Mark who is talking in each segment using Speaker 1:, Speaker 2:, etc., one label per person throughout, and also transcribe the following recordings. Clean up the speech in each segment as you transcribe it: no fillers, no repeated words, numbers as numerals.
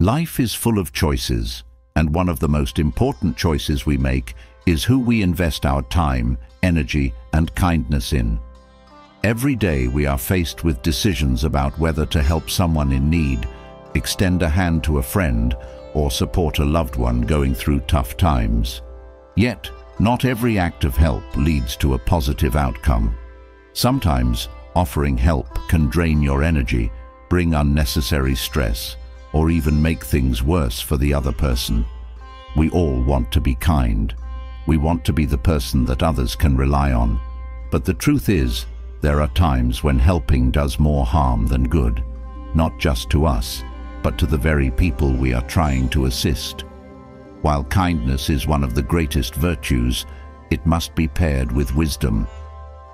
Speaker 1: Life is full of choices, and one of the most important choices we make is who we invest our time, energy, and kindness in. Every day we are faced with decisions about whether to help someone in need, extend a hand to a friend, or support a loved one going through tough times. Yet, not every act of help leads to a positive outcome. Sometimes, offering help can drain your energy, bring unnecessary stress, or even make things worse for the other person. We all want to be kind. We want to be the person that others can rely on. But the truth is, there are times when helping does more harm than good, not just to us, but to the very people we are trying to assist. While kindness is one of the greatest virtues, it must be paired with wisdom.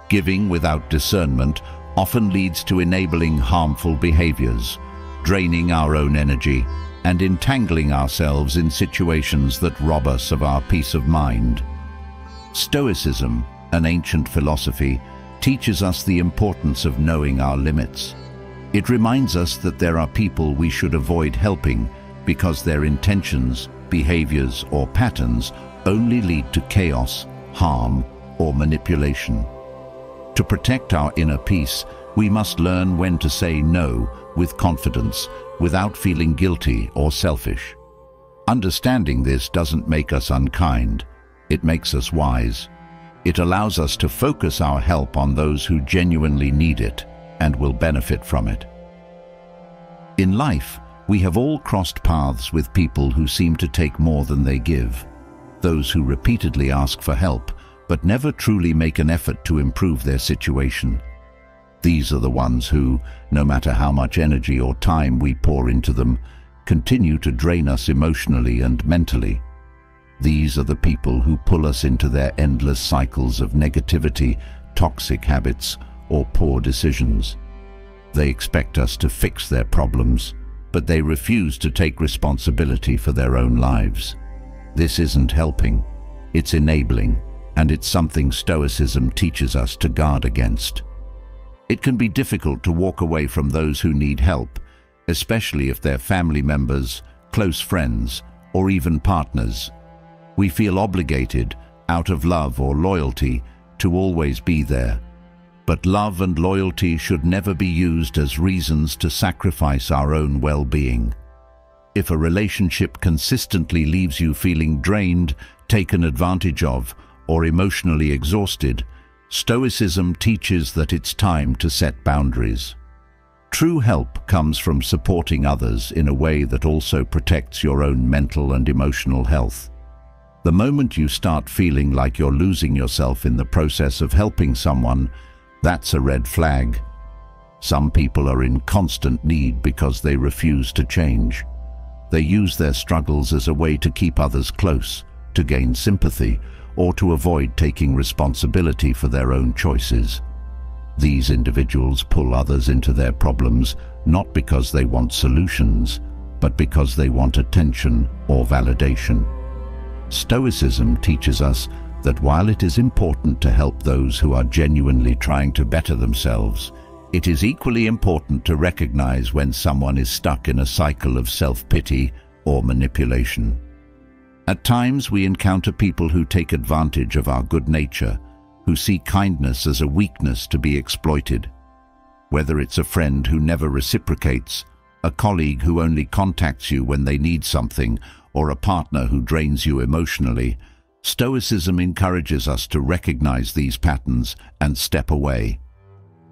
Speaker 1: Giving without discernment often leads to enabling harmful behaviors, draining our own energy, and entangling ourselves in situations that rob us of our peace of mind. Stoicism, an ancient philosophy, teaches us the importance of knowing our limits. It reminds us that there are people we should avoid helping because their intentions, behaviors, or patterns only lead to chaos, harm, or manipulation. To protect our inner peace, we must learn when to say no with confidence, without feeling guilty or selfish. Understanding this doesn't make us unkind. It makes us wise. It allows us to focus our help on those who genuinely need it and will benefit from it. In life, we have all crossed paths with people who seem to take more than they give. Those who repeatedly ask for help, but never truly make an effort to improve their situation. These are the ones who, no matter how much energy or time we pour into them, continue to drain us emotionally and mentally. These are the people who pull us into their endless cycles of negativity, toxic habits, or poor decisions. They expect us to fix their problems, but they refuse to take responsibility for their own lives. This isn't helping, it's enabling, and it's something Stoicism teaches us to guard against. It can be difficult to walk away from those who need help, especially if they're family members, close friends, or even partners. We feel obligated, out of love or loyalty, to always be there. But love and loyalty should never be used as reasons to sacrifice our own well-being. If a relationship consistently leaves you feeling drained, taken advantage of, or emotionally exhausted, Stoicism teaches that it's time to set boundaries. True help comes from supporting others in a way that also protects your own mental and emotional health. The moment you start feeling like you're losing yourself in the process of helping someone, that's a red flag. Some people are in constant need because they refuse to change. They use their struggles as a way to keep others close, to gain sympathy, or to avoid taking responsibility for their own choices. These individuals pull others into their problems not because they want solutions, but because they want attention or validation. Stoicism teaches us that while it is important to help those who are genuinely trying to better themselves, it is equally important to recognize when someone is stuck in a cycle of self-pity or manipulation. At times we encounter people who take advantage of our good nature, who see kindness as a weakness to be exploited. Whether it's a friend who never reciprocates, a colleague who only contacts you when they need something, or a partner who drains you emotionally, Stoicism encourages us to recognize these patterns and step away.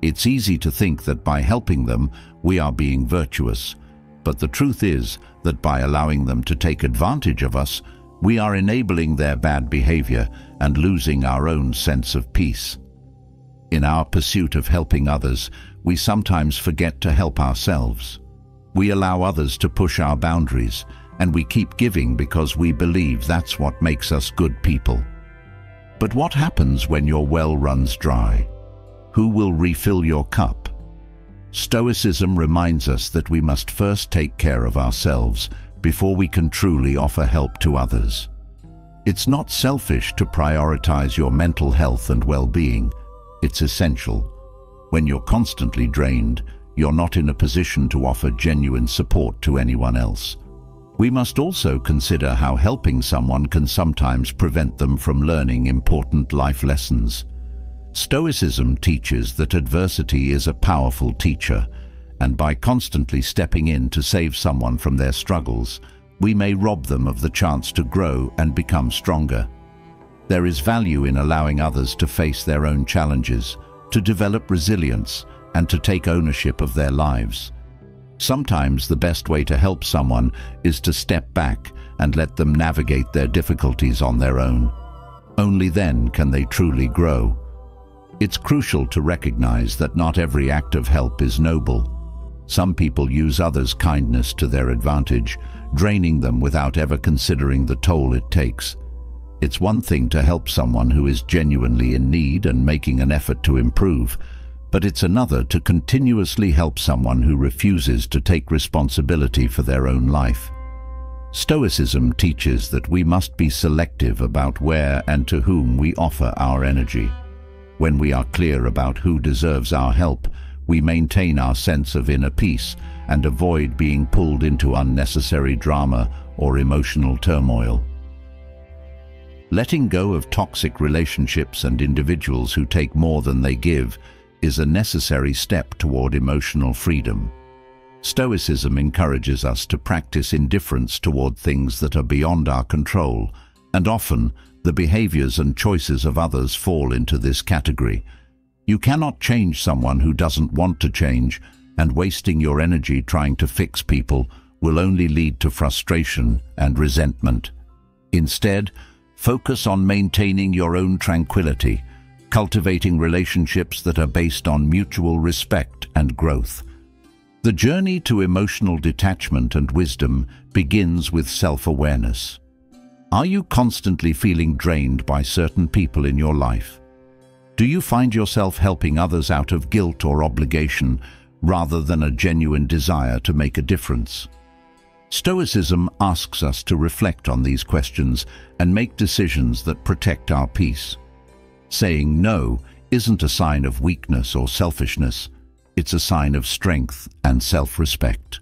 Speaker 1: It's easy to think that by helping them, we are being virtuous, but the truth is that by allowing them to take advantage of us, we are enabling their bad behavior and losing our own sense of peace. In our pursuit of helping others, we sometimes forget to help ourselves. We allow others to push our boundaries, and we keep giving because we believe that's what makes us good people. But what happens when your well runs dry? Who will refill your cup? Stoicism reminds us that we must first take care of ourselves before we can truly offer help to others. It's not selfish to prioritize your mental health and well-being. It's essential. When you're constantly drained, you're not in a position to offer genuine support to anyone else. We must also consider how helping someone can sometimes prevent them from learning important life lessons. Stoicism teaches that adversity is a powerful teacher, and by constantly stepping in to save someone from their struggles, we may rob them of the chance to grow and become stronger. There is value in allowing others to face their own challenges, to develop resilience, and to take ownership of their lives. Sometimes the best way to help someone is to step back and let them navigate their difficulties on their own. Only then can they truly grow. It's crucial to recognize that not every act of help is noble. Some people use others' kindness to their advantage, draining them without ever considering the toll it takes. It's one thing to help someone who is genuinely in need and making an effort to improve, but it's another to continuously help someone who refuses to take responsibility for their own life. Stoicism teaches that we must be selective about where and to whom we offer our energy. When we are clear about who deserves our help, we maintain our sense of inner peace and avoid being pulled into unnecessary drama or emotional turmoil. Letting go of toxic relationships and individuals who take more than they give is a necessary step toward emotional freedom. Stoicism encourages us to practice indifference toward things that are beyond our control, and often the behaviors and choices of others fall into this category. You cannot change someone who doesn't want to change, and wasting your energy trying to fix people will only lead to frustration and resentment. Instead, focus on maintaining your own tranquility, cultivating relationships that are based on mutual respect and growth. The journey to emotional detachment and wisdom begins with self-awareness. Are you constantly feeling drained by certain people in your life? Do you find yourself helping others out of guilt or obligation rather than a genuine desire to make a difference? Stoicism asks us to reflect on these questions and make decisions that protect our peace. Saying no isn't a sign of weakness or selfishness. It's a sign of strength and self-respect.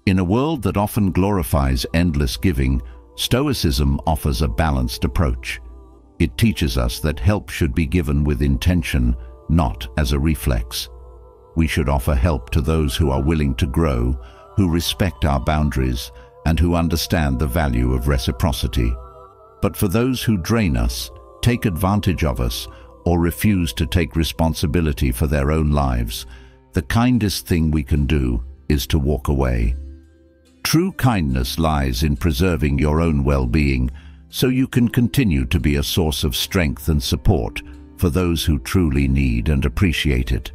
Speaker 1: In a world that often glorifies endless giving, Stoicism offers a balanced approach. It teaches us that help should be given with intention, not as a reflex. We should offer help to those who are willing to grow, who respect our boundaries, and who understand the value of reciprocity. But for those who drain us, take advantage of us, or refuse to take responsibility for their own lives, the kindest thing we can do is to walk away. True kindness lies in preserving your own well-being, so you can continue to be a source of strength and support for those who truly need and appreciate it.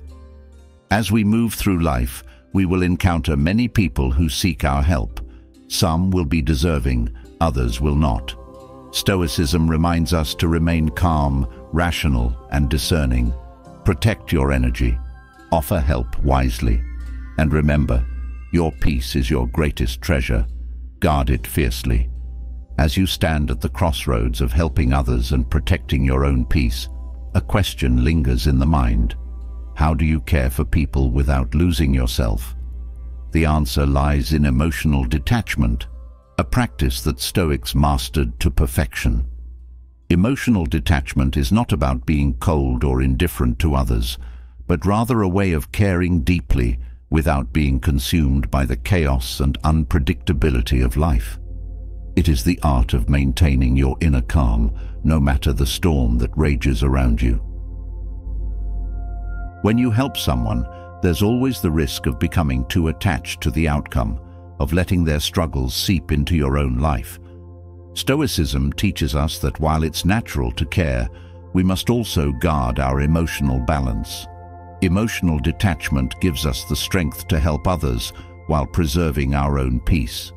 Speaker 1: As we move through life, we will encounter many people who seek our help. Some will be deserving, others will not. Stoicism reminds us to remain calm, rational, and discerning. Protect your energy. Offer help wisely. And remember, your peace is your greatest treasure. Guard it fiercely. As you stand at the crossroads of helping others and protecting your own peace, a question lingers in the mind. How do you care for people without losing yourself? The answer lies in emotional detachment, a practice that Stoics mastered to perfection. Emotional detachment is not about being cold or indifferent to others, but rather a way of caring deeply without being consumed by the chaos and unpredictability of life. It is the art of maintaining your inner calm, no matter the storm that rages around you. When you help someone, there's always the risk of becoming too attached to the outcome, of letting their struggles seep into your own life. Stoicism teaches us that while it's natural to care, we must also guard our emotional balance. Emotional detachment gives us the strength to help others while preserving our own peace.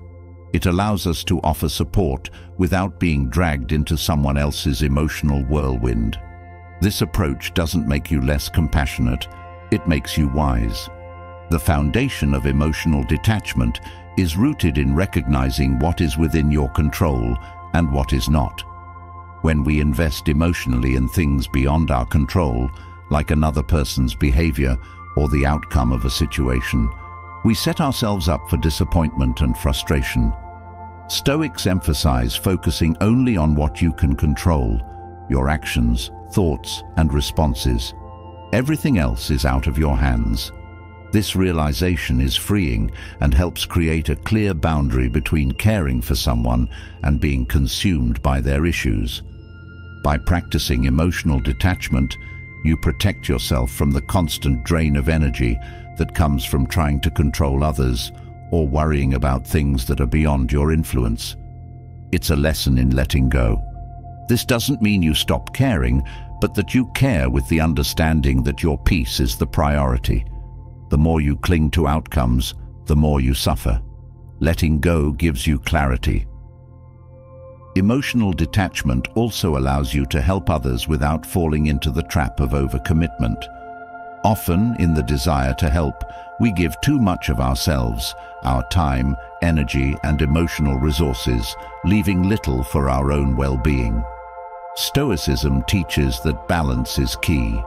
Speaker 1: It allows us to offer support without being dragged into someone else's emotional whirlwind. This approach doesn't make you less compassionate, it makes you wise. The foundation of emotional detachment is rooted in recognizing what is within your control and what is not. When we invest emotionally in things beyond our control, like another person's behavior or the outcome of a situation, we set ourselves up for disappointment and frustration. Stoics emphasize focusing only on what you can control, your actions, thoughts, and responses. Everything else is out of your hands. This realization is freeing and helps create a clear boundary between caring for someone and being consumed by their issues. By practicing emotional detachment, you protect yourself from the constant drain of energy that comes from trying to control others or worrying about things that are beyond your influence. It's a lesson in letting go. This doesn't mean you stop caring, but that you care with the understanding that your peace is the priority. The more you cling to outcomes, the more you suffer. Letting go gives you clarity. Emotional detachment also allows you to help others without falling into the trap of overcommitment. Often, in the desire to help, we give too much of ourselves, our time, energy, and emotional resources, leaving little for our own well-being. Stoicism teaches that balance is key.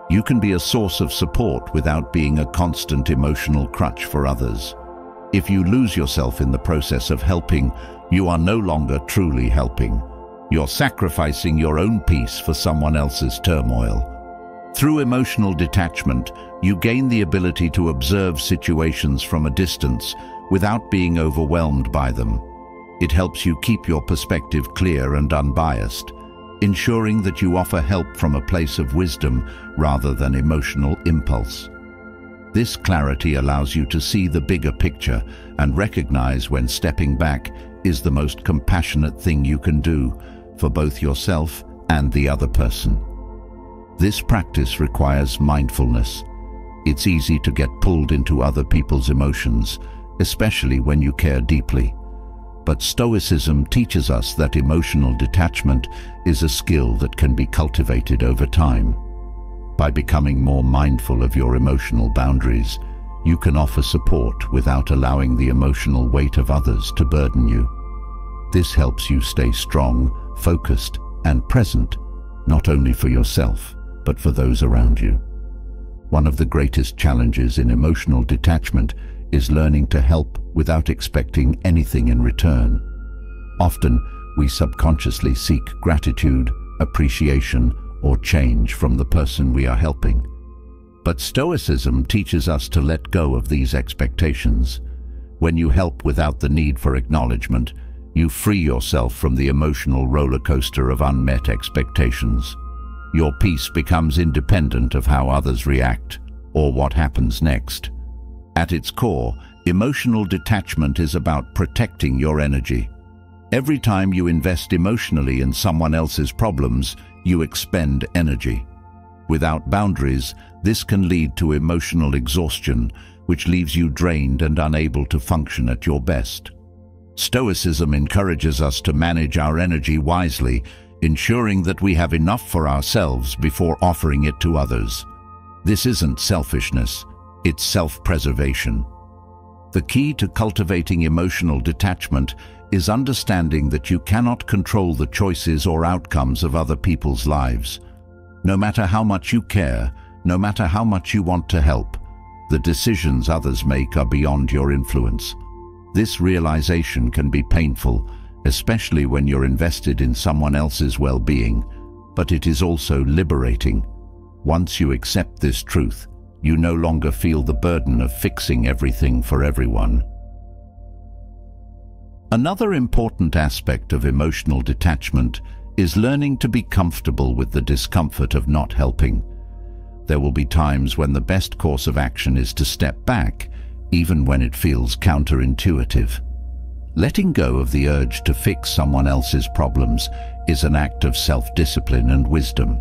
Speaker 1: You can be a source of support without being a constant emotional crutch for others. If you lose yourself in the process of helping, you are no longer truly helping. You're sacrificing your own peace for someone else's turmoil. Through emotional detachment, you gain the ability to observe situations from a distance without being overwhelmed by them. It helps you keep your perspective clear and unbiased, ensuring that you offer help from a place of wisdom rather than emotional impulse. This clarity allows you to see the bigger picture and recognize when stepping back is the most compassionate thing you can do for both yourself and the other person. This practice requires mindfulness. It's easy to get pulled into other people's emotions, especially when you care deeply. But Stoicism teaches us that emotional detachment is a skill that can be cultivated over time. By becoming more mindful of your emotional boundaries, you can offer support without allowing the emotional weight of others to burden you. This helps you stay strong, focused, and present, not only for yourself, but for those around you. One of the greatest challenges in emotional detachment is learning to help without expecting anything in return. Often, we subconsciously seek gratitude, appreciation, or change from the person we are helping. But Stoicism teaches us to let go of these expectations. When you help without the need for acknowledgement, you free yourself from the emotional roller coaster of unmet expectations. Your peace becomes independent of how others react or what happens next. At its core, emotional detachment is about protecting your energy. Every time you invest emotionally in someone else's problems, you expend energy. Without boundaries, this can lead to emotional exhaustion, which leaves you drained and unable to function at your best. Stoicism encourages us to manage our energy wisely, ensuring that we have enough for ourselves before offering it to others. This isn't selfishness, it's self-preservation. The key to cultivating emotional detachment is understanding that you cannot control the choices or outcomes of other people's lives. No matter how much you care, no matter how much you want to help, the decisions others make are beyond your influence. This realization can be painful, especially when you're invested in someone else's well-being, but it is also liberating. Once you accept this truth, you no longer feel the burden of fixing everything for everyone. Another important aspect of emotional detachment is learning to be comfortable with the discomfort of not helping. There will be times when the best course of action is to step back, even when it feels counterintuitive. Letting go of the urge to fix someone else's problems is an act of self-discipline and wisdom.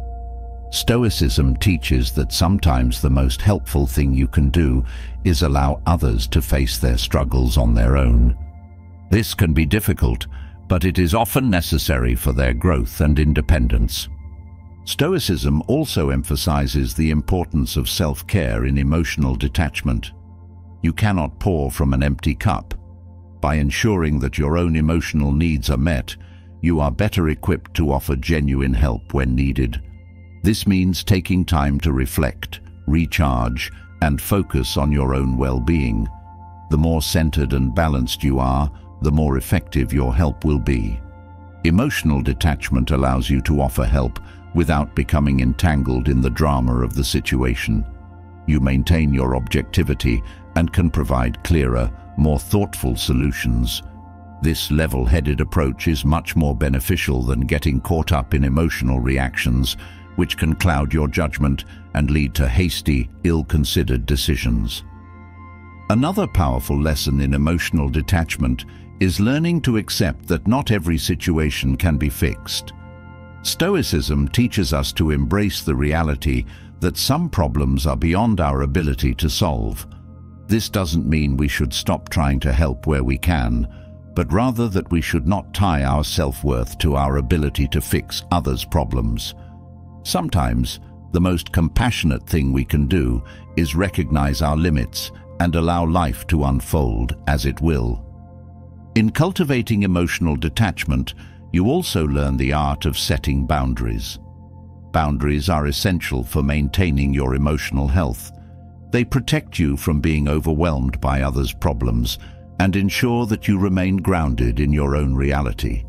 Speaker 1: Stoicism teaches that sometimes the most helpful thing you can do is allow others to face their struggles on their own. This can be difficult, but it is often necessary for their growth and independence. Stoicism also emphasizes the importance of self-care in emotional detachment. You cannot pour from an empty cup. By ensuring that your own emotional needs are met, you are better equipped to offer genuine help when needed. This means taking time to reflect, recharge, and focus on your own well-being. The more centered and balanced you are, the more effective your help will be. Emotional detachment allows you to offer help without becoming entangled in the drama of the situation. You maintain your objectivity and can provide clearer, more thoughtful solutions. This level-headed approach is much more beneficial than getting caught up in emotional reactions, which can cloud your judgment and lead to hasty, ill-considered decisions. Another powerful lesson in emotional detachment is learning to accept that not every situation can be fixed. Stoicism teaches us to embrace the reality that some problems are beyond our ability to solve. This doesn't mean we should stop trying to help where we can, but rather that we should not tie our self-worth to our ability to fix others' problems. Sometimes, the most compassionate thing we can do is recognize our limits and allow life to unfold as it will. In cultivating emotional detachment, you also learn the art of setting boundaries. Boundaries are essential for maintaining your emotional health. They protect you from being overwhelmed by others' problems and ensure that you remain grounded in your own reality.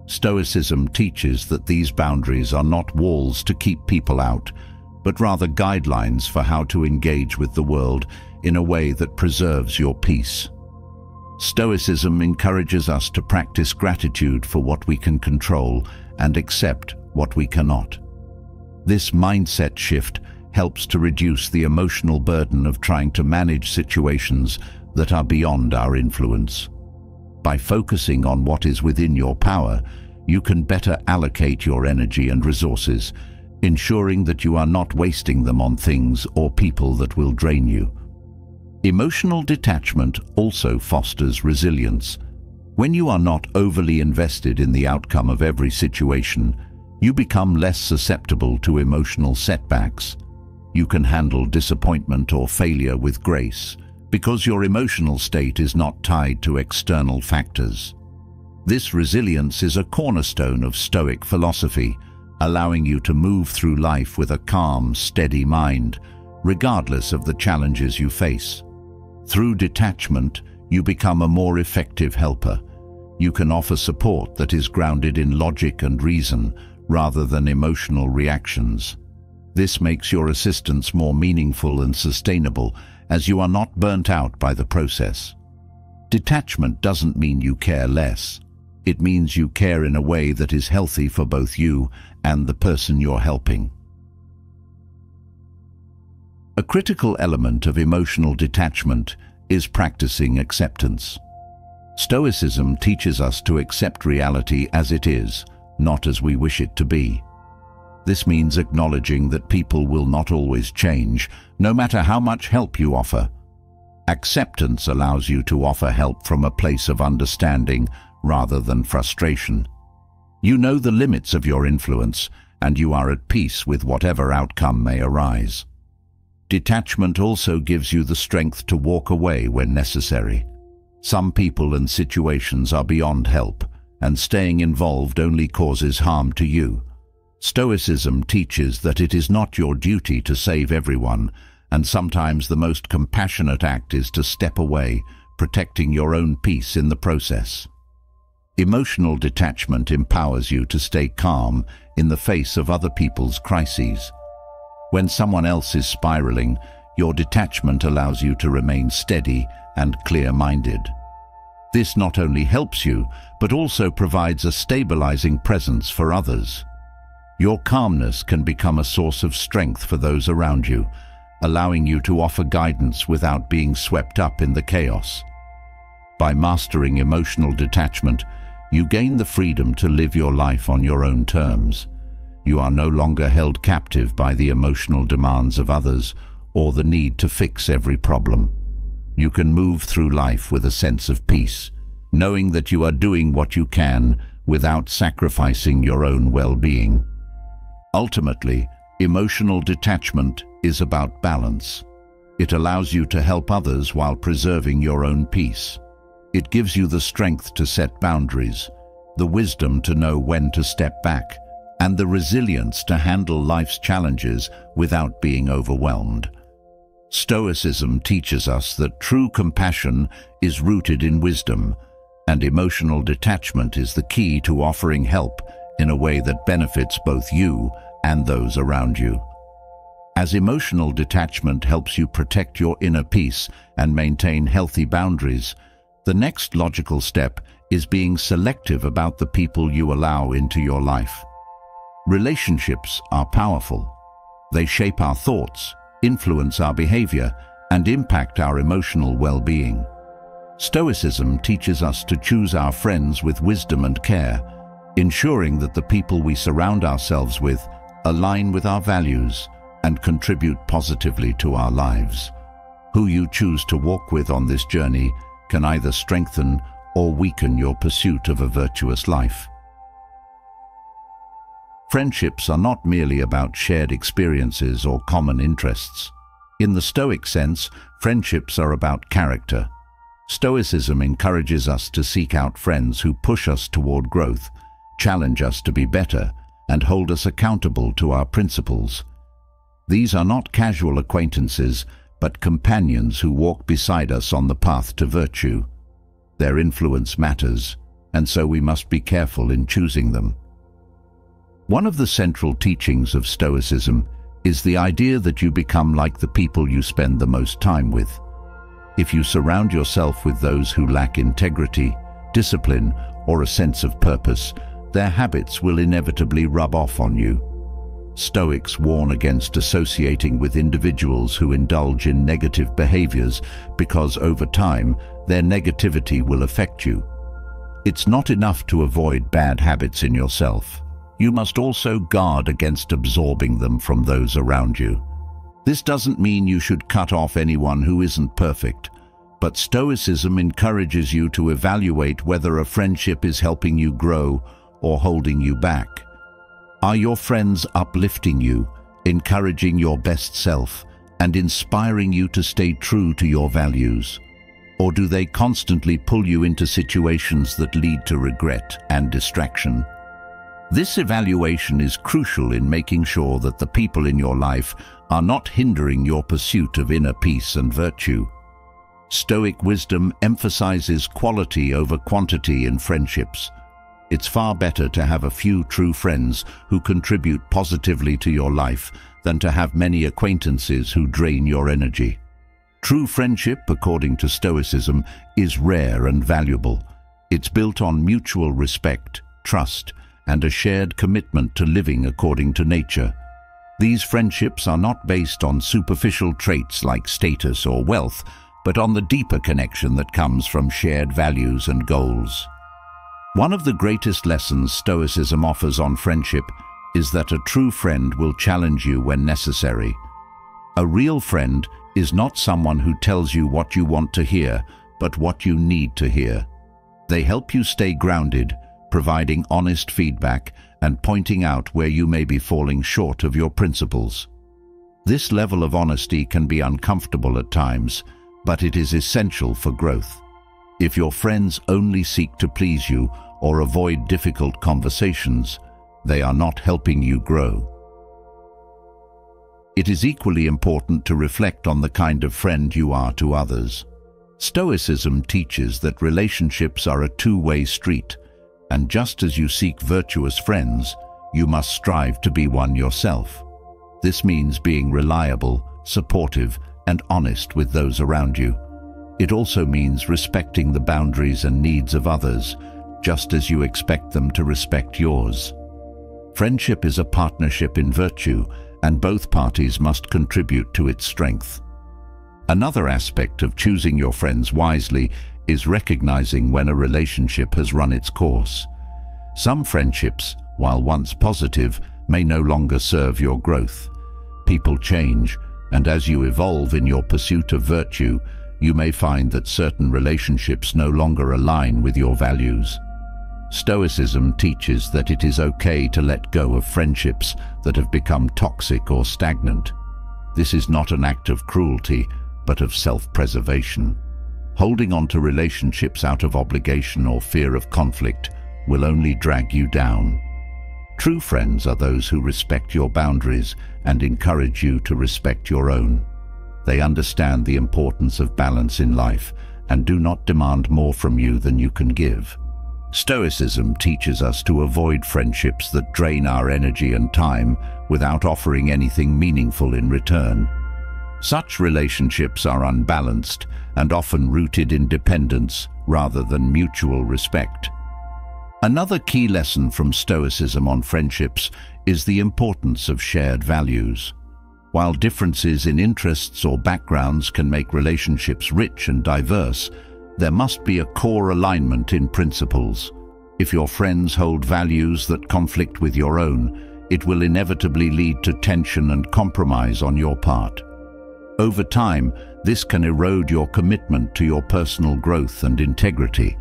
Speaker 1: Stoicism teaches that these boundaries are not walls to keep people out, but rather guidelines for how to engage with the world in a way that preserves your peace. Stoicism encourages us to practice gratitude for what we can control and accept what we cannot. This mindset shift helps to reduce the emotional burden of trying to manage situations that are beyond our influence. By focusing on what is within your power, you can better allocate your energy and resources, ensuring that you are not wasting them on things or people that will drain you. Emotional detachment also fosters resilience. When you are not overly invested in the outcome of every situation, you become less susceptible to emotional setbacks. You can handle disappointment or failure with grace, because your emotional state is not tied to external factors. This resilience is a cornerstone of Stoic philosophy, allowing you to move through life with a calm, steady mind, regardless of the challenges you face. Through detachment, you become a more effective helper. You can offer support that is grounded in logic and reason, rather than emotional reactions. This makes your assistance more meaningful and sustainable, as you are not burnt out by the process. Detachment doesn't mean you care less. It means you care in a way that is healthy for both you and the person you're helping. A critical element of emotional detachment is practicing acceptance. Stoicism teaches us to accept reality as it is, not as we wish it to be. This means acknowledging that people will not always change, no matter how much help you offer. Acceptance allows you to offer help from a place of understanding rather than frustration. You know the limits of your influence, and you are at peace with whatever outcome may arise. Detachment also gives you the strength to walk away when necessary. Some people and situations are beyond help, and staying involved only causes harm to you. Stoicism teaches that it is not your duty to save everyone, and sometimes the most compassionate act is to step away, protecting your own peace in the process. Emotional detachment empowers you to stay calm in the face of other people's crises. When someone else is spiraling, your detachment allows you to remain steady and clear-minded. This not only helps you, but also provides a stabilizing presence for others. Your calmness can become a source of strength for those around you, allowing you to offer guidance without being swept up in the chaos. By mastering emotional detachment, you gain the freedom to live your life on your own terms. You are no longer held captive by the emotional demands of others or the need to fix every problem. You can move through life with a sense of peace, knowing that you are doing what you can without sacrificing your own well-being. Ultimately, emotional detachment is about balance. It allows you to help others while preserving your own peace. It gives you the strength to set boundaries, the wisdom to know when to step back, and the resilience to handle life's challenges without being overwhelmed. Stoicism teaches us that true compassion is rooted in wisdom, and emotional detachment is the key to offering help in a way that benefits both you and those around you. As emotional detachment helps you protect your inner peace and maintain healthy boundaries, the next logical step is being selective about the people you allow into your life. Relationships are powerful. They shape our thoughts, influence our behavior, and impact our emotional well-being. Stoicism teaches us to choose our friends with wisdom and care, ensuring that the people we surround ourselves with align with our values and contribute positively to our lives. Who you choose to walk with on this journey can either strengthen or weaken your pursuit of a virtuous life. Friendships are not merely about shared experiences or common interests. In the Stoic sense, friendships are about character. Stoicism encourages us to seek out friends who push us toward growth, challenge us to be better, and hold us accountable to our principles. These are not casual acquaintances, but companions who walk beside us on the path to virtue. Their influence matters, and so we must be careful in choosing them. One of the central teachings of Stoicism is the idea that you become like the people you spend the most time with. If you surround yourself with those who lack integrity, discipline, or a sense of purpose, their habits will inevitably rub off on you. Stoics warn against associating with individuals who indulge in negative behaviors because over time, their negativity will affect you. It's not enough to avoid bad habits in yourself. You must also guard against absorbing them from those around you. This doesn't mean you should cut off anyone who isn't perfect, but Stoicism encourages you to evaluate whether a friendship is helping you grow or holding you back. Are your friends uplifting you, encouraging your best self, and inspiring you to stay true to your values? Or do they constantly pull you into situations that lead to regret and distraction? This evaluation is crucial in making sure that the people in your life are not hindering your pursuit of inner peace and virtue. Stoic wisdom emphasizes quality over quantity in friendships. It's far better to have a few true friends who contribute positively to your life than to have many acquaintances who drain your energy. True friendship, according to Stoicism, is rare and valuable. It's built on mutual respect, trust, and a shared commitment to living according to nature. These friendships are not based on superficial traits like status or wealth, but on the deeper connection that comes from shared values and goals. One of the greatest lessons Stoicism offers on friendship is that a true friend will challenge you when necessary. A real friend is not someone who tells you what you want to hear, but what you need to hear. They help you stay grounded, providing honest feedback and pointing out where you may be falling short of your principles. This level of honesty can be uncomfortable at times, but it is essential for growth. If your friends only seek to please you or avoid difficult conversations, they are not helping you grow. It is equally important to reflect on the kind of friend you are to others. Stoicism teaches that relationships are a two-way street, and just as you seek virtuous friends, you must strive to be one yourself. This means being reliable, supportive, and honest with those around you. It also means respecting the boundaries and needs of others, just as you expect them to respect yours. Friendship is a partnership in virtue, and both parties must contribute to its strength. Another aspect of choosing your friends wisely is recognizing when a relationship has run its course. Some friendships, while once positive, may no longer serve your growth. People change, and as you evolve in your pursuit of virtue, you may find that certain relationships no longer align with your values. Stoicism teaches that it is okay to let go of friendships that have become toxic or stagnant. This is not an act of cruelty, but of self-preservation. Holding on to relationships out of obligation or fear of conflict will only drag you down. True friends are those who respect your boundaries and encourage you to respect your own. They understand the importance of balance in life and do not demand more from you than you can give. Stoicism teaches us to avoid friendships that drain our energy and time without offering anything meaningful in return. Such relationships are unbalanced and often rooted in dependence rather than mutual respect. Another key lesson from Stoicism on friendships is the importance of shared values. While differences in interests or backgrounds can make relationships rich and diverse, there must be a core alignment in principles. If your friends hold values that conflict with your own, it will inevitably lead to tension and compromise on your part. Over time, this can erode your commitment to your personal growth and integrity.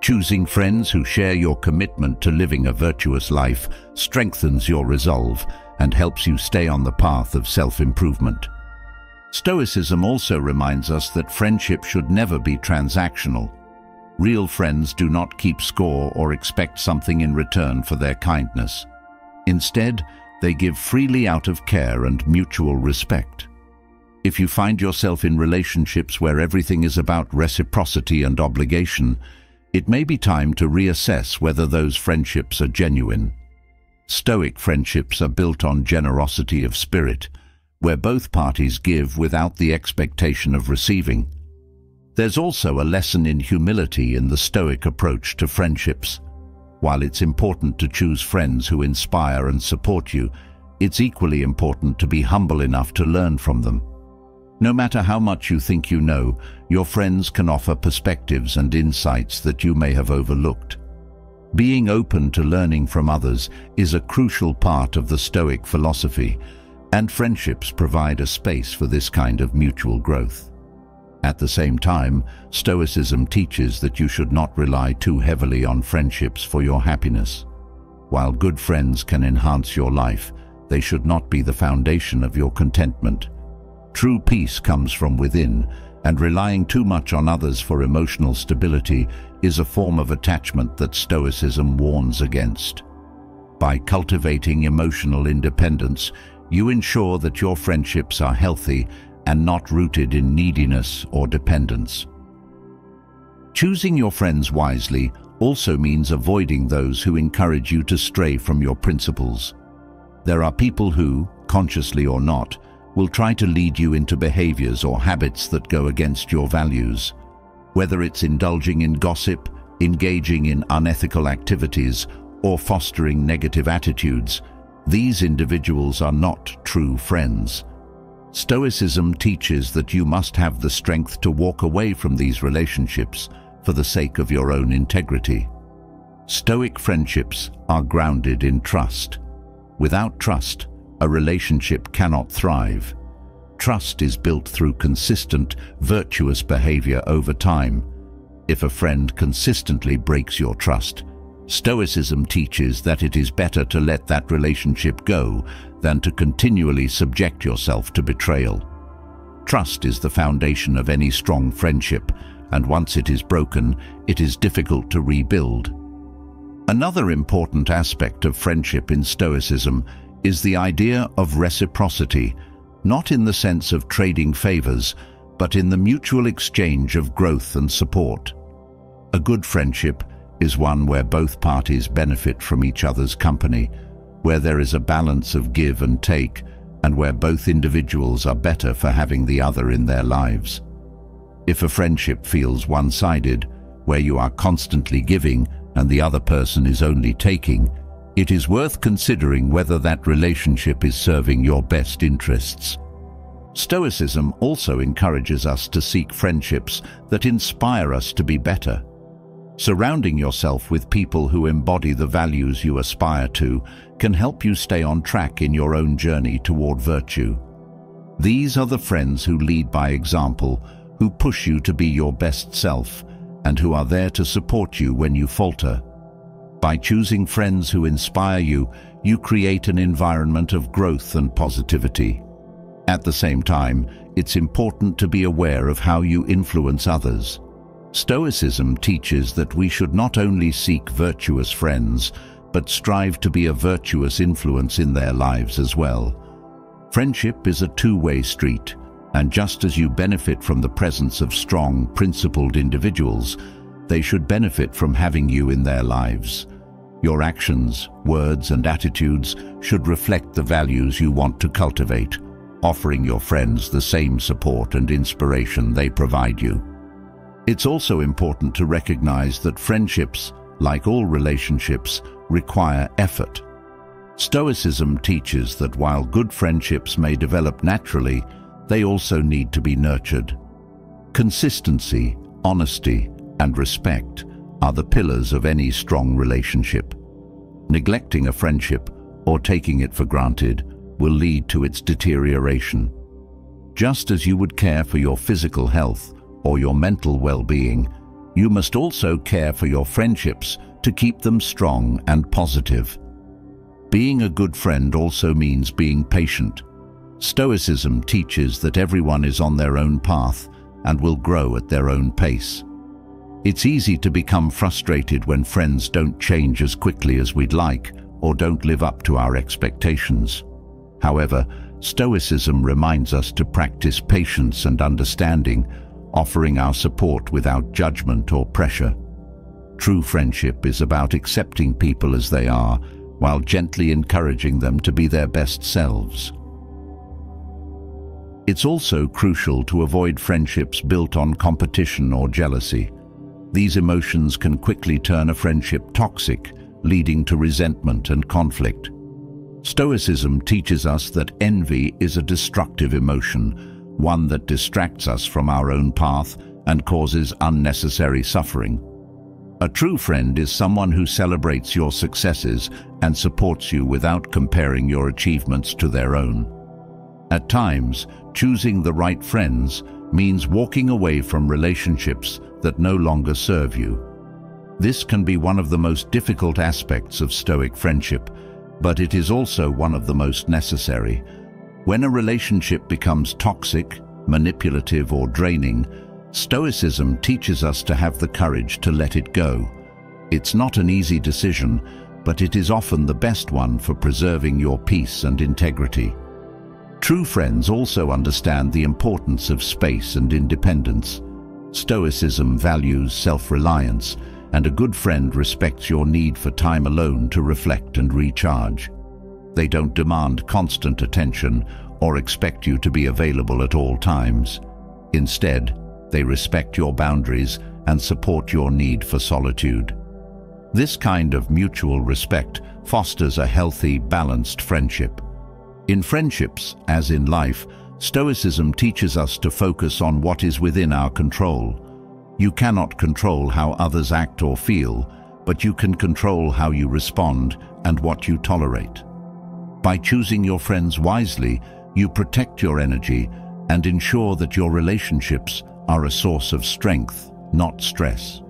Speaker 1: Choosing friends who share your commitment to living a virtuous life strengthens your resolve and helps you stay on the path of self-improvement. Stoicism also reminds us that friendship should never be transactional. Real friends do not keep score or expect something in return for their kindness. Instead, they give freely out of care and mutual respect. If you find yourself in relationships where everything is about reciprocity and obligation, it may be time to reassess whether those friendships are genuine. Stoic friendships are built on generosity of spirit, where both parties give without the expectation of receiving. There's also a lesson in humility in the Stoic approach to friendships. While it's important to choose friends who inspire and support you, it's equally important to be humble enough to learn from them. No matter how much you think you know, your friends can offer perspectives and insights that you may have overlooked. Being open to learning from others is a crucial part of the Stoic philosophy, and friendships provide a space for this kind of mutual growth. At the same time, Stoicism teaches that you should not rely too heavily on friendships for your happiness. While good friends can enhance your life, they should not be the foundation of your contentment. True peace comes from within, and relying too much on others for emotional stability is a form of attachment that Stoicism warns against. By cultivating emotional independence, you ensure that your friendships are healthy and not rooted in neediness or dependence. Choosing your friends wisely also means avoiding those who encourage you to stray from your principles. There are people who, consciously or not, will try to lead you into behaviors or habits that go against your values. Whether it's indulging in gossip, engaging in unethical activities, or fostering negative attitudes, these individuals are not true friends. Stoicism teaches that you must have the strength to walk away from these relationships for the sake of your own integrity. Stoic friendships are grounded in trust. Without trust, a relationship cannot thrive. Trust is built through consistent, virtuous behavior over time. If a friend consistently breaks your trust, Stoicism teaches that it is better to let that relationship go than to continually subject yourself to betrayal. Trust is the foundation of any strong friendship, and once it is broken, it is difficult to rebuild. Another important aspect of friendship in Stoicism is the idea of reciprocity, not in the sense of trading favors, but in the mutual exchange of growth and support. A good friendship is one where both parties benefit from each other's company, where there is a balance of give and take, and where both individuals are better for having the other in their lives. If a friendship feels one-sided, where you are constantly giving and the other person is only taking, it is worth considering whether that relationship is serving your best interests. Stoicism also encourages us to seek friendships that inspire us to be better. Surrounding yourself with people who embody the values you aspire to can help you stay on track in your own journey toward virtue. These are the friends who lead by example, who push you to be your best self, and who are there to support you when you falter. By choosing friends who inspire you, you create an environment of growth and positivity. At the same time, it's important to be aware of how you influence others. Stoicism teaches that we should not only seek virtuous friends, but strive to be a virtuous influence in their lives as well. Friendship is a two-way street. And just as you benefit from the presence of strong, principled individuals, they should benefit from having you in their lives. Your actions, words, and attitudes should reflect the values you want to cultivate, offering your friends the same support and inspiration they provide you. It's also important to recognize that friendships, like all relationships, require effort. Stoicism teaches that while good friendships may develop naturally, they also need to be nurtured. Consistency, honesty, and respect are the pillars of any strong relationship. Neglecting a friendship or taking it for granted will lead to its deterioration. Just as you would care for your physical health or your mental well-being, you must also care for your friendships to keep them strong and positive. Being a good friend also means being patient. Stoicism teaches that everyone is on their own path and will grow at their own pace. It's easy to become frustrated when friends don't change as quickly as we'd like or don't live up to our expectations. However, Stoicism reminds us to practice patience and understanding, offering our support without judgment or pressure. True friendship is about accepting people as they are, while gently encouraging them to be their best selves. It's also crucial to avoid friendships built on competition or jealousy. These emotions can quickly turn a friendship toxic, leading to resentment and conflict. Stoicism teaches us that envy is a destructive emotion, one that distracts us from our own path and causes unnecessary suffering. A true friend is someone who celebrates your successes and supports you without comparing your achievements to their own. At times, choosing the right friends means walking away from relationships that no longer serve you. This can be one of the most difficult aspects of Stoic friendship, but it is also one of the most necessary. When a relationship becomes toxic, manipulative, or draining, Stoicism teaches us to have the courage to let it go. It's not an easy decision, but it is often the best one for preserving your peace and integrity. True friends also understand the importance of space and independence. Stoicism values self-reliance, and a good friend respects your need for time alone to reflect and recharge. They don't demand constant attention or expect you to be available at all times. Instead, they respect your boundaries and support your need for solitude. This kind of mutual respect fosters a healthy, balanced friendship. In friendships, as in life, Stoicism teaches us to focus on what is within our control. You cannot control how others act or feel, but you can control how you respond and what you tolerate. By choosing your friends wisely, you protect your energy and ensure that your relationships are a source of strength, not stress.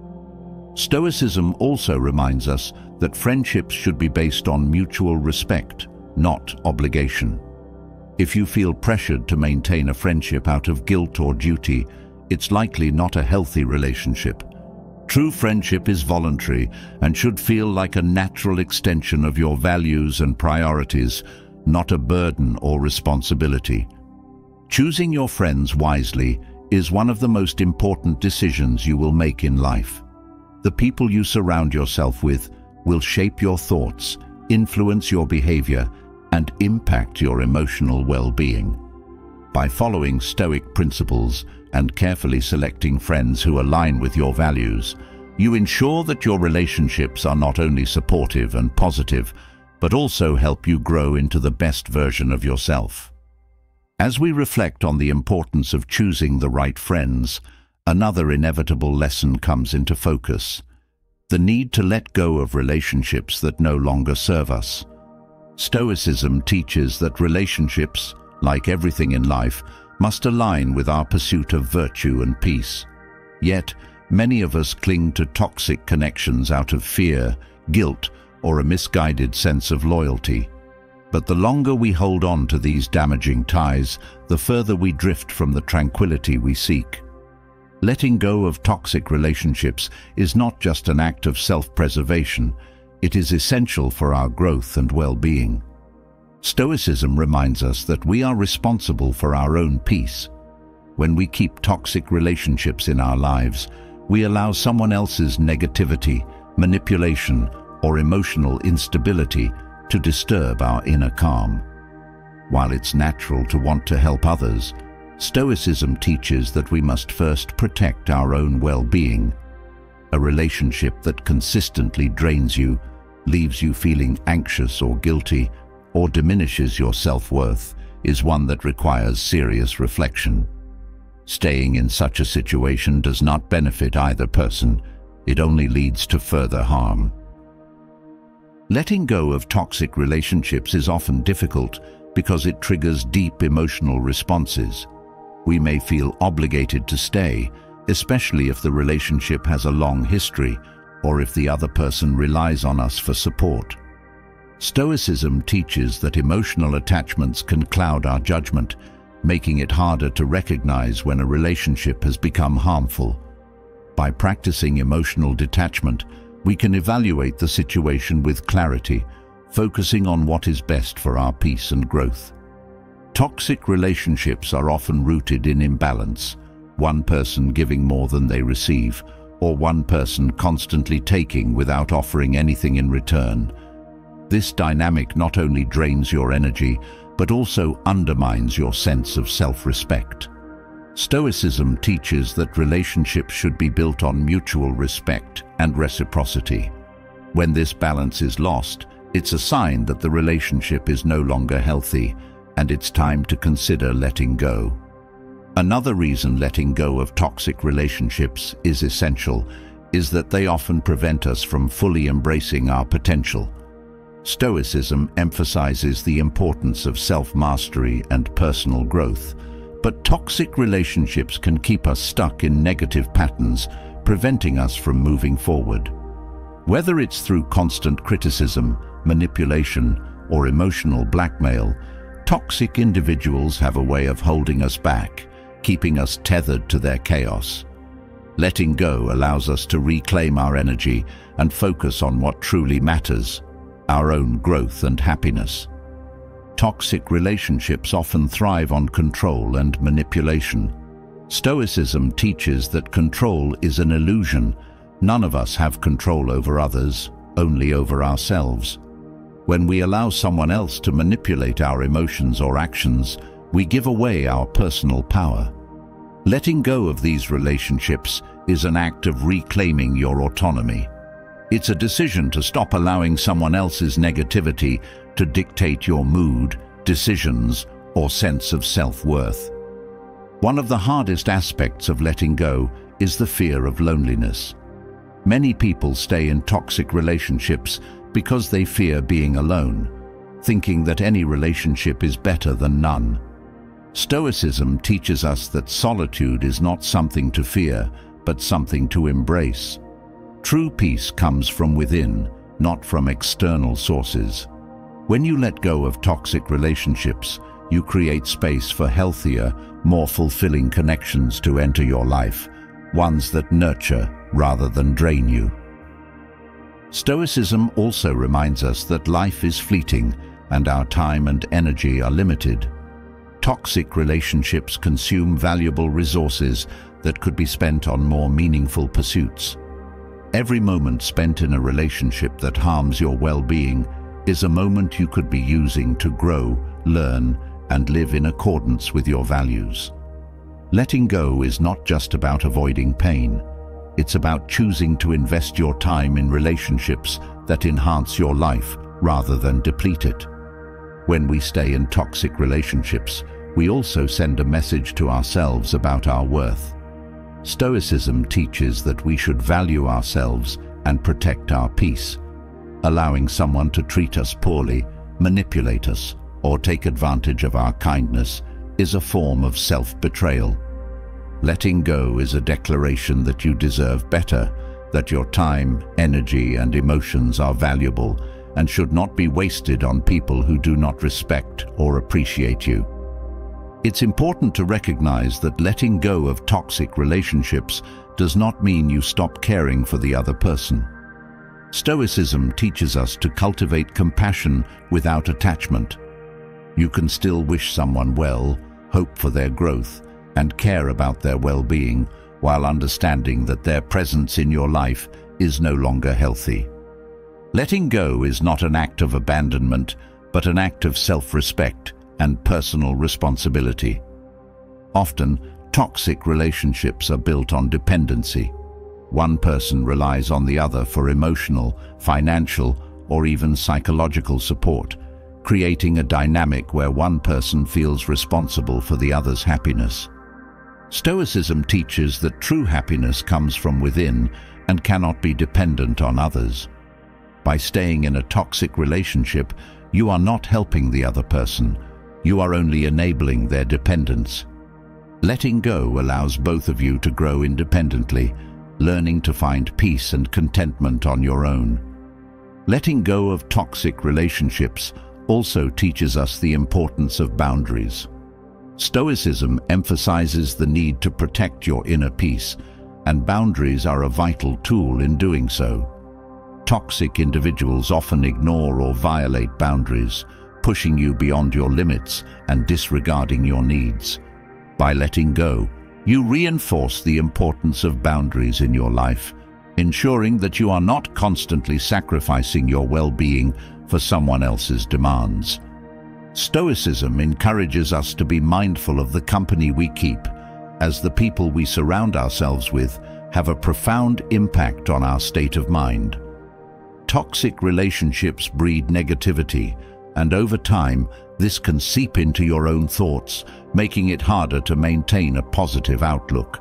Speaker 1: Stoicism also reminds us that friendships should be based on mutual respect, not obligation. If you feel pressured to maintain a friendship out of guilt or duty, it's likely not a healthy relationship. True friendship is voluntary and should feel like a natural extension of your values and priorities, not a burden or responsibility. Choosing your friends wisely is one of the most important decisions you will make in life. The people you surround yourself with will shape your thoughts, influence your behavior, and impact your emotional well-being. By following Stoic principles and carefully selecting friends who align with your values, you ensure that your relationships are not only supportive and positive, but also help you grow into the best version of yourself. As we reflect on the importance of choosing the right friends, another inevitable lesson comes into focus: the need to let go of relationships that no longer serve us. Stoicism teaches that relationships, like everything in life, must align with our pursuit of virtue and peace. Yet, many of us cling to toxic connections out of fear, guilt, or a misguided sense of loyalty. But the longer we hold on to these damaging ties, the further we drift from the tranquility we seek. Letting go of toxic relationships is not just an act of self-preservation, it is essential for our growth and well-being. Stoicism reminds us that we are responsible for our own peace, When we keep toxic relationships in our lives, we allow someone else's negativity, manipulation, or emotional instability to disturb our inner calm. While it's natural to want to help others, Stoicism teaches that we must first protect our own well-being. A relationship that consistently drains you, leaves you feeling anxious or guilty, or diminishes your self-worth is one that requires serious reflection. Staying in such a situation does not benefit either person. It only leads to further harm. Letting go of toxic relationships is often difficult because it triggers deep emotional responses. We may feel obligated to stay, especially if the relationship has a long history or if the other person relies on us for support. Stoicism teaches that emotional attachments can cloud our judgment, making it harder to recognize when a relationship has become harmful. By practicing emotional detachment, we can evaluate the situation with clarity, focusing on what is best for our peace and growth. Toxic relationships are often rooted in imbalance, one person giving more than they receive, or one person constantly taking without offering anything in return. This dynamic not only drains your energy, but also undermines your sense of self-respect. Stoicism teaches that relationships should be built on mutual respect and reciprocity. When this balance is lost, it's a sign that the relationship is no longer healthy, and it's time to consider letting go. Another reason letting go of toxic relationships is essential is that they often prevent us from fully embracing our potential. Stoicism emphasizes the importance of self-mastery and personal growth, but toxic relationships can keep us stuck in negative patterns, preventing us from moving forward. Whether it's through constant criticism, manipulation, or emotional blackmail, toxic individuals have a way of holding us back, keeping us tethered to their chaos. Letting go allows us to reclaim our energy and focus on what truly matters, our own growth and happiness. Toxic relationships often thrive on control and manipulation. Stoicism teaches that control is an illusion. None of us have control over others, only over ourselves. When we allow someone else to manipulate our emotions or actions, we give away our personal power. Letting go of these relationships is an act of reclaiming your autonomy. It's a decision to stop allowing someone else's negativity to dictate your mood, decisions, or sense of self-worth. One of the hardest aspects of letting go is the fear of loneliness. Many people stay in toxic relationships because they fear being alone, thinking that any relationship is better than none. Stoicism teaches us that solitude is not something to fear, but something to embrace. True peace comes from within, not from external sources. When you let go of toxic relationships, you create space for healthier, more fulfilling connections to enter your life, ones that nurture rather than drain you. Stoicism also reminds us that life is fleeting and our time and energy are limited. Toxic relationships consume valuable resources that could be spent on more meaningful pursuits. Every moment spent in a relationship that harms your well-being is a moment you could be using to grow, learn, and live in accordance with your values. Letting go is not just about avoiding pain. It's about choosing to invest your time in relationships that enhance your life rather than deplete it. When we stay in toxic relationships, we also send a message to ourselves about our worth. Stoicism teaches that we should value ourselves and protect our peace. Allowing someone to treat us poorly, manipulate us, or take advantage of our kindness is a form of self-betrayal. Letting go is a declaration that you deserve better, that your time, energy, and emotions are valuable and should not be wasted on people who do not respect or appreciate you. It's important to recognize that letting go of toxic relationships does not mean you stop caring for the other person. Stoicism teaches us to cultivate compassion without attachment. You can still wish someone well, hope for their growth, and care about their well-being while understanding that their presence in your life is no longer healthy. Letting go is not an act of abandonment, but an act of self-respect and personal responsibility. Often, toxic relationships are built on dependency. One person relies on the other for emotional, financial, or even psychological support, creating a dynamic where one person feels responsible for the other's happiness. Stoicism teaches that true happiness comes from within and cannot be dependent on others. By staying in a toxic relationship, you are not helping the other person. You are only enabling their dependence. Letting go allows both of you to grow independently, learning to find peace and contentment on your own. Letting go of toxic relationships also teaches us the importance of boundaries. Stoicism emphasizes the need to protect your inner peace, and boundaries are a vital tool in doing so. Toxic individuals often ignore or violate boundaries, pushing you beyond your limits and disregarding your needs. By letting go, you reinforce the importance of boundaries in your life, ensuring that you are not constantly sacrificing your well-being for someone else's demands. Stoicism encourages us to be mindful of the company we keep, as the people we surround ourselves with have a profound impact on our state of mind. Toxic relationships breed negativity, and over time, this can seep into your own thoughts, making it harder to maintain a positive outlook.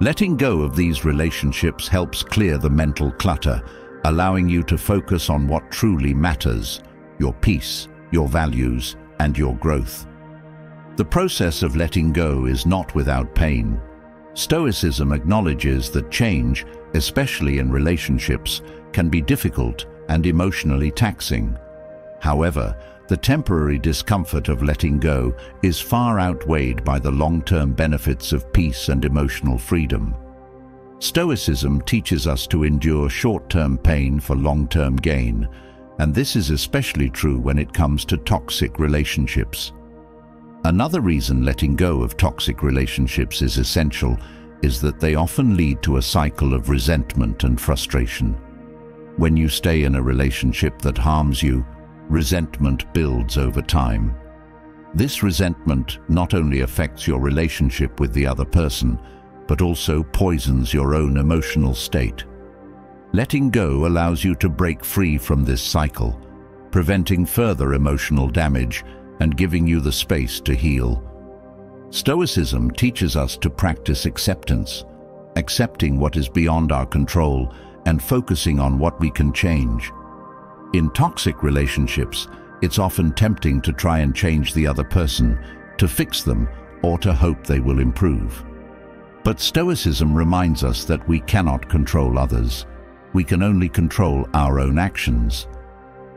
Speaker 1: Letting go of these relationships helps clear the mental clutter, allowing you to focus on what truly matters: your peace, your values, and your growth. The process of letting go is not without pain. Stoicism acknowledges that change, especially in relationships, can be difficult and emotionally taxing. However, the temporary discomfort of letting go is far outweighed by the long-term benefits of peace and emotional freedom. Stoicism teaches us to endure short-term pain for long-term gain, and this is especially true when it comes to toxic relationships. Another reason letting go of toxic relationships is essential is that they often lead to a cycle of resentment and frustration. When you stay in a relationship that harms you, resentment builds over time. This resentment not only affects your relationship with the other person, but also poisons your own emotional state. Letting go allows you to break free from this cycle, preventing further emotional damage and giving you the space to heal. Stoicism teaches us to practice acceptance, accepting what is beyond our control and focusing on what we can change. In toxic relationships, it's often tempting to try and change the other person, to fix them, or to hope they will improve. But Stoicism reminds us that we cannot control others. We can only control our own actions.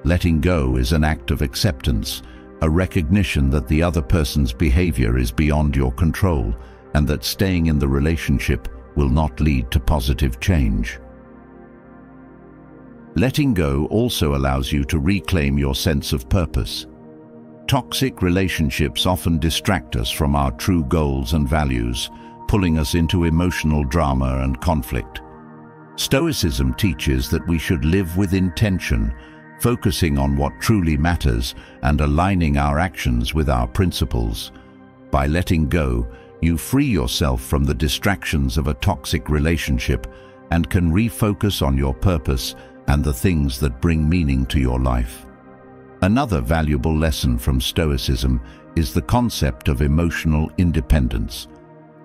Speaker 1: Letting go is an act of acceptance, a recognition that the other person's behavior is beyond your control and that staying in the relationship will not lead to positive change. Letting go also allows you to reclaim your sense of purpose. Toxic relationships often distract us from our true goals and values, pulling us into emotional drama and conflict. Stoicism teaches that we should live with intention, focusing on what truly matters and aligning our actions with our principles. By letting go, you free yourself from the distractions of a toxic relationship and can refocus on your purpose and the things that bring meaning to your life. Another valuable lesson from Stoicism is the concept of emotional independence.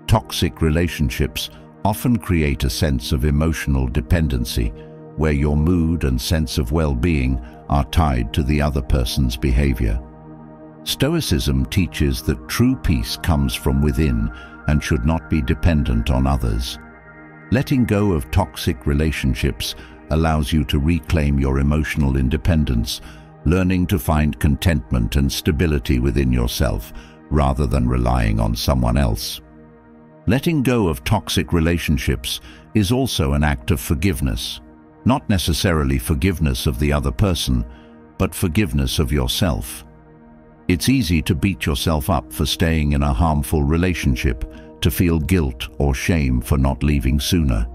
Speaker 1: Toxic relationships often create a sense of emotional dependency, where your mood and sense of well-being are tied to the other person's behavior. Stoicism teaches that true peace comes from within and should not be dependent on others. Letting go of toxic relationships allows you to reclaim your emotional independence, learning to find contentment and stability within yourself rather than relying on someone else. Letting go of toxic relationships is also an act of forgiveness. Not necessarily forgiveness of the other person, but forgiveness of yourself. It's easy to beat yourself up for staying in a harmful relationship, to feel guilt or shame for not leaving sooner.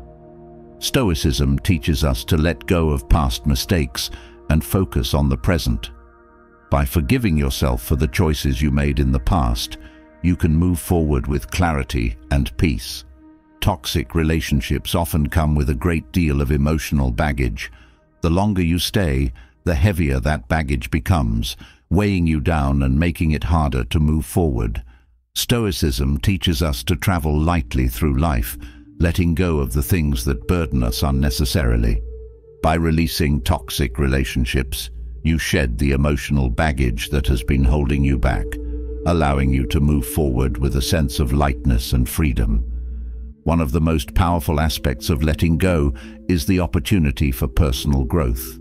Speaker 1: Stoicism teaches us to let go of past mistakes and focus on the present. By forgiving yourself for the choices you made in the past, you can move forward with clarity and peace. Toxic relationships often come with a great deal of emotional baggage. The longer you stay, the heavier that baggage becomes, weighing you down and making it harder to move forward. Stoicism teaches us to travel lightly through life, letting go of the things that burden us unnecessarily. By releasing toxic relationships, you shed the emotional baggage that has been holding you back, allowing you to move forward with a sense of lightness and freedom. One of the most powerful aspects of letting go is the opportunity for personal growth.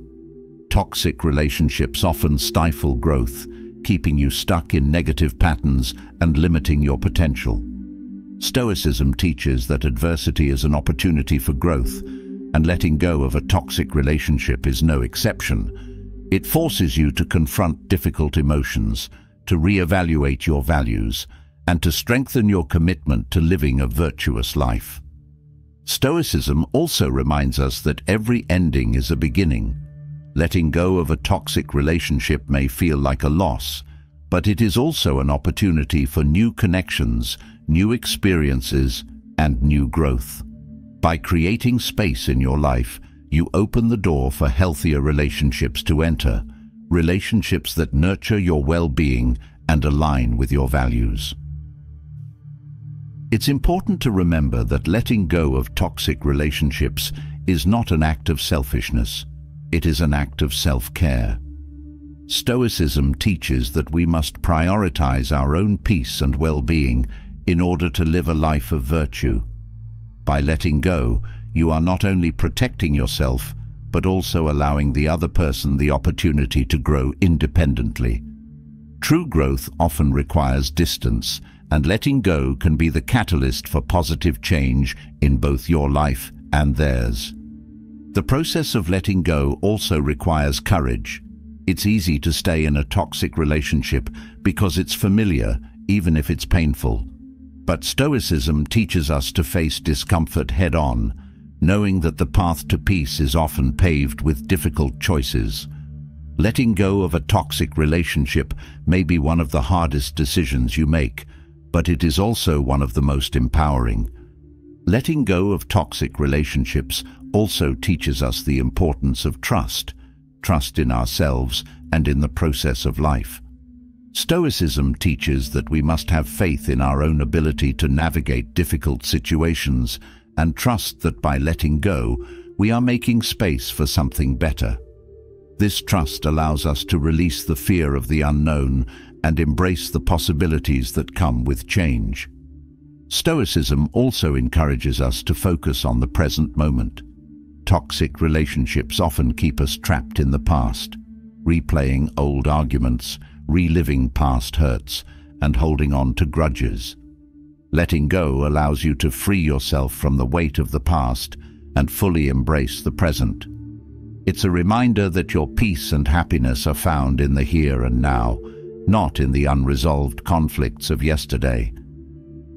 Speaker 1: Toxic relationships often stifle growth, keeping you stuck in negative patterns and limiting your potential. Stoicism teaches that adversity is an opportunity for growth, and letting go of a toxic relationship is no exception. It forces you to confront difficult emotions, to reevaluate your values, and to strengthen your commitment to living a virtuous life. Stoicism also reminds us that every ending is a beginning. Letting go of a toxic relationship may feel like a loss, but it is also an opportunity for new connections, new experiences, and new growth. By creating space in your life, you open the door for healthier relationships to enter, relationships that nurture your well-being and align with your values. It's important to remember that letting go of toxic relationships is not an act of selfishness. It is an act of self-care. Stoicism teaches that we must prioritize our own peace and well-being in order to live a life of virtue. By letting go, you are not only protecting yourself, but also allowing the other person the opportunity to grow independently. True growth often requires distance, and letting go can be the catalyst for positive change in both your life and theirs. The process of letting go also requires courage. It's easy to stay in a toxic relationship because it's familiar, even if it's painful. But Stoicism teaches us to face discomfort head-on, knowing that the path to peace is often paved with difficult choices. Letting go of a toxic relationship may be one of the hardest decisions you make, but it is also one of the most empowering. Letting go of toxic relationships also teaches us the importance of trust in ourselves and in the process of life. Stoicism teaches that we must have faith in our own ability to navigate difficult situations and trust that by letting go, we are making space for something better. This trust allows us to release the fear of the unknown and embrace the possibilities that come with change. Stoicism also encourages us to focus on the present moment. Toxic relationships often keep us trapped in the past, replaying old arguments, reliving past hurts, and holding on to grudges. Letting go allows you to free yourself from the weight of the past and fully embrace the present. It's a reminder that your peace and happiness are found in the here and now, not in the unresolved conflicts of yesterday.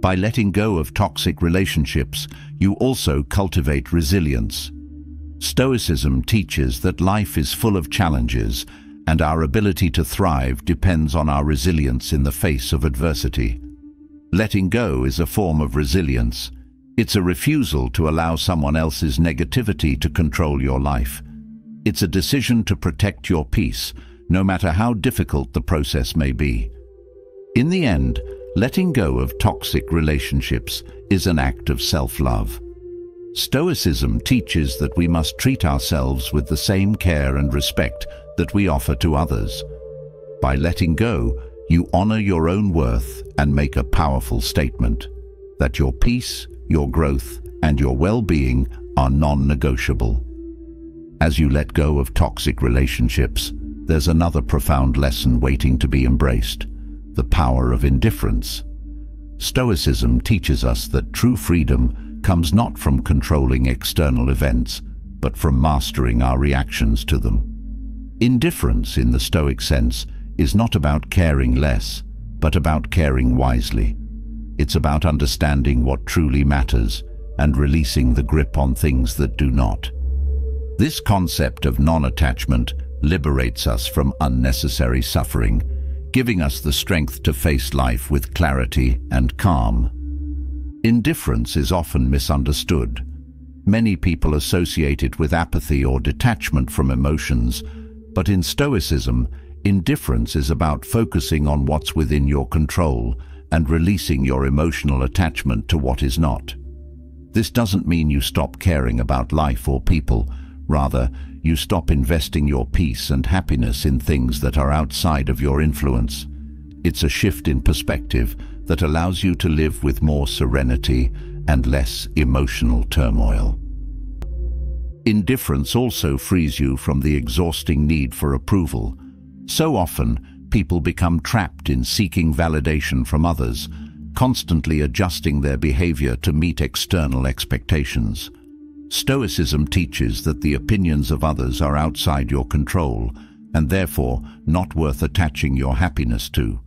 Speaker 1: By letting go of toxic relationships, you also cultivate resilience. Stoicism teaches that life is full of challenges, and our ability to thrive depends on our resilience in the face of adversity. Letting go is a form of resilience. It's a refusal to allow someone else's negativity to control your life. It's a decision to protect your peace, no matter how difficult the process may be. In the end, letting go of toxic relationships is an act of self-love. Stoicism teaches that we must treat ourselves with the same care and respect that we offer to others. By letting go, you honor your own worth and make a powerful statement that your peace, your growth, and your well-being are non-negotiable. As you let go of toxic relationships, there's another profound lesson waiting to be embraced: the power of indifference. Stoicism teaches us that true freedom comes not from controlling external events, but from mastering our reactions to them. Indifference, in the Stoic sense, is not about caring less, but about caring wisely. It's about understanding what truly matters and releasing the grip on things that do not. This concept of non-attachment liberates us from unnecessary suffering, giving us the strength to face life with clarity and calm. Indifference is often misunderstood. Many people associate it with apathy or detachment from emotions, but in Stoicism, indifference is about focusing on what's within your control and releasing your emotional attachment to what is not. This doesn't mean you stop caring about life or people. Rather, you stop investing your peace and happiness in things that are outside of your influence. It's a shift in perspective that allows you to live with more serenity and less emotional turmoil. Indifference also frees you from the exhausting need for approval. So often, people become trapped in seeking validation from others, constantly adjusting their behavior to meet external expectations. Stoicism teaches that the opinions of others are outside your control and therefore not worth attaching your happiness to.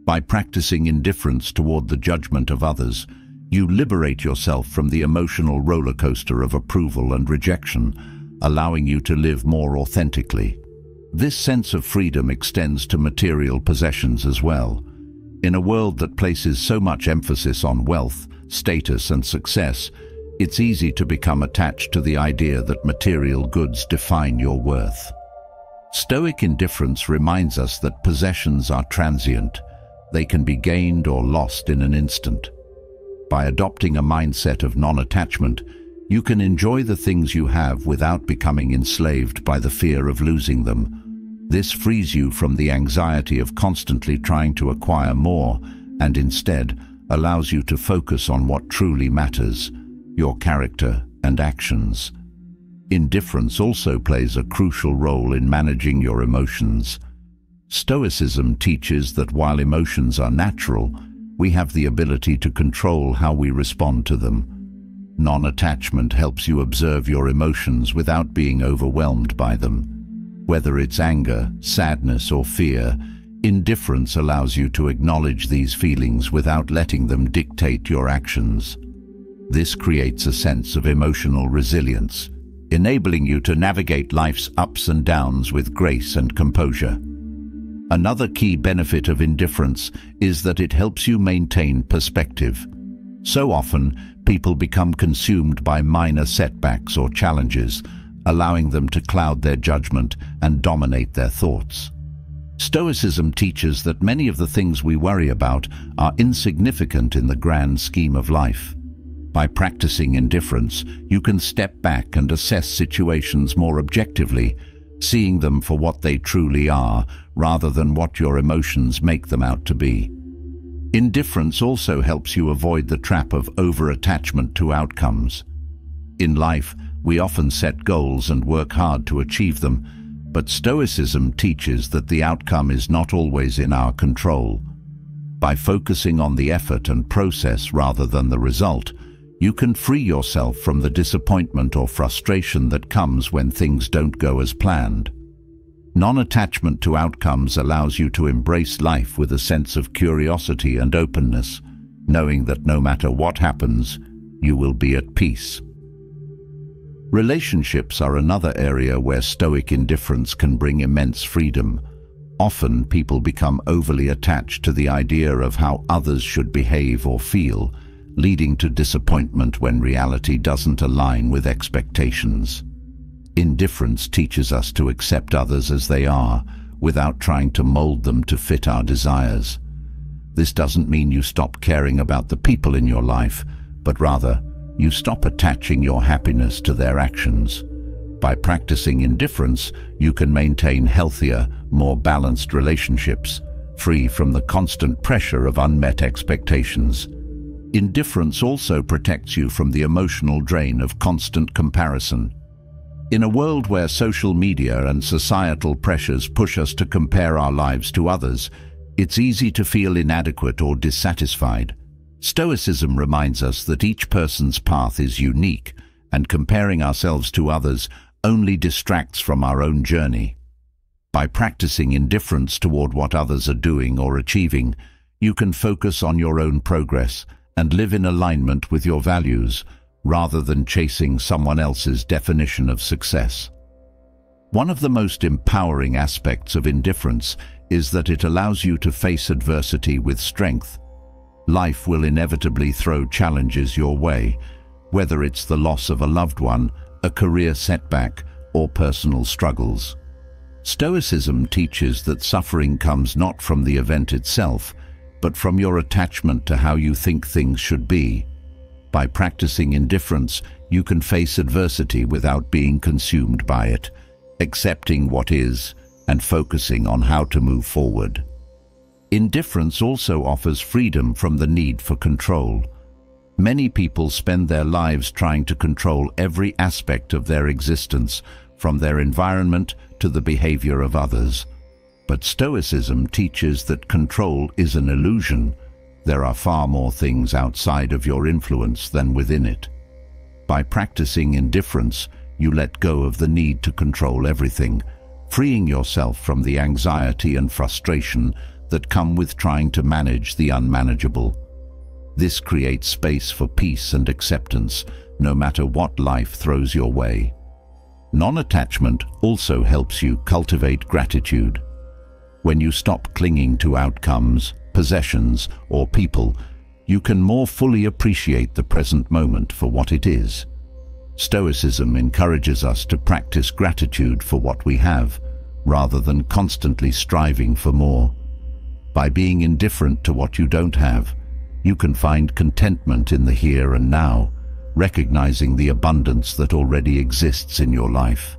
Speaker 1: By practicing indifference toward the judgment of others, you liberate yourself from the emotional roller coaster of approval and rejection, allowing you to live more authentically. This sense of freedom extends to material possessions as well. In a world that places so much emphasis on wealth, status, and success, it's easy to become attached to the idea that material goods define your worth. Stoic indifference reminds us that possessions are transient. They can be gained or lost in an instant. By adopting a mindset of non-attachment, you can enjoy the things you have without becoming enslaved by the fear of losing them. This frees you from the anxiety of constantly trying to acquire more and instead allows you to focus on what truly matters, your character and actions. Indifference also plays a crucial role in managing your emotions. Stoicism teaches that while emotions are natural, we have the ability to control how we respond to them. Non-attachment helps you observe your emotions without being overwhelmed by them. Whether it's anger, sadness, or fear, indifference allows you to acknowledge these feelings without letting them dictate your actions. This creates a sense of emotional resilience, enabling you to navigate life's ups and downs with grace and composure. Another key benefit of indifference is that it helps you maintain perspective. So often, people become consumed by minor setbacks or challenges, allowing them to cloud their judgment and dominate their thoughts. Stoicism teaches that many of the things we worry about are insignificant in the grand scheme of life. By practicing indifference, you can step back and assess situations more objectively, seeing them for what they truly are, rather than what your emotions make them out to be. Indifference also helps you avoid the trap of over-attachment to outcomes. In life, we often set goals and work hard to achieve them, but Stoicism teaches that the outcome is not always in our control. By focusing on the effort and process rather than the result, you can free yourself from the disappointment or frustration that comes when things don't go as planned. Non-attachment to outcomes allows you to embrace life with a sense of curiosity and openness, knowing that no matter what happens, you will be at peace. Relationships are another area where Stoic indifference can bring immense freedom. Often, people become overly attached to the idea of how others should behave or feel, leading to disappointment when reality doesn't align with expectations. Indifference teaches us to accept others as they are, without trying to mold them to fit our desires. This doesn't mean you stop caring about the people in your life, but rather, you stop attaching your happiness to their actions. By practicing indifference, you can maintain healthier, more balanced relationships, free from the constant pressure of unmet expectations. Indifference also protects you from the emotional drain of constant comparison. In a world where social media and societal pressures push us to compare our lives to others, it's easy to feel inadequate or dissatisfied. Stoicism reminds us that each person's path is unique, and comparing ourselves to others only distracts from our own journey. By practicing indifference toward what others are doing or achieving, you can focus on your own progress and live in alignment with your values, rather than chasing someone else's definition of success. One of the most empowering aspects of indifference is that it allows you to face adversity with strength. Life will inevitably throw challenges your way, whether it's the loss of a loved one, a career setback, or personal struggles. Stoicism teaches that suffering comes not from the event itself, but from your attachment to how you think things should be. By practicing indifference, you can face adversity without being consumed by it, accepting what is and focusing on how to move forward. Indifference also offers freedom from the need for control. Many people spend their lives trying to control every aspect of their existence, from their environment to the behavior of others. But Stoicism teaches that control is an illusion. There are far more things outside of your influence than within it. By practicing indifference, you let go of the need to control everything, freeing yourself from the anxiety and frustration that come with trying to manage the unmanageable. This creates space for peace and acceptance, no matter what life throws your way. Non-attachment also helps you cultivate gratitude. When you stop clinging to outcomes, possessions, or people, you can more fully appreciate the present moment for what it is. Stoicism encourages us to practice gratitude for what we have, rather than constantly striving for more. By being indifferent to what you don't have, you can find contentment in the here and now, recognizing the abundance that already exists in your life.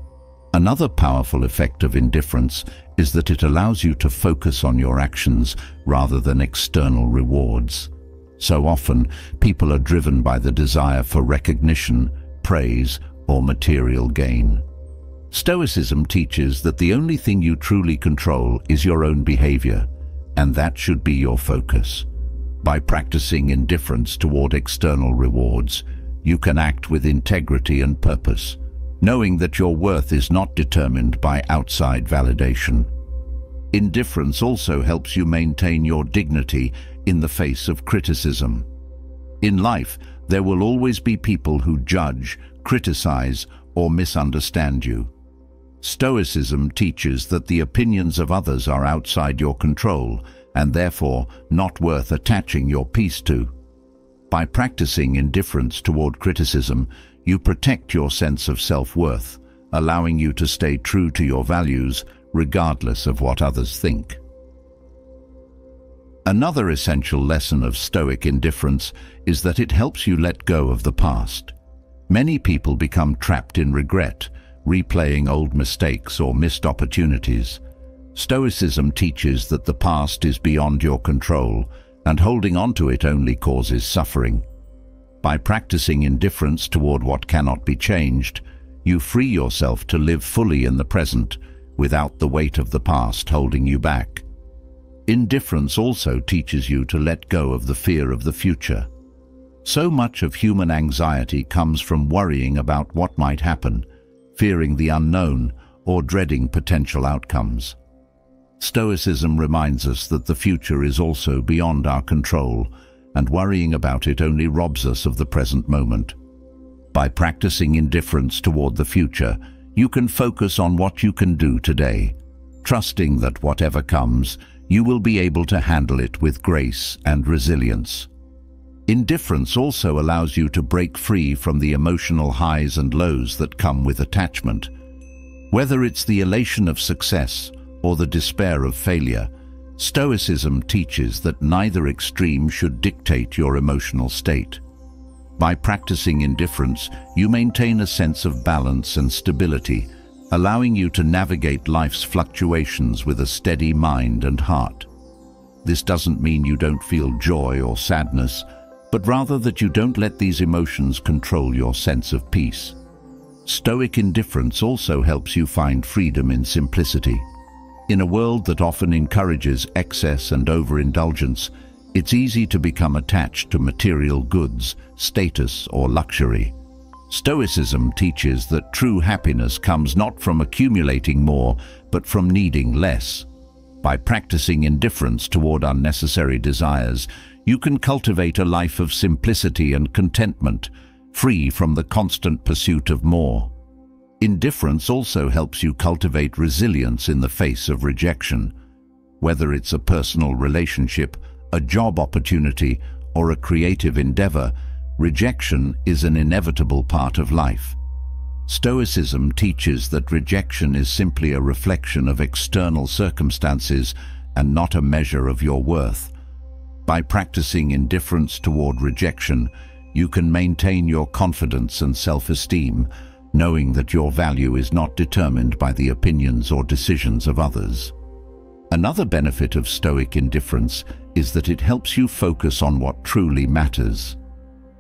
Speaker 1: Another powerful effect of indifference is that it allows you to focus on your actions rather than external rewards. So often, people are driven by the desire for recognition, praise, or material gain. Stoicism teaches that the only thing you truly control is your own behavior, and that should be your focus. By practicing indifference toward external rewards, you can act with integrity and purpose, knowing that your worth is not determined by outside validation. Indifference also helps you maintain your dignity in the face of criticism. In life, there will always be people who judge, criticize, or misunderstand you. Stoicism teaches that the opinions of others are outside your control and therefore not worth attaching your peace to. By practicing indifference toward criticism, you protect your sense of self-worth, allowing you to stay true to your values regardless of what others think. Another essential lesson of Stoic indifference is that it helps you let go of the past. Many people become trapped in regret, replaying old mistakes or missed opportunities. Stoicism teaches that the past is beyond your control, and holding on to it only causes suffering. By practicing indifference toward what cannot be changed, you free yourself to live fully in the present, without the weight of the past holding you back. Indifference also teaches you to let go of the fear of the future. So much of human anxiety comes from worrying about what might happen, fearing the unknown, or dreading potential outcomes. Stoicism reminds us that the future is also beyond our control, and worrying about it only robs us of the present moment. By practicing indifference toward the future, you can focus on what you can do today, trusting that whatever comes, you will be able to handle it with grace and resilience. Indifference also allows you to break free from the emotional highs and lows that come with attachment. Whether it's the elation of success or the despair of failure, Stoicism teaches that neither extreme should dictate your emotional state. By practicing indifference, you maintain a sense of balance and stability, allowing you to navigate life's fluctuations with a steady mind and heart. This doesn't mean you don't feel joy or sadness, but rather that you don't let these emotions control your sense of peace. Stoic indifference also helps you find freedom in simplicity. In a world that often encourages excess and overindulgence, it's easy to become attached to material goods, status, or luxury. Stoicism teaches that true happiness comes not from accumulating more, but from needing less. By practicing indifference toward unnecessary desires, you can cultivate a life of simplicity and contentment, free from the constant pursuit of more. Indifference also helps you cultivate resilience in the face of rejection. Whether it's a personal relationship, a job opportunity, or a creative endeavor, rejection is an inevitable part of life. Stoicism teaches that rejection is simply a reflection of external circumstances and not a measure of your worth. By practicing indifference toward rejection, you can maintain your confidence and self-esteem, knowing that your value is not determined by the opinions or decisions of others. Another benefit of Stoic indifference is that it helps you focus on what truly matters.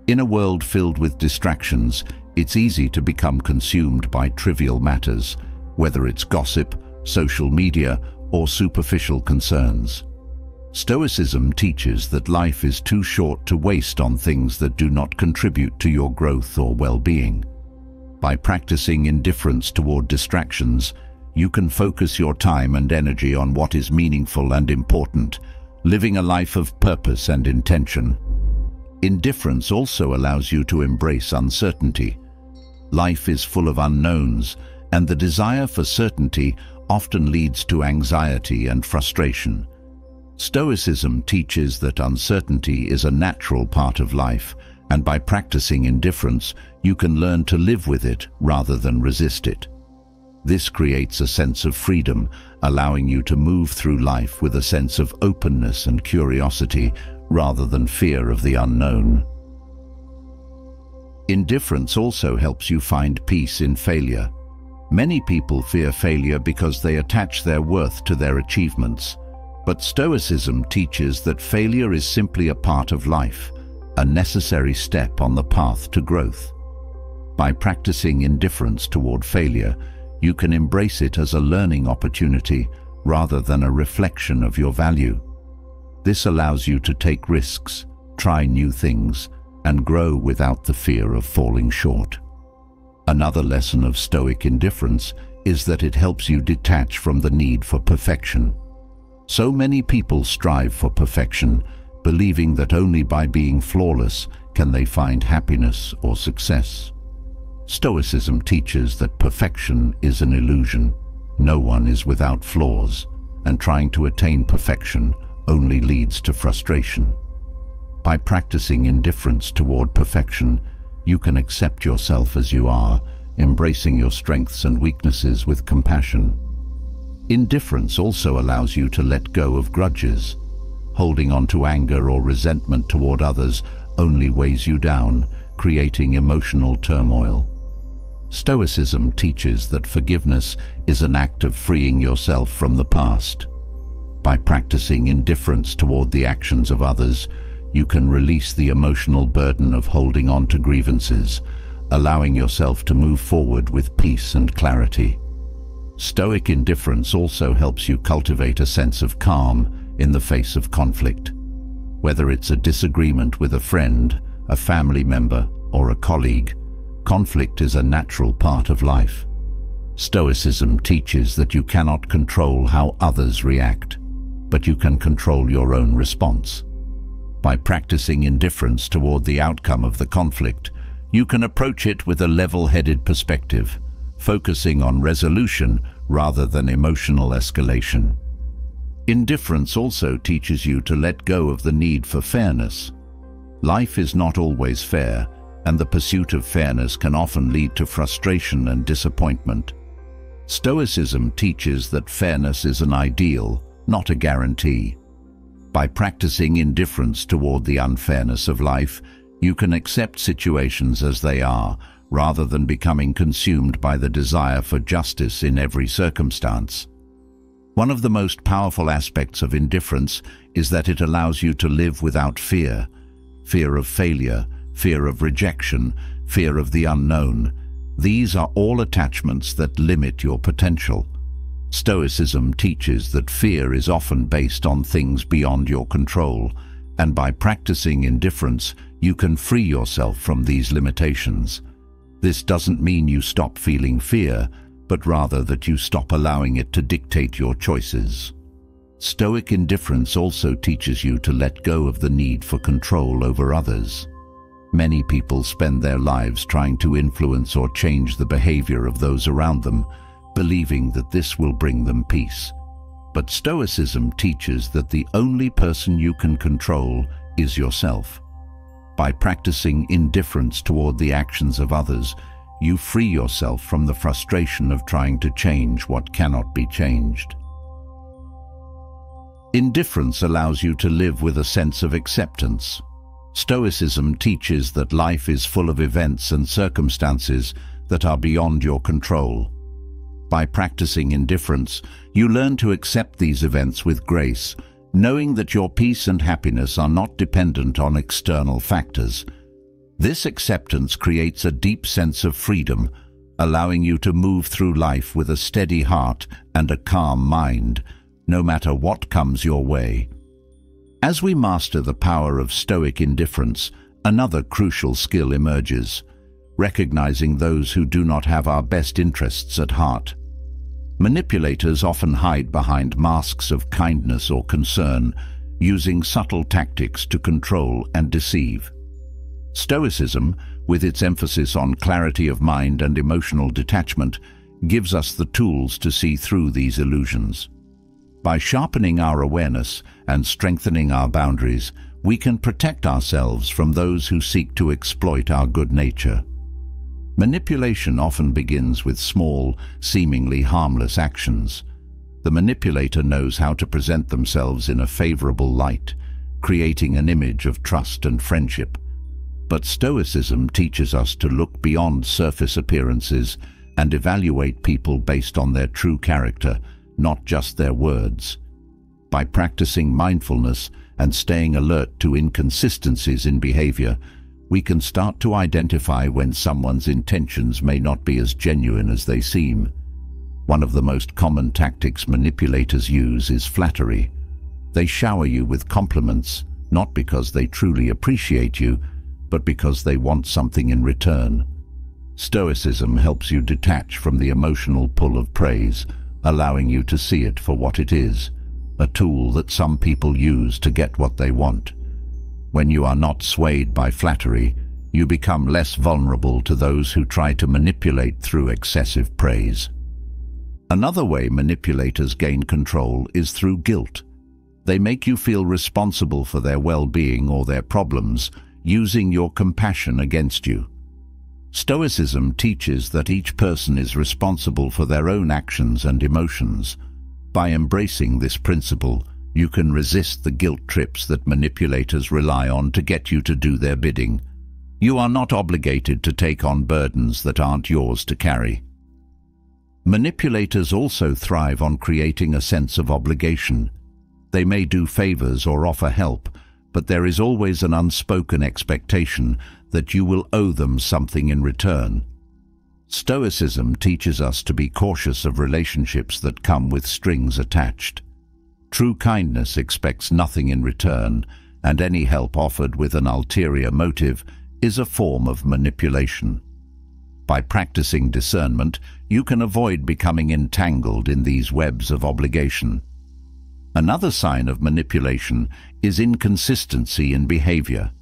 Speaker 1: In a world filled with distractions, it's easy to become consumed by trivial matters, whether it's gossip, social media, or superficial concerns. Stoicism teaches that life is too short to waste on things that do not contribute to your growth or well-being. By practicing indifference toward distractions, you can focus your time and energy on what is meaningful and important, living a life of purpose and intention. Indifference also allows you to embrace uncertainty. Life is full of unknowns, and the desire for certainty often leads to anxiety and frustration. Stoicism teaches that uncertainty is a natural part of life, and by practicing indifference, you can learn to live with it rather than resist it. This creates a sense of freedom, allowing you to move through life with a sense of openness and curiosity rather than fear of the unknown. Indifference also helps you find peace in failure. Many people fear failure because they attach their worth to their achievements. But Stoicism teaches that failure is simply a part of life, a necessary step on the path to growth. By practicing indifference toward failure, you can embrace it as a learning opportunity rather than a reflection of your value. This allows you to take risks, try new things, and grow without the fear of falling short. Another lesson of Stoic indifference is that it helps you detach from the need for perfection. So many people strive for perfection, believing that only by being flawless can they find happiness or success. Stoicism teaches that perfection is an illusion. No one is without flaws, and trying to attain perfection only leads to frustration. By practicing indifference toward perfection, you can accept yourself as you are, embracing your strengths and weaknesses with compassion. Indifference also allows you to let go of grudges. Holding on to anger or resentment toward others only weighs you down, creating emotional turmoil. Stoicism teaches that forgiveness is an act of freeing yourself from the past. By practicing indifference toward the actions of others, you can release the emotional burden of holding on to grievances, allowing yourself to move forward with peace and clarity. Stoic indifference also helps you cultivate a sense of calm in the face of conflict. Whether it's a disagreement with a friend, a family member, or a colleague, conflict is a natural part of life. Stoicism teaches that you cannot control how others react, but you can control your own response. By practicing indifference toward the outcome of the conflict, you can approach it with a level-headed perspective, focusing on resolution rather than emotional escalation. Indifference also teaches you to let go of the need for fairness. Life is not always fair, and the pursuit of fairness can often lead to frustration and disappointment. Stoicism teaches that fairness is an ideal, not a guarantee. By practicing indifference toward the unfairness of life, you can accept situations as they are, rather than becoming consumed by the desire for justice in every circumstance. One of the most powerful aspects of indifference is that it allows you to live without fear. Fear of failure, fear of rejection, fear of the unknown. These are all attachments that limit your potential. Stoicism teaches that fear is often based on things beyond your control, and by practicing indifference, you can free yourself from these limitations. This doesn't mean you stop feeling fear, but rather that you stop allowing it to dictate your choices. Stoic indifference also teaches you to let go of the need for control over others. Many people spend their lives trying to influence or change the behavior of those around them, believing that this will bring them peace. But Stoicism teaches that the only person you can control is yourself. By practicing indifference toward the actions of others, you free yourself from the frustration of trying to change what cannot be changed. Indifference allows you to live with a sense of acceptance. Stoicism teaches that life is full of events and circumstances that are beyond your control. By practicing indifference, you learn to accept these events with grace, knowing that your peace and happiness are not dependent on external factors. This acceptance creates a deep sense of freedom, allowing you to move through life with a steady heart and a calm mind, no matter what comes your way. As we master the power of Stoic indifference, another crucial skill emerges: recognizing those who do not have our best interests at heart. Manipulators often hide behind masks of kindness or concern, using subtle tactics to control and deceive. Stoicism, with its emphasis on clarity of mind and emotional detachment, gives us the tools to see through these illusions. By sharpening our awareness and strengthening our boundaries, we can protect ourselves from those who seek to exploit our good nature. Manipulation often begins with small, seemingly harmless actions. The manipulator knows how to present themselves in a favorable light, creating an image of trust and friendship. But Stoicism teaches us to look beyond surface appearances and evaluate people based on their true character, not just their words. By practicing mindfulness and staying alert to inconsistencies in behavior, we can start to identify when someone's intentions may not be as genuine as they seem. One of the most common tactics manipulators use is flattery. They shower you with compliments, not because they truly appreciate you, but because they want something in return. Stoicism helps you detach from the emotional pull of praise, allowing you to see it for what it is, a tool that some people use to get what they want. When you are not swayed by flattery, you become less vulnerable to those who try to manipulate through excessive praise. Another way manipulators gain control is through guilt. They make you feel responsible for their well-being or their problems, using your compassion against you. Stoicism teaches that each person is responsible for their own actions and emotions. By embracing this principle, you can resist the guilt trips that manipulators rely on to get you to do their bidding. You are not obligated to take on burdens that aren't yours to carry. Manipulators also thrive on creating a sense of obligation. They may do favors or offer help, but there is always an unspoken expectation that you will owe them something in return. Stoicism teaches us to be cautious of relationships that come with strings attached. True kindness expects nothing in return, and any help offered with an ulterior motive is a form of manipulation. By practicing discernment, you can avoid becoming entangled in these webs of obligation. Another sign of manipulation is inconsistency in behavior.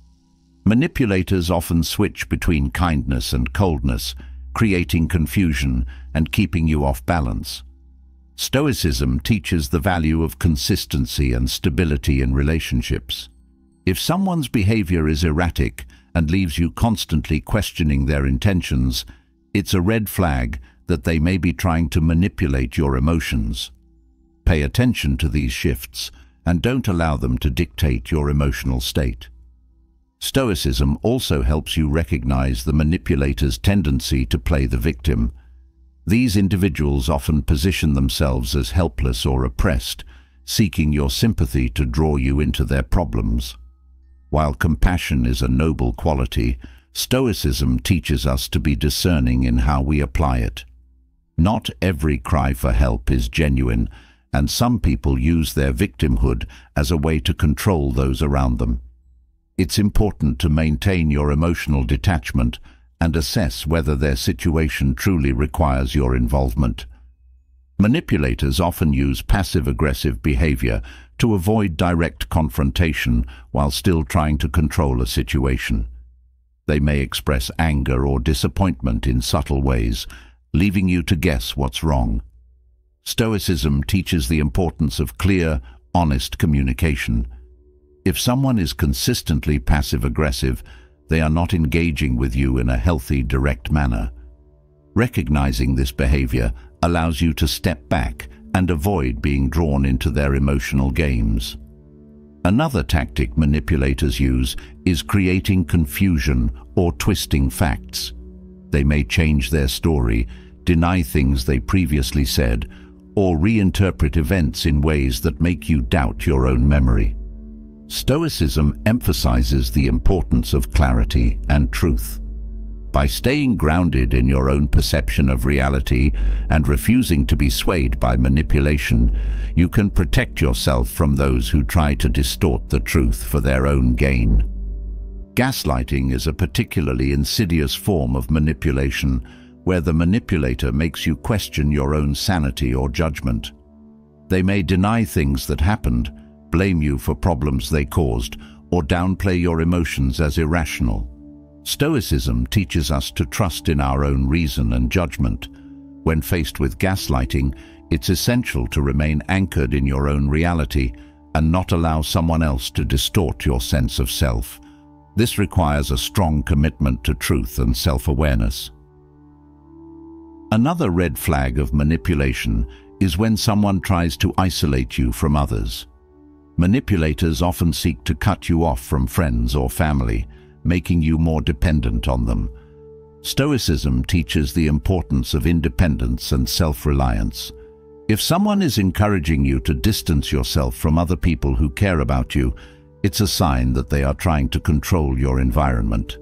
Speaker 1: Manipulators often switch between kindness and coldness, creating confusion and keeping you off balance. Stoicism teaches the value of consistency and stability in relationships. If someone's behavior is erratic and leaves you constantly questioning their intentions, it's a red flag that they may be trying to manipulate your emotions. Pay attention to these shifts and don't allow them to dictate your emotional state. Stoicism also helps you recognize the manipulator's tendency to play the victim. These individuals often position themselves as helpless or oppressed, seeking your sympathy to draw you into their problems. While compassion is a noble quality, Stoicism teaches us to be discerning in how we apply it. Not every cry for help is genuine, and some people use their victimhood as a way to control those around them. It's important to maintain your emotional detachment and assess whether their situation truly requires your involvement. Manipulators often use passive-aggressive behavior to avoid direct confrontation while still trying to control a situation. They may express anger or disappointment in subtle ways, leaving you to guess what's wrong. Stoicism teaches the importance of clear, honest communication. If someone is consistently passive-aggressive, they are not engaging with you in a healthy, direct manner. Recognizing this behavior allows you to step back and avoid being drawn into their emotional games. Another tactic manipulators use is creating confusion or twisting facts. They may change their story, deny things they previously said, or reinterpret events in ways that make you doubt your own memory. Stoicism emphasizes the importance of clarity and truth. By staying grounded in your own perception of reality and refusing to be swayed by manipulation, you can protect yourself from those who try to distort the truth for their own gain. Gaslighting is a particularly insidious form of manipulation, where the manipulator makes you question your own sanity or judgment. They may deny things that happened, blame you for problems they caused, or downplay your emotions as irrational. Stoicism teaches us to trust in our own reason and judgment. When faced with gaslighting, it's essential to remain anchored in your own reality and not allow someone else to distort your sense of self. This requires a strong commitment to truth and self-awareness. Another red flag of manipulation is when someone tries to isolate you from others. Manipulators often seek to cut you off from friends or family, making you more dependent on them. Stoicism teaches the importance of independence and self-reliance. If someone is encouraging you to distance yourself from other people who care about you, it's a sign that they are trying to control your environment.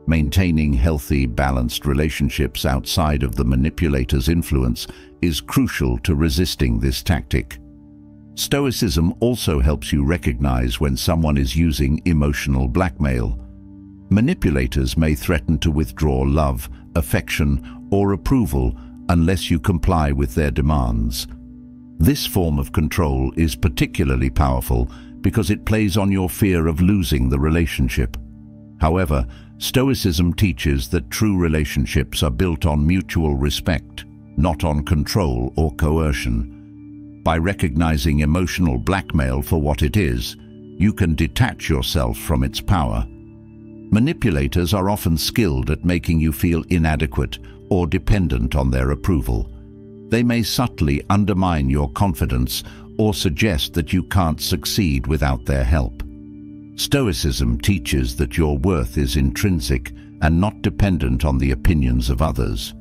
Speaker 1: Maintaining healthy, balanced relationships outside of the manipulator's influence is crucial to resisting this tactic. Stoicism also helps you recognize when someone is using emotional blackmail. Manipulators may threaten to withdraw love, affection, or approval unless you comply with their demands. This form of control is particularly powerful because it plays on your fear of losing the relationship. However, Stoicism teaches that true relationships are built on mutual respect, not on control or coercion. By recognizing emotional blackmail for what it is, you can detach yourself from its power. Manipulators are often skilled at making you feel inadequate or dependent on their approval. They may subtly undermine your confidence or suggest that you can't succeed without their help. Stoicism teaches that your worth is intrinsic and not dependent on the opinions of others.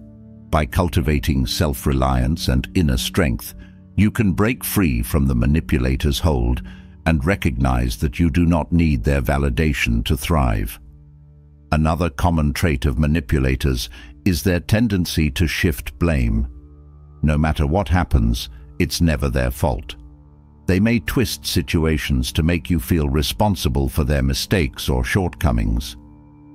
Speaker 1: By cultivating self-reliance and inner strength, you can break free from the manipulator's hold and recognize that you do not need their validation to thrive. Another common trait of manipulators is their tendency to shift blame. No matter what happens, it's never their fault. They may twist situations to make you feel responsible for their mistakes or shortcomings.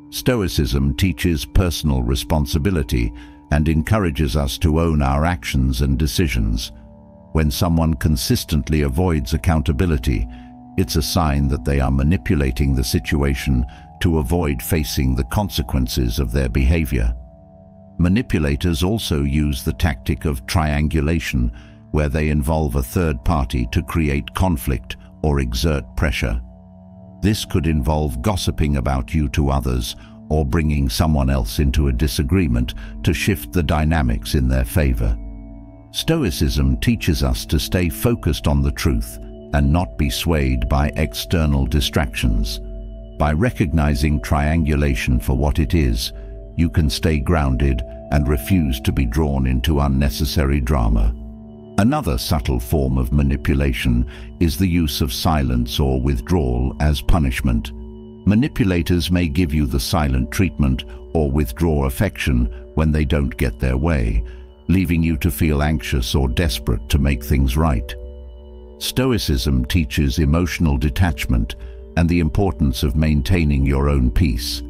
Speaker 1: Stoicism teaches personal responsibility and encourages us to own our actions and decisions. When someone consistently avoids accountability, it's a sign that they are manipulating the situation to avoid facing the consequences of their behavior. Manipulators also use the tactic of triangulation, where they involve a third party to create conflict or exert pressure. This could involve gossiping about you to others or bringing someone else into a disagreement to shift the dynamics in their favor. Stoicism teaches us to stay focused on the truth and not be swayed by external distractions. By recognizing triangulation for what it is, you can stay grounded and refuse to be drawn into unnecessary drama. Another subtle form of manipulation is the use of silence or withdrawal as punishment. Manipulators may give you the silent treatment or withdraw affection when they don't get their way, leaving you to feel anxious or desperate to make things right. Stoicism teaches emotional detachment and the importance of maintaining your own peace.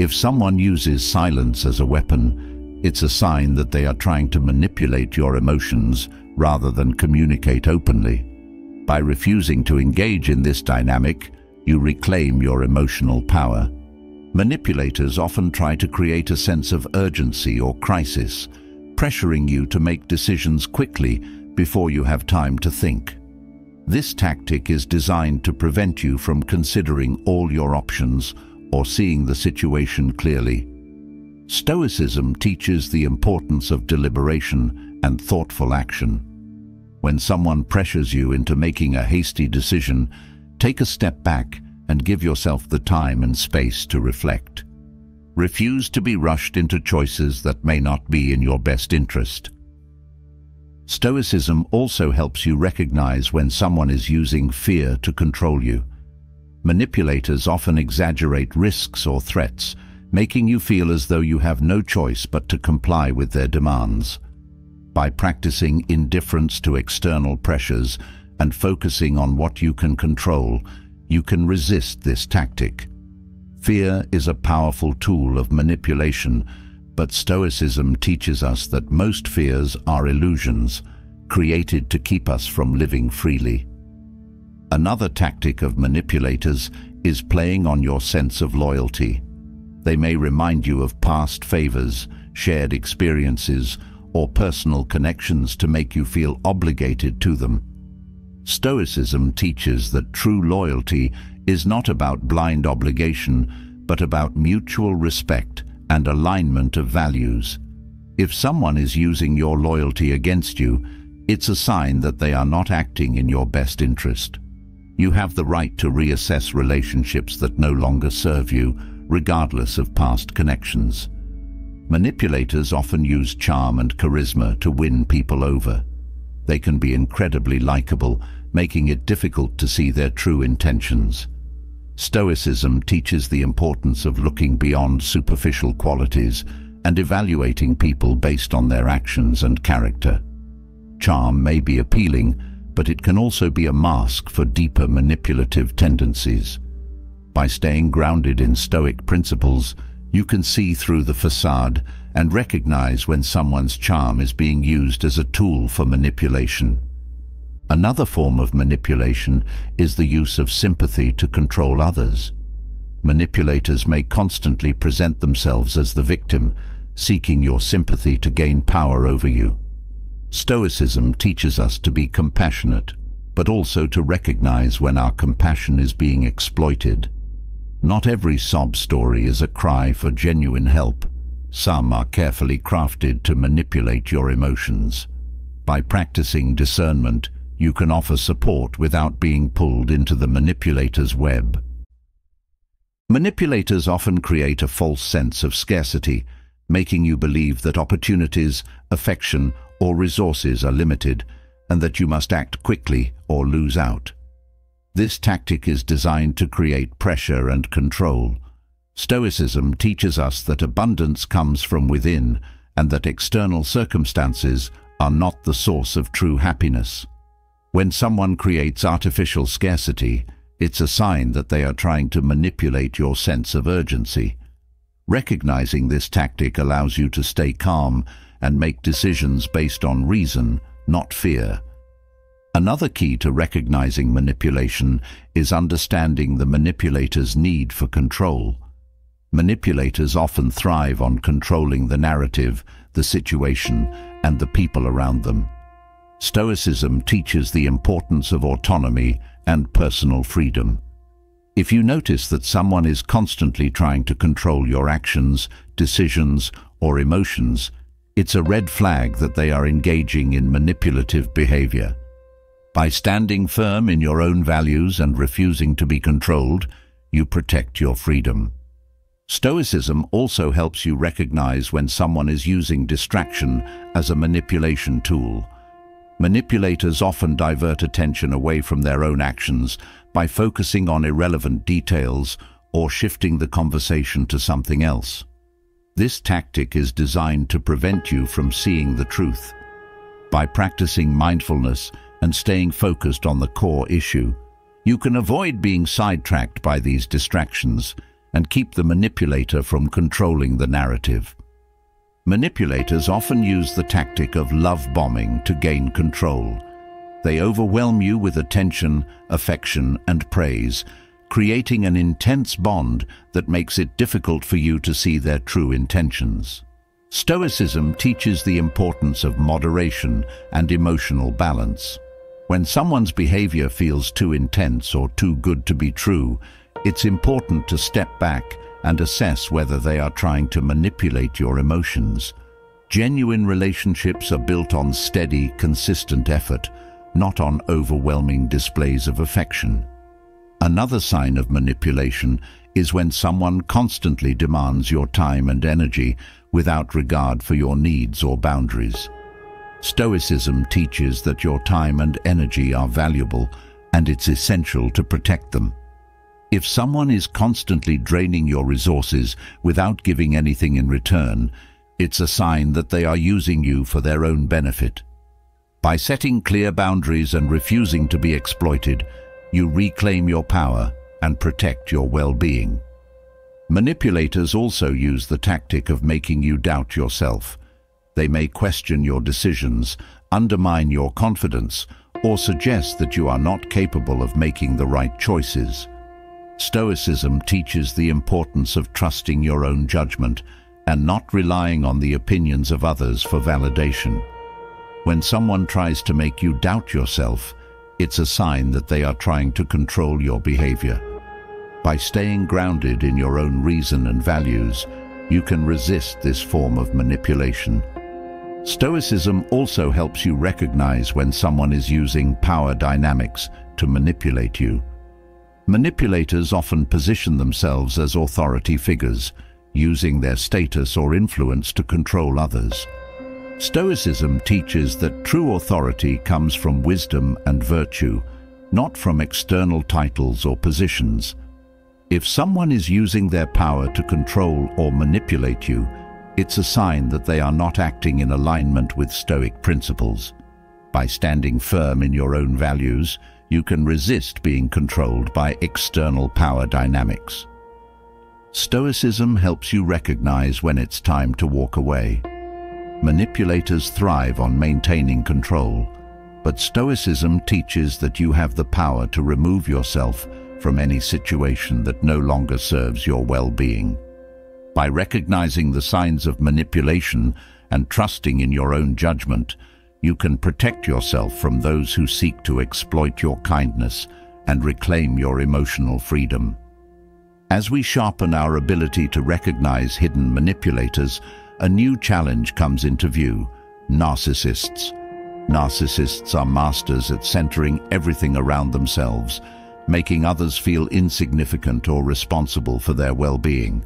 Speaker 1: If someone uses silence as a weapon, it's a sign that they are trying to manipulate your emotions rather than communicate openly. By refusing to engage in this dynamic, you reclaim your emotional power. Manipulators often try to create a sense of urgency or crisis, pressuring you to make decisions quickly before you have time to think. This tactic is designed to prevent you from considering all your options or seeing the situation clearly. Stoicism teaches the importance of deliberation and thoughtful action. When someone pressures you into making a hasty decision, take a step back and give yourself the time and space to reflect. Refuse to be rushed into choices that may not be in your best interest. Stoicism also helps you recognize when someone is using fear to control you. Manipulators often exaggerate risks or threats, making you feel as though you have no choice but to comply with their demands. By practicing indifference to external pressures and focusing on what you can control, you can resist this tactic. Fear is a powerful tool of manipulation, but Stoicism teaches us that most fears are illusions, created to keep us from living freely. Another tactic of manipulators is playing on your sense of loyalty. They may remind you of past favors, shared experiences, or personal connections to make you feel obligated to them. Stoicism teaches that true loyalty is not about blind obligation, but about mutual respect and alignment of values. If someone is using your loyalty against you, it's a sign that they are not acting in your best interest. You have the right to reassess relationships that no longer serve you, regardless of past connections. Manipulators often use charm and charisma to win people over. They can be incredibly likable, making it difficult to see their true intentions. Stoicism teaches the importance of looking beyond superficial qualities and evaluating people based on their actions and character. Charm may be appealing, but it can also be a mask for deeper manipulative tendencies. By staying grounded in Stoic principles, you can see through the facade and recognize when someone's charm is being used as a tool for manipulation. Another form of manipulation is the use of sympathy to control others. Manipulators may constantly present themselves as the victim, seeking your sympathy to gain power over you. Stoicism teaches us to be compassionate, but also to recognize when our compassion is being exploited. Not every sob story is a cry for genuine help. Some are carefully crafted to manipulate your emotions. By practicing discernment, you can offer support without being pulled into the manipulator's web. Manipulators often create a false sense of scarcity, making you believe that opportunities, affection, or resources are limited, and that you must act quickly or lose out. This tactic is designed to create pressure and control. Stoicism teaches us that abundance comes from within, and that external circumstances are not the source of true happiness. When someone creates artificial scarcity, it's a sign that they are trying to manipulate your sense of urgency. Recognizing this tactic allows you to stay calm and make decisions based on reason, not fear. Another key to recognizing manipulation is understanding the manipulator's need for control. Manipulators often thrive on controlling the narrative, the situation, and the people around them. Stoicism teaches the importance of autonomy and personal freedom. If you notice that someone is constantly trying to control your actions, decisions, or emotions, it's a red flag that they are engaging in manipulative behavior. By standing firm in your own values and refusing to be controlled, you protect your freedom. Stoicism also helps you recognize when someone is using distraction as a manipulation tool. Manipulators often divert attention away from their own actions by focusing on irrelevant details or shifting the conversation to something else. This tactic is designed to prevent you from seeing the truth. By practicing mindfulness and staying focused on the core issue, you can avoid being sidetracked by these distractions and keep the manipulator from controlling the narrative. Manipulators often use the tactic of love bombing to gain control. They overwhelm you with attention, affection, and praise, creating an intense bond that makes it difficult for you to see their true intentions. Stoicism teaches the importance of moderation and emotional balance. When someone's behavior feels too intense or too good to be true, it's important to step back and assess whether they are trying to manipulate your emotions. Genuine relationships are built on steady, consistent effort, not on overwhelming displays of affection. Another sign of manipulation is when someone constantly demands your time and energy without regard for your needs or boundaries. Stoicism teaches that your time and energy are valuable, and it's essential to protect them. If someone is constantly draining your resources without giving anything in return, it's a sign that they are using you for their own benefit. By setting clear boundaries and refusing to be exploited, you reclaim your power and protect your well-being. Manipulators also use the tactic of making you doubt yourself. They may question your decisions, undermine your confidence, or suggest that you are not capable of making the right choices. Stoicism teaches the importance of trusting your own judgment and not relying on the opinions of others for validation. When someone tries to make you doubt yourself, it's a sign that they are trying to control your behavior. By staying grounded in your own reason and values, you can resist this form of manipulation. Stoicism also helps you recognize when someone is using power dynamics to manipulate you. Manipulators often position themselves as authority figures, using their status or influence to control others. Stoicism teaches that true authority comes from wisdom and virtue, not from external titles or positions. If someone is using their power to control or manipulate you, it's a sign that they are not acting in alignment with Stoic principles. By standing firm in your own values, you can resist being controlled by external power dynamics. Stoicism helps you recognize when it's time to walk away. Manipulators thrive on maintaining control, but Stoicism teaches that you have the power to remove yourself from any situation that no longer serves your well-being. By recognizing the signs of manipulation and trusting in your own judgment, you can protect yourself from those who seek to exploit your kindness and reclaim your emotional freedom. As we sharpen our ability to recognize hidden manipulators, a new challenge comes into view: narcissists. Narcissists are masters at centering everything around themselves, making others feel insignificant or responsible for their well-being.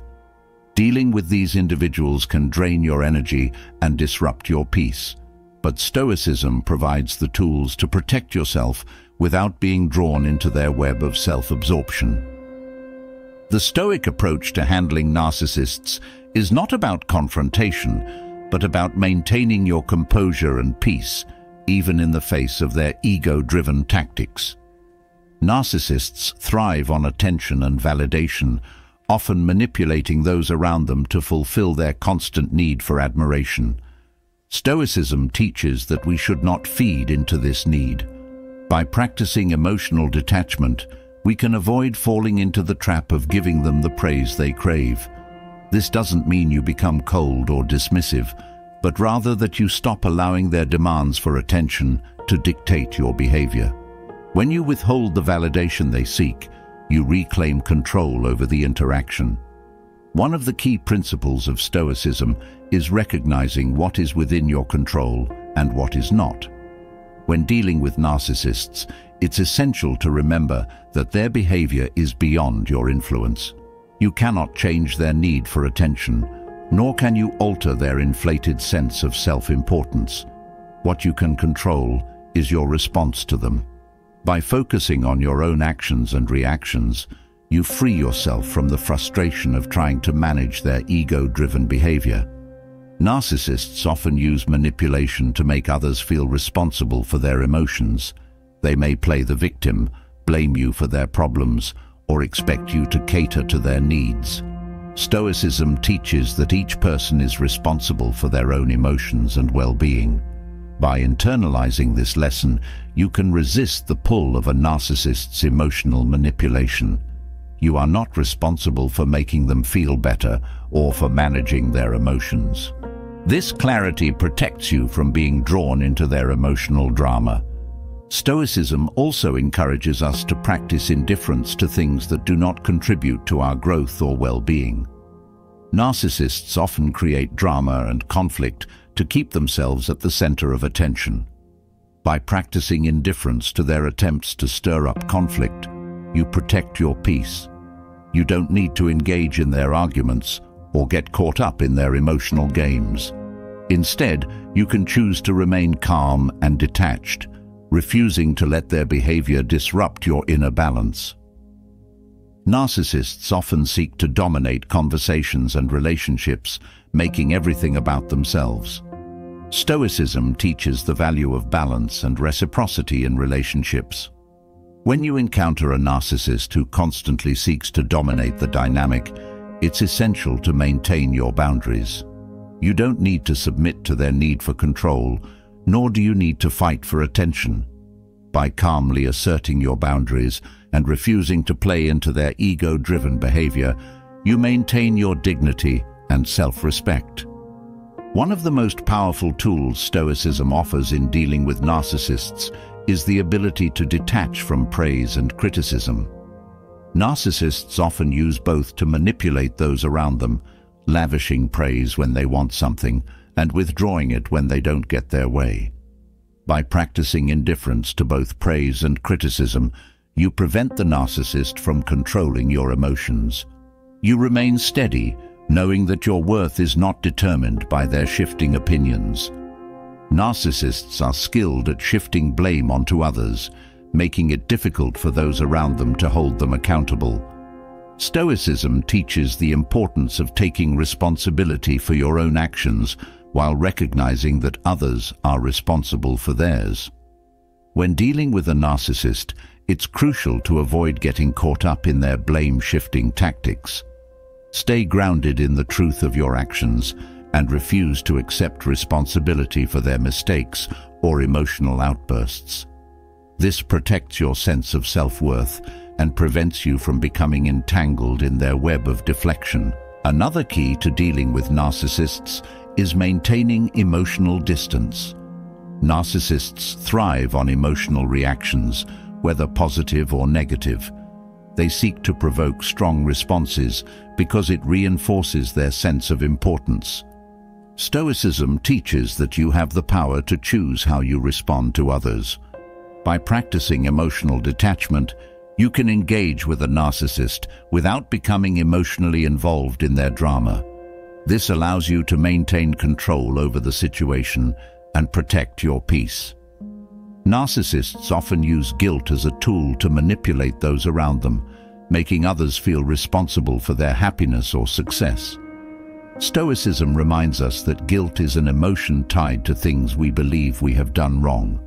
Speaker 1: Dealing with these individuals can drain your energy and disrupt your peace, but Stoicism provides the tools to protect yourself without being drawn into their web of self-absorption. The Stoic approach to handling narcissists is not about confrontation, but about maintaining your composure and peace, even in the face of their ego-driven tactics. Narcissists thrive on attention and validation, often manipulating those around them to fulfill their constant need for admiration. Stoicism teaches that we should not feed into this need. By practicing emotional detachment, we can avoid falling into the trap of giving them the praise they crave. This doesn't mean you become cold or dismissive, but rather that you stop allowing their demands for attention to dictate your behavior. When you withhold the validation they seek, you reclaim control over the interaction. One of the key principles of Stoicism is recognizing what is within your control and what is not. When dealing with narcissists, it's essential to remember that their behavior is beyond your influence. You cannot change their need for attention, nor can you alter their inflated sense of self-importance. What you can control is your response to them. By focusing on your own actions and reactions, you free yourself from the frustration of trying to manage their ego-driven behavior. Narcissists often use manipulation to make others feel responsible for their emotions. They may play the victim, blame you for their problems, or expect you to cater to their needs. Stoicism teaches that each person is responsible for their own emotions and well-being. By internalizing this lesson, you can resist the pull of a narcissist's emotional manipulation. You are not responsible for making them feel better or for managing their emotions. This clarity protects you from being drawn into their emotional drama. Stoicism also encourages us to practice indifference to things that do not contribute to our growth or well-being. Narcissists often create drama and conflict to keep themselves at the center of attention. By practicing indifference to their attempts to stir up conflict, you protect your peace. You don't need to engage in their arguments or get caught up in their emotional games. Instead, you can choose to remain calm and detached, refusing to let their behavior disrupt your inner balance. Narcissists often seek to dominate conversations and relationships, making everything about themselves. Stoicism teaches the value of balance and reciprocity in relationships. When you encounter a narcissist who constantly seeks to dominate the dynamic, it's essential to maintain your boundaries. You don't need to submit to their need for control, nor do you need to fight for attention. By calmly asserting your boundaries and refusing to play into their ego-driven behavior, you maintain your dignity and self-respect. One of the most powerful tools Stoicism offers in dealing with narcissists is the ability to detach from praise and criticism. Narcissists often use both to manipulate those around them, lavishing praise when they want something and withdrawing it when they don't get their way. By practicing indifference to both praise and criticism, you prevent the narcissist from controlling your emotions. You remain steady, knowing that your worth is not determined by their shifting opinions. Narcissists are skilled at shifting blame onto others, making it difficult for those around them to hold them accountable. Stoicism teaches the importance of taking responsibility for your own actions while recognizing that others are responsible for theirs. When dealing with a narcissist, it's crucial to avoid getting caught up in their blame-shifting tactics. Stay grounded in the truth of your actions and refuse to accept responsibility for their mistakes or emotional outbursts. This protects your sense of self-worth and prevents you from becoming entangled in their web of deflection. Another key to dealing with narcissists is maintaining emotional distance. Narcissists thrive on emotional reactions, whether positive or negative. They seek to provoke strong responses because it reinforces their sense of importance. Stoicism teaches that you have the power to choose how you respond to others. By practicing emotional detachment, you can engage with a narcissist without becoming emotionally involved in their drama. This allows you to maintain control over the situation and protect your peace. Narcissists often use guilt as a tool to manipulate those around them, making others feel responsible for their happiness or success. Stoicism reminds us that guilt is an emotion tied to things we believe we have done wrong.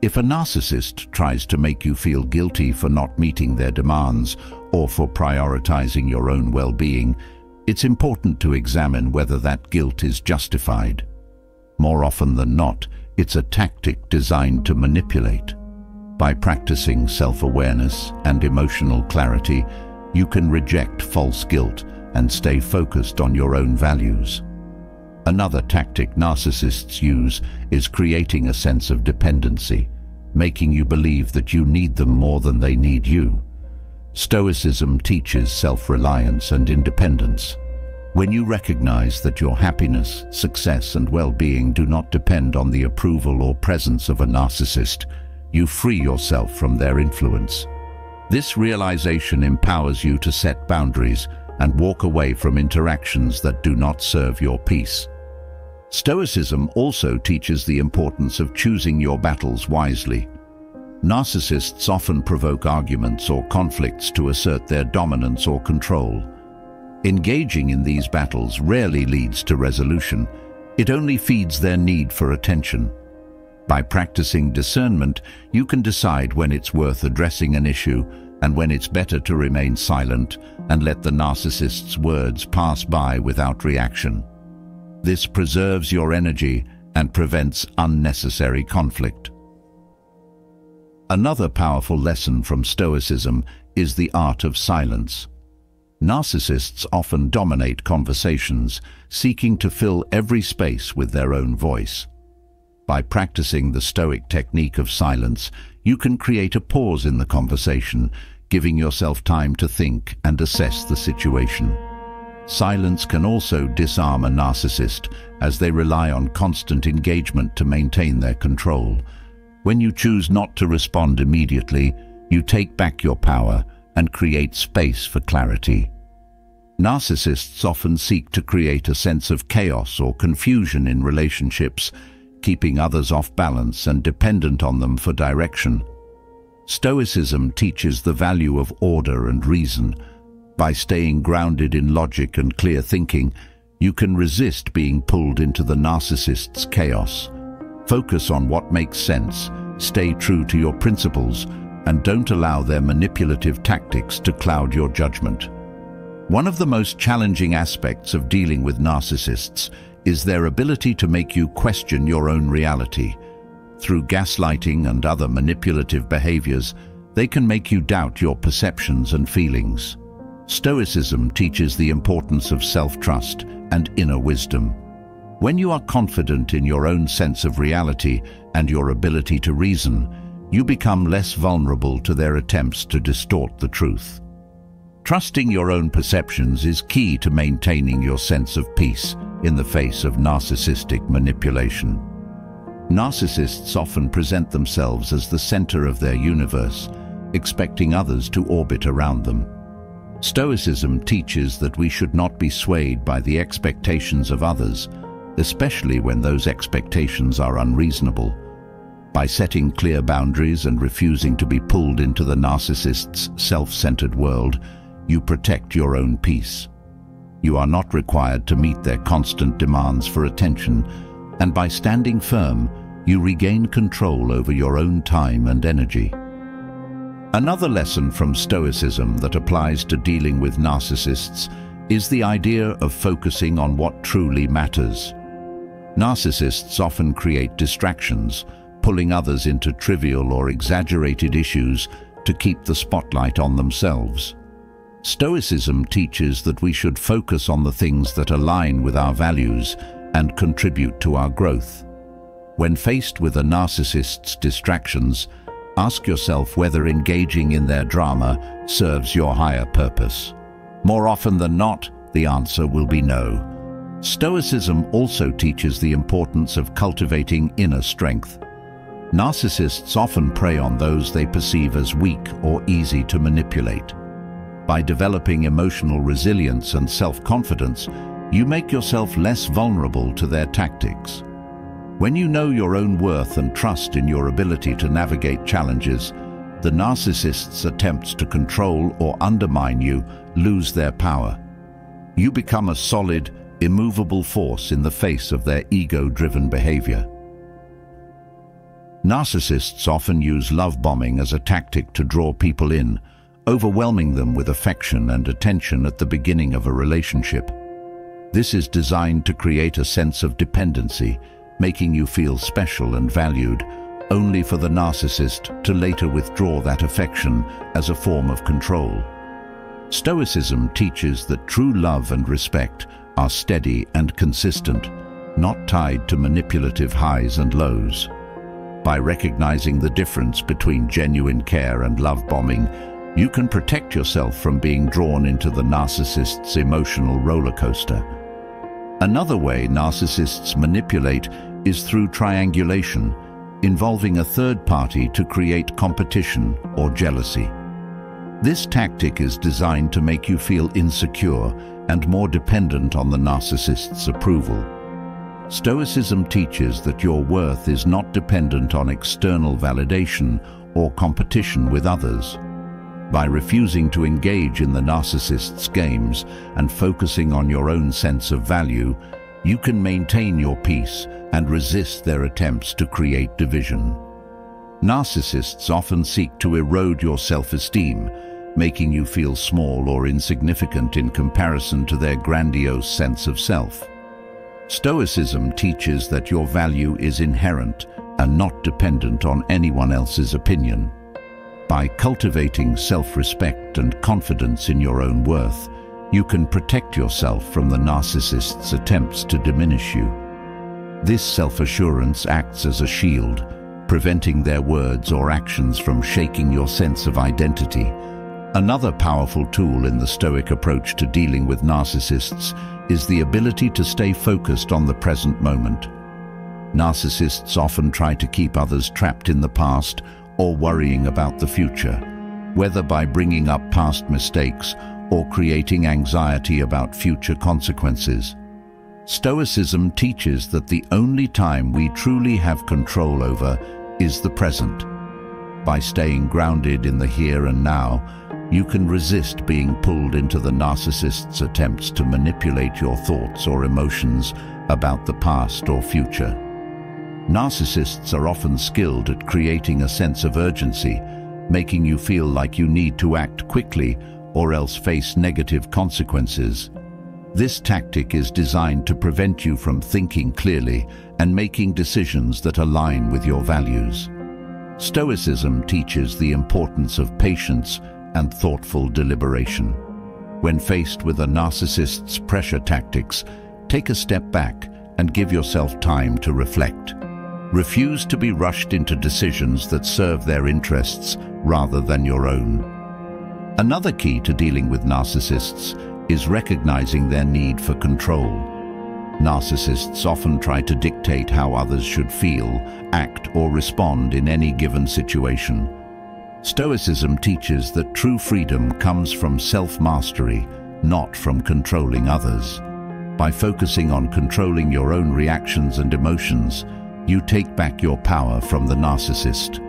Speaker 1: If a narcissist tries to make you feel guilty for not meeting their demands or for prioritizing your own well-being, it's important to examine whether that guilt is justified. More often than not, it's a tactic designed to manipulate. By practicing self-awareness and emotional clarity, you can reject false guilt and stay focused on your own values. Another tactic narcissists use is creating a sense of dependency, making you believe that you need them more than they need you. Stoicism teaches self-reliance and independence. When you recognize that your happiness, success, and well-being do not depend on the approval or presence of a narcissist, you free yourself from their influence. This realization empowers you to set boundaries and walk away from interactions that do not serve your peace. Stoicism also teaches the importance of choosing your battles wisely. Narcissists often provoke arguments or conflicts to assert their dominance or control. Engaging in these battles rarely leads to resolution. It only feeds their need for attention. By practicing discernment, you can decide when it's worth addressing an issue and when it's better to remain silent and let the narcissist's words pass by without reaction. This preserves your energy and prevents unnecessary conflict. Another powerful lesson from Stoicism is the art of silence. Narcissists often dominate conversations, seeking to fill every space with their own voice. By practicing the Stoic technique of silence, you can create a pause in the conversation, giving yourself time to think and assess the situation. Silence can also disarm a narcissist, as they rely on constant engagement to maintain their control. When you choose not to respond immediately, you take back your power and create space for clarity. Narcissists often seek to create a sense of chaos or confusion in relationships, keeping others off balance and dependent on them for direction. Stoicism teaches the value of order and reason. By staying grounded in logic and clear thinking, you can resist being pulled into the narcissist's chaos. Focus on what makes sense, stay true to your principles, and don't allow their manipulative tactics to cloud your judgment. One of the most challenging aspects of dealing with narcissists is their ability to make you question your own reality. Through gaslighting and other manipulative behaviors, they can make you doubt your perceptions and feelings. Stoicism teaches the importance of self-trust and inner wisdom. When you are confident in your own sense of reality and your ability to reason, you become less vulnerable to their attempts to distort the truth. Trusting your own perceptions is key to maintaining your sense of peace in the face of narcissistic manipulation. Narcissists often present themselves as the center of their universe, expecting others to orbit around them. Stoicism teaches that we should not be swayed by the expectations of others, especially when those expectations are unreasonable. By setting clear boundaries and refusing to be pulled into the narcissist's self-centered world, you protect your own peace. You are not required to meet their constant demands for attention, and by standing firm, you regain control over your own time and energy. Another lesson from Stoicism that applies to dealing with narcissists is the idea of focusing on what truly matters. Narcissists often create distractions, pulling others into trivial or exaggerated issues to keep the spotlight on themselves. Stoicism teaches that we should focus on the things that align with our values and contribute to our growth. When faced with a narcissist's distractions, ask yourself whether engaging in their drama serves your higher purpose. More often than not, the answer will be no. Stoicism also teaches the importance of cultivating inner strength. Narcissists often prey on those they perceive as weak or easy to manipulate. By developing emotional resilience and self-confidence, you make yourself less vulnerable to their tactics. When you know your own worth and trust in your ability to navigate challenges, the narcissist's attempts to control or undermine you lose their power. You become a solid, immovable force in the face of their ego-driven behavior. Narcissists often use love bombing as a tactic to draw people in, overwhelming them with affection and attention at the beginning of a relationship. This is designed to create a sense of dependency, making you feel special and valued, only for the narcissist to later withdraw that affection as a form of control. Stoicism teaches that true love and respect are steady and consistent, not tied to manipulative highs and lows. By recognizing the difference between genuine care and love bombing, you can protect yourself from being drawn into the narcissist's emotional roller coaster. Another way narcissists manipulate is through triangulation, involving a third party to create competition or jealousy. This tactic is designed to make you feel insecure and more dependent on the narcissist's approval. Stoicism teaches that your worth is not dependent on external validation or competition with others. By refusing to engage in the narcissist's games and focusing on your own sense of value, you can maintain your peace and resist their attempts to create division. Narcissists often seek to erode your self-esteem, making you feel small or insignificant in comparison to their grandiose sense of self. Stoicism teaches that your value is inherent and not dependent on anyone else's opinion. By cultivating self-respect and confidence in your own worth, you can protect yourself from the narcissist's attempts to diminish you. This self-assurance acts as a shield, preventing their words or actions from shaking your sense of identity. Another powerful tool in the Stoic approach to dealing with narcissists is the ability to stay focused on the present moment. Narcissists often try to keep others trapped in the past or worrying about the future, whether by bringing up past mistakes or creating anxiety about future consequences. Stoicism teaches that the only time we truly have control over is the present. By staying grounded in the here and now, you can resist being pulled into the narcissist's attempts to manipulate your thoughts or emotions about the past or future. Narcissists are often skilled at creating a sense of urgency, making you feel like you need to act quickly or else face negative consequences. This tactic is designed to prevent you from thinking clearly and making decisions that align with your values. Stoicism teaches the importance of patience and thoughtful deliberation. When faced with a narcissist's pressure tactics, take a step back and give yourself time to reflect. Refuse to be rushed into decisions that serve their interests rather than your own. Another key to dealing with narcissists is recognizing their need for control. Narcissists often try to dictate how others should feel, act, or respond in any given situation. Stoicism teaches that true freedom comes from self-mastery, not from controlling others. By focusing on controlling your own reactions and emotions, you take back your power from the narcissist.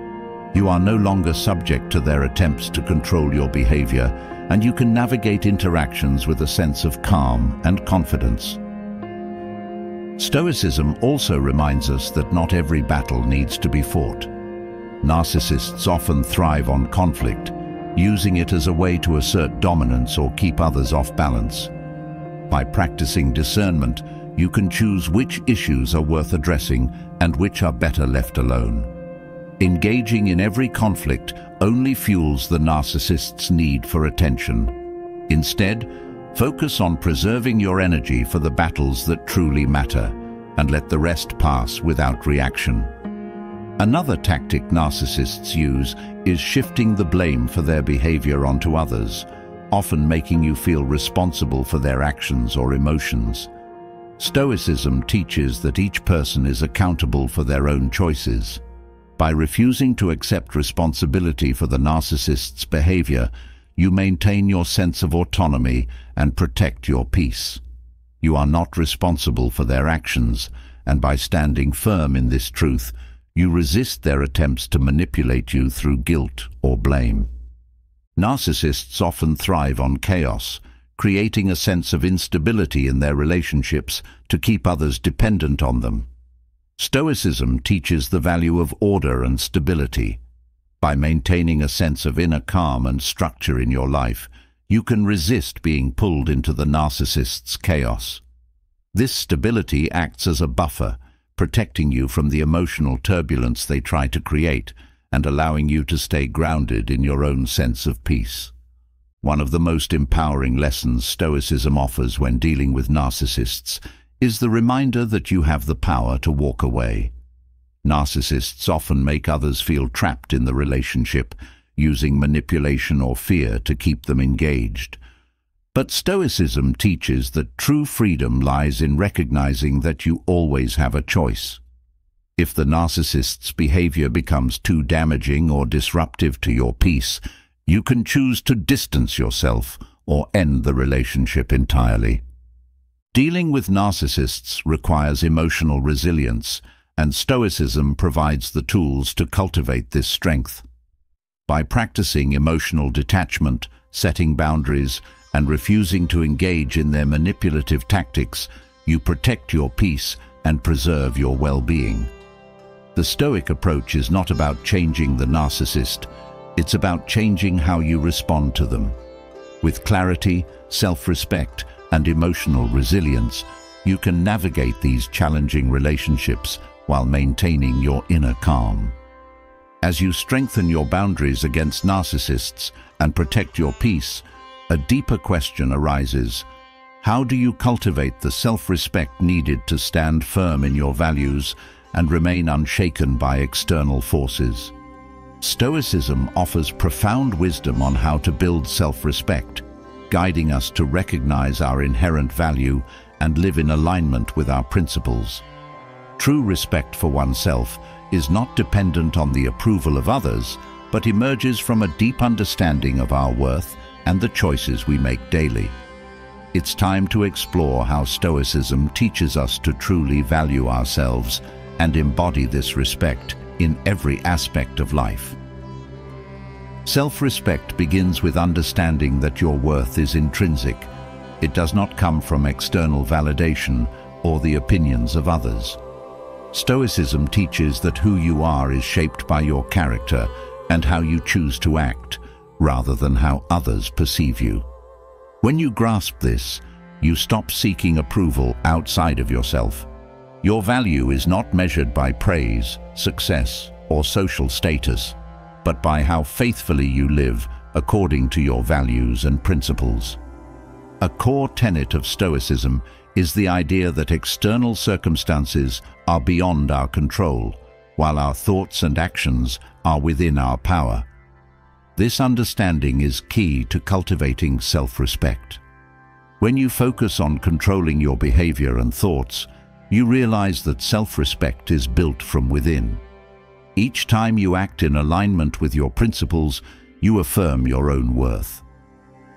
Speaker 1: You are no longer subject to their attempts to control your behavior, and you can navigate interactions with a sense of calm and confidence. Stoicism also reminds us that not every battle needs to be fought. Narcissists often thrive on conflict, using it as a way to assert dominance or keep others off balance. By practicing discernment, you can choose which issues are worth addressing and which are better left alone. Engaging in every conflict only fuels the narcissist's need for attention. Instead, focus on preserving your energy for the battles that truly matter, and let the rest pass without reaction. Another tactic narcissists use is shifting the blame for their behavior onto others, often making you feel responsible for their actions or emotions. Stoicism teaches that each person is accountable for their own choices. By refusing to accept responsibility for the narcissist's behavior, you maintain your sense of autonomy and protect your peace. You are not responsible for their actions, and by standing firm in this truth, you resist their attempts to manipulate you through guilt or blame. Narcissists often thrive on chaos, creating a sense of instability in their relationships to keep others dependent on them. Stoicism teaches the value of order and stability. By maintaining a sense of inner calm and structure in your life, you can resist being pulled into the narcissist's chaos. This stability acts as a buffer, protecting you from the emotional turbulence they try to create and allowing you to stay grounded in your own sense of peace. One of the most empowering lessons Stoicism offers when dealing with narcissists is the reminder that you have the power to walk away. Narcissists often make others feel trapped in the relationship, using manipulation or fear to keep them engaged. But Stoicism teaches that true freedom lies in recognizing that you always have a choice. If the narcissist's behavior becomes too damaging or disruptive to your peace, you can choose to distance yourself or end the relationship entirely. Dealing with narcissists requires emotional resilience, and Stoicism provides the tools to cultivate this strength. By practicing emotional detachment, setting boundaries, and refusing to engage in their manipulative tactics, you protect your peace and preserve your well-being. The Stoic approach is not about changing the narcissist, it's about changing how you respond to them. With clarity, self-respect, and emotional resilience, you can navigate these challenging relationships while maintaining your inner calm. As you strengthen your boundaries against narcissists and protect your peace, a deeper question arises: how do you cultivate the self-respect needed to stand firm in your values and remain unshaken by external forces? Stoicism offers profound wisdom on how to build self-respect, guiding us to recognize our inherent value and live in alignment with our principles. True respect for oneself is not dependent on the approval of others, but emerges from a deep understanding of our worth and the choices we make daily. It's time to explore how Stoicism teaches us to truly value ourselves and embody this respect in every aspect of life. Self-respect begins with understanding that your worth is intrinsic. It does not come from external validation or the opinions of others. Stoicism teaches that who you are is shaped by your character and how you choose to act, rather than how others perceive you. When you grasp this, you stop seeking approval outside of yourself. Your value is not measured by praise, success, or social status, but by how faithfully you live according to your values and principles. A core tenet of Stoicism is the idea that external circumstances are beyond our control, while our thoughts and actions are within our power. This understanding is key to cultivating self-respect. When you focus on controlling your behavior and thoughts, you realize that self-respect is built from within. Each time you act in alignment with your principles, you affirm your own worth.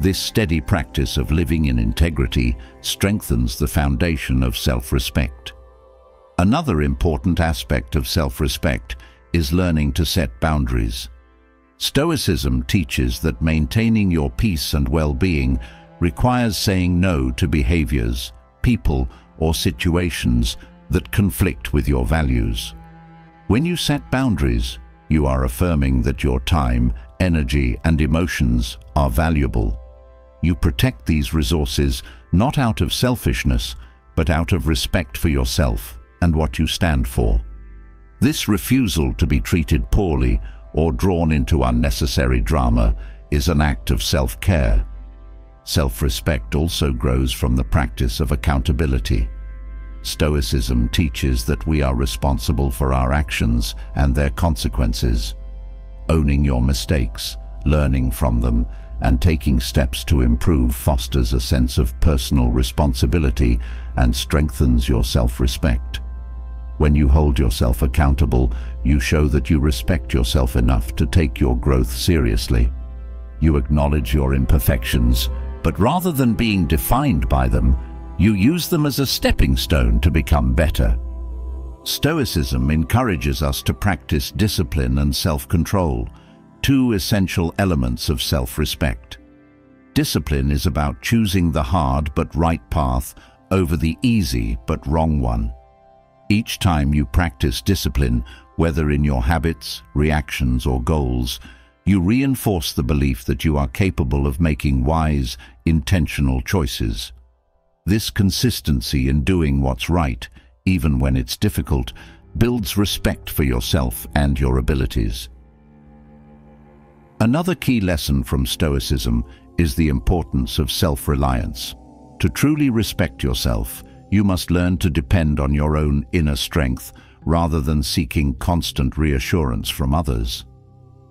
Speaker 1: This steady practice of living in integrity strengthens the foundation of self-respect. Another important aspect of self-respect is learning to set boundaries. Stoicism teaches that maintaining your peace and well-being requires saying no to behaviors, people, or situations that conflict with your values. When you set boundaries, you are affirming that your time, energy, and emotions are valuable. You protect these resources not out of selfishness, but out of respect for yourself and what you stand for. This refusal to be treated poorly or drawn into unnecessary drama is an act of self-care. Self-respect also grows from the practice of accountability. Stoicism teaches that we are responsible for our actions and their consequences. Owning your mistakes, learning from them, and taking steps to improve fosters a sense of personal responsibility and strengthens your self-respect. When you hold yourself accountable, you show that you respect yourself enough to take your growth seriously. You acknowledge your imperfections, but rather than being defined by them, you use them as a stepping stone to become better. Stoicism encourages us to practice discipline and self-control, two essential elements of self-respect. Discipline is about choosing the hard but right path over the easy but wrong one. Each time you practice discipline, whether in your habits, reactions, or goals, you reinforce the belief that you are capable of making wise, intentional choices. This consistency in doing what's right, even when it's difficult, builds respect for yourself and your abilities. Another key lesson from Stoicism is the importance of self-reliance. To truly respect yourself, you must learn to depend on your own inner strength rather than seeking constant reassurance from others.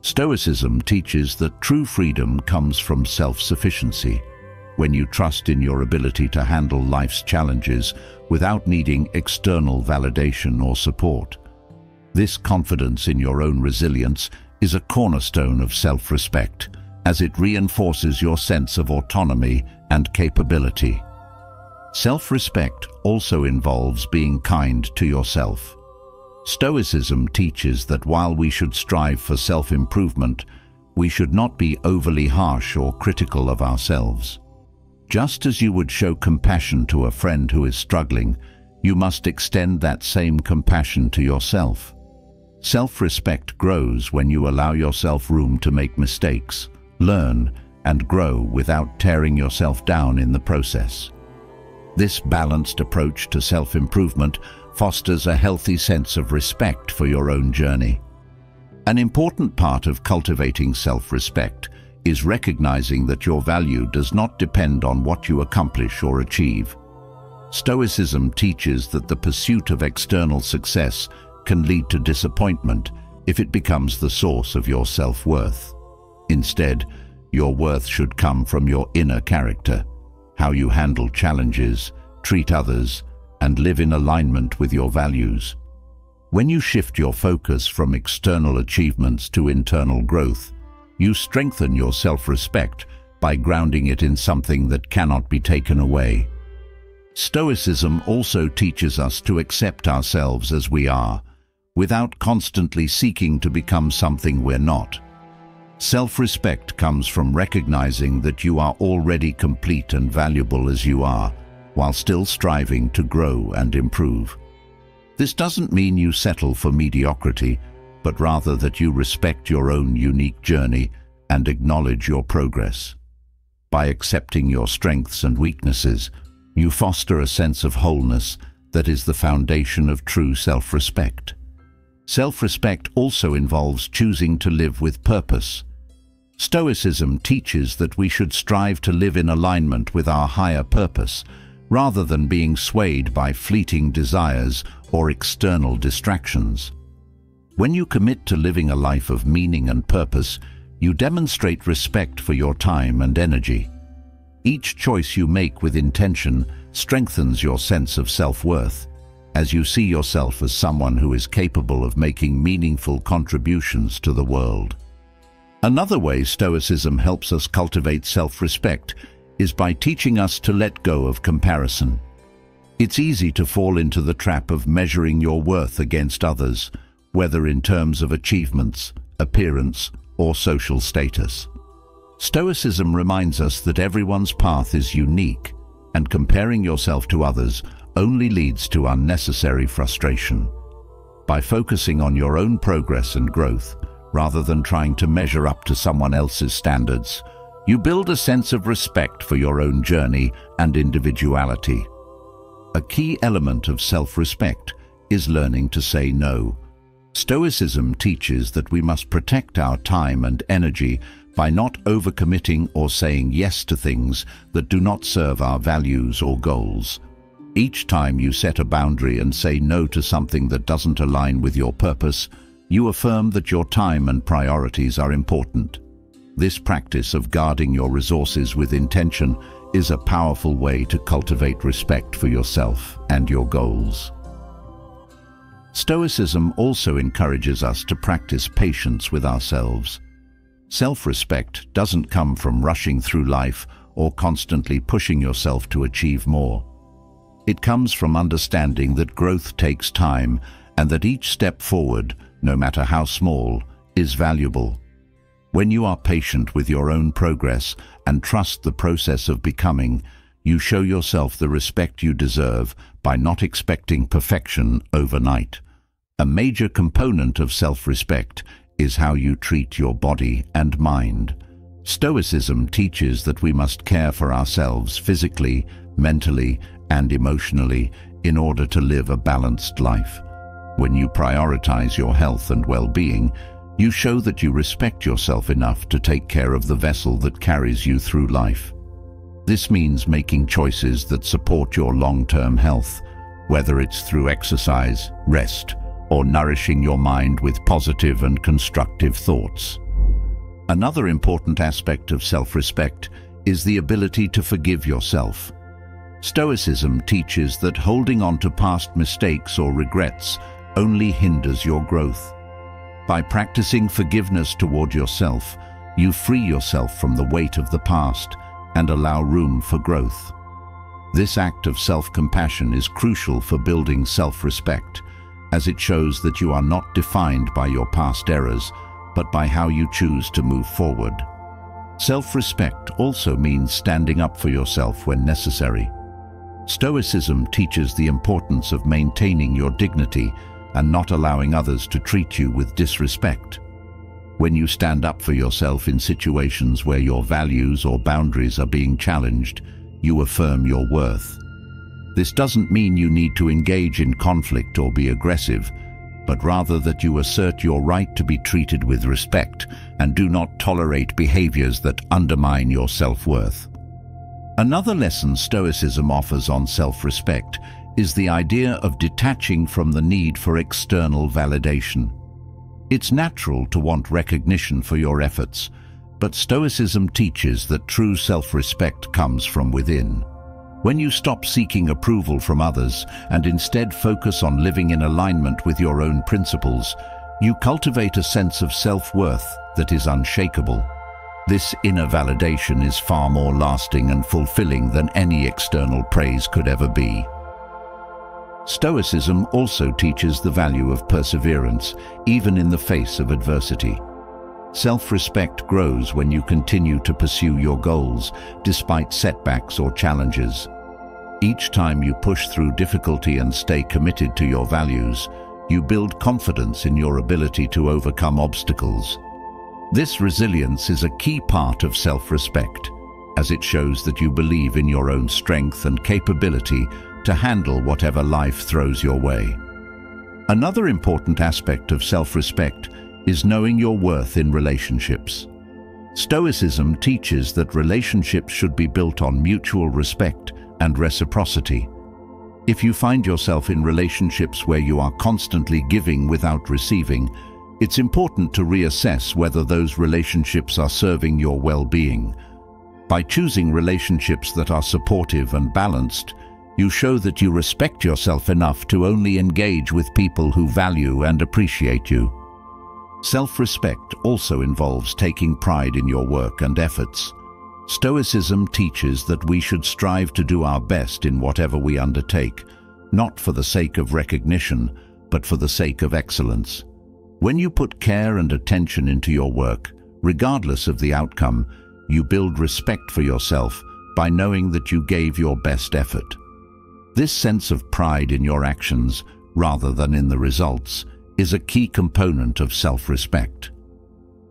Speaker 1: Stoicism teaches that true freedom comes from self-sufficiency, when you trust in your ability to handle life's challenges without needing external validation or support. This confidence in your own resilience is a cornerstone of self-respect, as it reinforces your sense of autonomy and capability. Self-respect also involves being kind to yourself. Stoicism teaches that while we should strive for self-improvement, we should not be overly harsh or critical of ourselves. Just as you would show compassion to a friend who is struggling, you must extend that same compassion to yourself. Self-respect grows when you allow yourself room to make mistakes, learn, and grow without tearing yourself down in the process. This balanced approach to self-improvement fosters a healthy sense of respect for your own journey. An important part of cultivating self-respect is recognizing that your value does not depend on what you accomplish or achieve. Stoicism teaches that the pursuit of external success can lead to disappointment if it becomes the source of your self-worth. Instead, your worth should come from your inner character, how you handle challenges, treat others, and live in alignment with your values. When you shift your focus from external achievements to internal growth, you strengthen your self-respect by grounding it in something that cannot be taken away. Stoicism also teaches us to accept ourselves as we are, without constantly seeking to become something we're not. Self-respect comes from recognizing that you are already complete and valuable as you are, while still striving to grow and improve. This doesn't mean you settle for mediocrity, but rather that you respect your own unique journey and acknowledge your progress. By accepting your strengths and weaknesses, you foster a sense of wholeness that is the foundation of true self-respect. Self-respect also involves choosing to live with purpose. Stoicism teaches that we should strive to live in alignment with our higher purpose, rather than being swayed by fleeting desires or external distractions. When you commit to living a life of meaning and purpose, you demonstrate respect for your time and energy. Each choice you make with intention strengthens your sense of self-worth, as you see yourself as someone who is capable of making meaningful contributions to the world. Another way Stoicism helps us cultivate self-respect is by teaching us to let go of comparison. It's easy to fall into the trap of measuring your worth against others, whether in terms of achievements, appearance, or social status. Stoicism reminds us that everyone's path is unique, and comparing yourself to others only leads to unnecessary frustration. By focusing on your own progress and growth, rather than trying to measure up to someone else's standards, you build a sense of respect for your own journey and individuality. A key element of self-respect is learning to say no. Stoicism teaches that we must protect our time and energy by not overcommitting or saying yes to things that do not serve our values or goals. Each time you set a boundary and say no to something that doesn't align with your purpose, you affirm that your time and priorities are important. This practice of guarding your resources with intention is a powerful way to cultivate respect for yourself and your goals. Stoicism also encourages us to practice patience with ourselves. Self-respect doesn't come from rushing through life or constantly pushing yourself to achieve more. It comes from understanding that growth takes time and that each step forward, no matter how small, is valuable. When you are patient with your own progress and trust the process of becoming, you show yourself the respect you deserve by not expecting perfection overnight. A major component of self-respect is how you treat your body and mind. Stoicism teaches that we must care for ourselves physically, mentally, and emotionally in order to live a balanced life. When you prioritize your health and well-being, you show that you respect yourself enough to take care of the vessel that carries you through life. This means making choices that support your long-term health, whether it's through exercise, rest, or nourishing your mind with positive and constructive thoughts. Another important aspect of self-respect is the ability to forgive yourself. Stoicism teaches that holding on to past mistakes or regrets only hinders your growth. By practicing forgiveness toward yourself, you free yourself from the weight of the past and allow room for growth. This act of self-compassion is crucial for building self-respect, as it shows that you are not defined by your past errors, but by how you choose to move forward. Self-respect also means standing up for yourself when necessary. Stoicism teaches the importance of maintaining your dignity and not allowing others to treat you with disrespect. When you stand up for yourself in situations where your values or boundaries are being challenged, you affirm your worth. This doesn't mean you need to engage in conflict or be aggressive, but rather that you assert your right to be treated with respect and do not tolerate behaviors that undermine your self-worth. Another lesson Stoicism offers on self-respect is the idea of detaching from the need for external validation. It's natural to want recognition for your efforts, but Stoicism teaches that true self-respect comes from within. When you stop seeking approval from others and instead focus on living in alignment with your own principles, you cultivate a sense of self-worth that is unshakable. This inner validation is far more lasting and fulfilling than any external praise could ever be. Stoicism also teaches the value of perseverance, even in the face of adversity. Self-respect grows when you continue to pursue your goals, despite setbacks or challenges. Each time you push through difficulty and stay committed to your values, you build confidence in your ability to overcome obstacles. This resilience is a key part of self-respect, as it shows that you believe in your own strength and capability to handle whatever life throws your way. Another important aspect of self-respect is knowing your worth in relationships. Stoicism teaches that relationships should be built on mutual respect and reciprocity. If you find yourself in relationships where you are constantly giving without receiving, it's important to reassess whether those relationships are serving your well-being. By choosing relationships that are supportive and balanced, you show that you respect yourself enough to only engage with people who value and appreciate you. Self-respect also involves taking pride in your work and efforts. Stoicism teaches that we should strive to do our best in whatever we undertake, not for the sake of recognition, but for the sake of excellence. When you put care and attention into your work, regardless of the outcome, you build respect for yourself by knowing that you gave your best effort. This sense of pride in your actions, rather than in the results, is a key component of self-respect.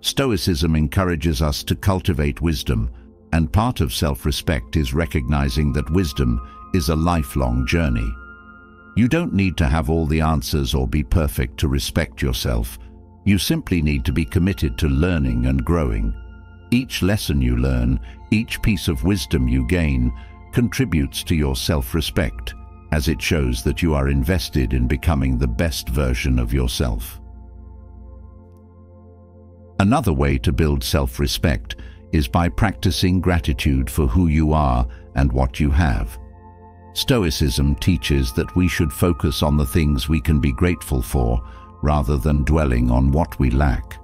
Speaker 1: Stoicism encourages us to cultivate wisdom, and part of self-respect is recognizing that wisdom is a lifelong journey. You don't need to have all the answers or be perfect to respect yourself. You simply need to be committed to learning and growing. Each lesson you learn, each piece of wisdom you gain, contributes to your self-respect, as it shows that you are invested in becoming the best version of yourself. Another way to build self-respect is by practicing gratitude for who you are and what you have. Stoicism teaches that we should focus on the things we can be grateful for, rather than dwelling on what we lack.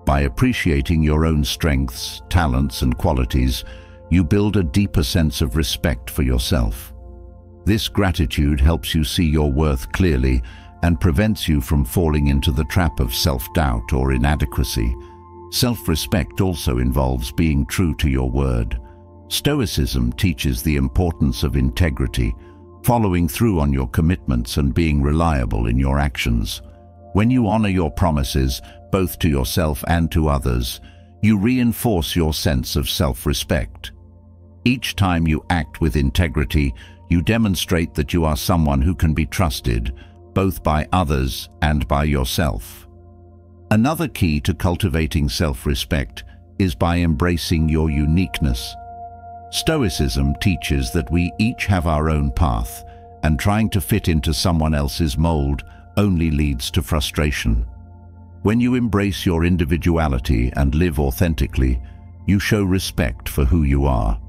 Speaker 1: By appreciating your own strengths, talents, and qualities, you build a deeper sense of respect for yourself. This gratitude helps you see your worth clearly and prevents you from falling into the trap of self-doubt or inadequacy. Self-respect also involves being true to your word. Stoicism teaches the importance of integrity, following through on your commitments and being reliable in your actions. When you honor your promises, both to yourself and to others, you reinforce your sense of self-respect. Each time you act with integrity, you demonstrate that you are someone who can be trusted, both by others and by yourself. Another key to cultivating self-respect is by embracing your uniqueness. Stoicism teaches that we each have our own path, and trying to fit into someone else's mold only leads to frustration. When you embrace your individuality and live authentically, you show respect for who you are.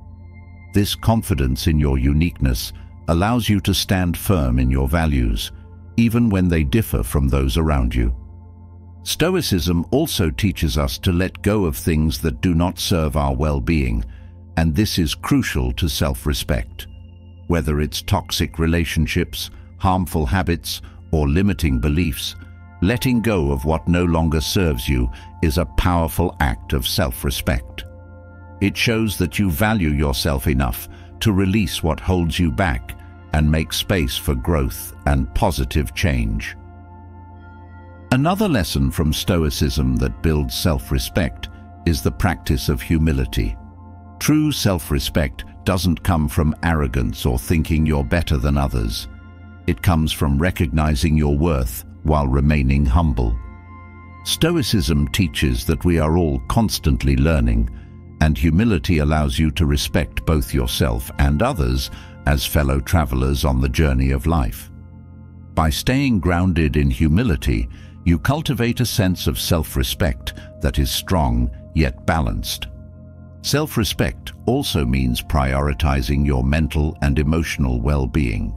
Speaker 1: This confidence in your uniqueness allows you to stand firm in your values, even when they differ from those around you. Stoicism also teaches us to let go of things that do not serve our well-being, and this is crucial to self-respect. Whether it's toxic relationships, harmful habits, or limiting beliefs, letting go of what no longer serves you is a powerful act of self-respect. It shows that you value yourself enough to release what holds you back and make space for growth and positive change. Another lesson from Stoicism that builds self-respect is the practice of humility. True self-respect doesn't come from arrogance or thinking you're better than others. It comes from recognizing your worth while remaining humble. Stoicism teaches that we are all constantly learning, and humility allows you to respect both yourself and others as fellow travelers on the journey of life. By staying grounded in humility, you cultivate a sense of self-respect that is strong yet balanced. Self-respect also means prioritizing your mental and emotional well-being.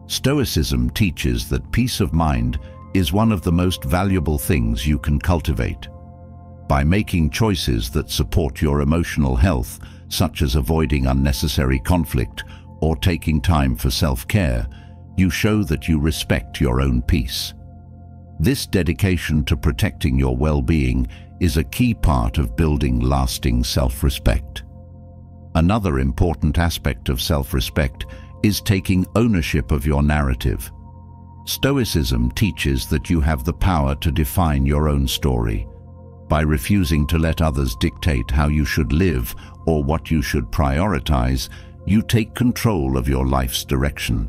Speaker 1: Stoicism teaches that peace of mind is one of the most valuable things you can cultivate. By making choices that support your emotional health, such as avoiding unnecessary conflict or taking time for self-care, you show that you respect your own peace. This dedication to protecting your well-being is a key part of building lasting self-respect. Another important aspect of self-respect is taking ownership of your narrative. Stoicism teaches that you have the power to define your own story. By refusing to let others dictate how you should live or what you should prioritize, you take control of your life's direction.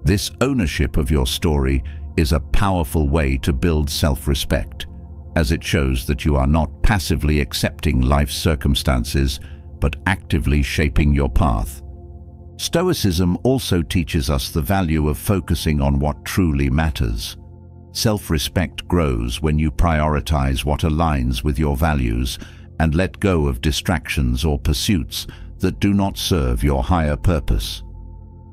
Speaker 1: This ownership of your story is a powerful way to build self-respect, as it shows that you are not passively accepting life's circumstances, but actively shaping your path. Stoicism also teaches us the value of focusing on what truly matters. Self-respect grows when you prioritize what aligns with your values and let go of distractions or pursuits that do not serve your higher purpose.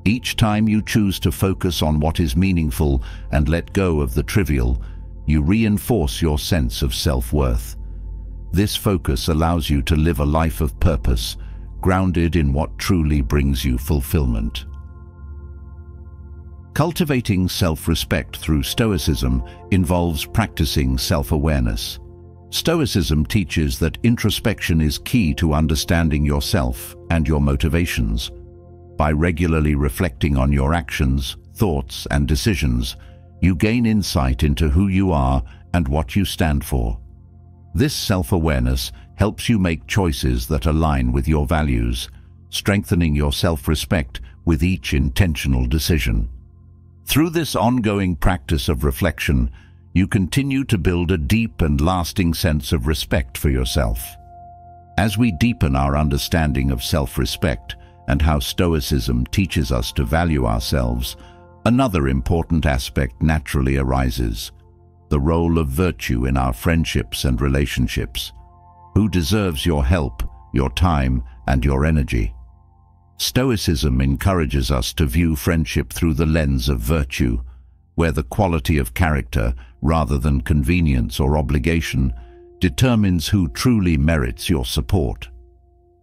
Speaker 1: Each time you choose to focus on what is meaningful and let go of the trivial, you reinforce your sense of self-worth. This focus allows you to live a life of purpose, grounded in what truly brings you fulfillment. Cultivating self-respect through Stoicism involves practicing self-awareness. Stoicism teaches that introspection is key to understanding yourself and your motivations. By regularly reflecting on your actions, thoughts, and decisions, you gain insight into who you are and what you stand for. This self-awareness helps you make choices that align with your values, strengthening your self-respect with each intentional decision. Through this ongoing practice of reflection, you continue to build a deep and lasting sense of respect for yourself. As we deepen our understanding of self-respect and how Stoicism teaches us to value ourselves, another important aspect naturally arises: the role of virtue in our friendships and relationships. Who deserves your help, your time, and your energy? Stoicism encourages us to view friendship through the lens of virtue, where the quality of character, rather than convenience or obligation, determines who truly merits your support.